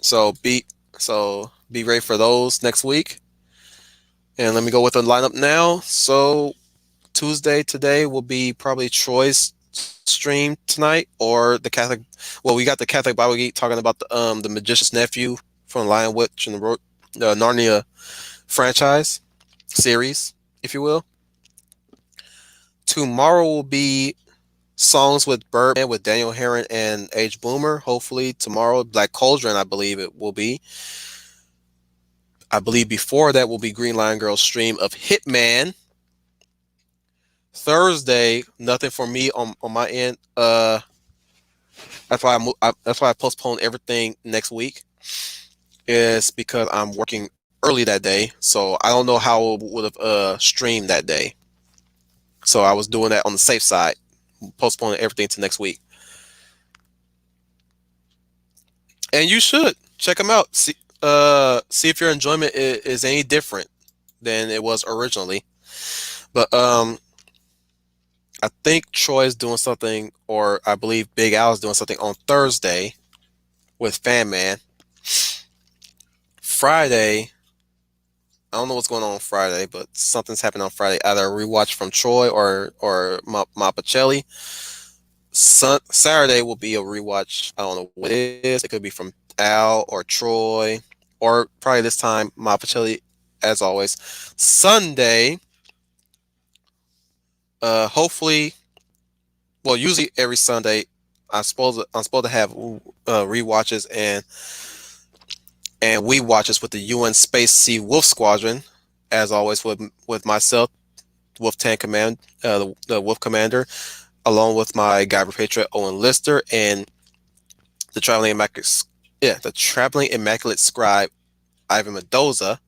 So be ready for those next week. And let me go with the lineup now. So Tuesday today will be probably Troy's stream tonight, or the Catholic. Well, we got the Catholic Bible Geek talking about the Magician's Nephew from Lion Witch and the Narnia franchise series, if you will. Tomorrow will be Songs with Birdman with Daniel Herron and H. Boomer. Hopefully tomorrow, Black Cauldron, I believe it will be. I believe before that will be Green Lion Girl's stream of Hitman. Thursday, nothing for me on my end. That's why I postponed everything next week. Is because I'm working early that day, so I don't know how I would have streamed that day. So I was doing that on the safe side, postponing everything to next week. And you should check them out. See if your enjoyment is any different than it was originally. But I think Troy is doing something, or I believe Big Al is doing something on Thursday with Fan Man. Friday, I don't know what's going on Friday, but something's happening on Friday. Either a rewatch from Troy or Mapacelli. Saturday will be a rewatch. I don't know what it is. It could be from Al or Troy, or probably this time Mapacelli as always. Sunday, hopefully, well, usually every Sunday, I'm supposed to have rewatches and we watches with the UN Space Sea Wolf Squadron, as always with myself, Wolf Tan Command, the Wolf Commander, along with my Guy Patriot Owen Lister and the traveling immaculate, the traveling immaculate scribe Ivan Mendoza.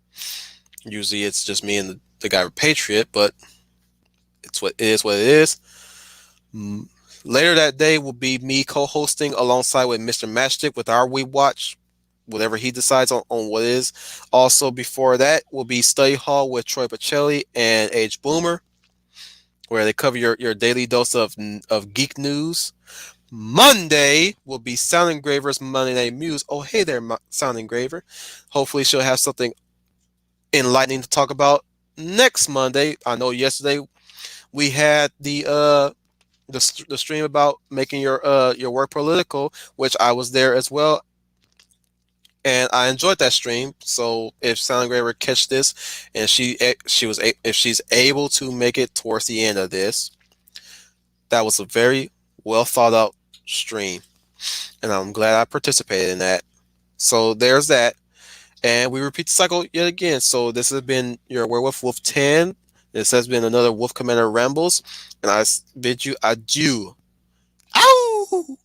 Usually it's just me and the Guy Patriot, but it's what it is. What it is. Mm, Later that day will be me co-hosting alongside with Mr. Matchstick with our We Watch, whatever he decides on what is. Also before that will be Study Hall with Troy Pacelli and Age Boomer, where they cover your daily dose of geek news. Monday will be Sound Engraver's Monday Night Muse. Oh, hey there, Sound Engraver. Hopefully she'll have something enlightening to talk about next Monday. I know yesterday we had the stream about making your work political, which I was there as well, and I enjoyed that stream. So if Sound Engraver catch this, and if she's able to make it towards the end of this, that was a very well thought out stream, and I'm glad I participated in that. So there's that. And we repeat the cycle yet again. So this has been your Werewolf Wolf 10. This has been another Wolf Commander Rambles. And I bid you adieu. Ow!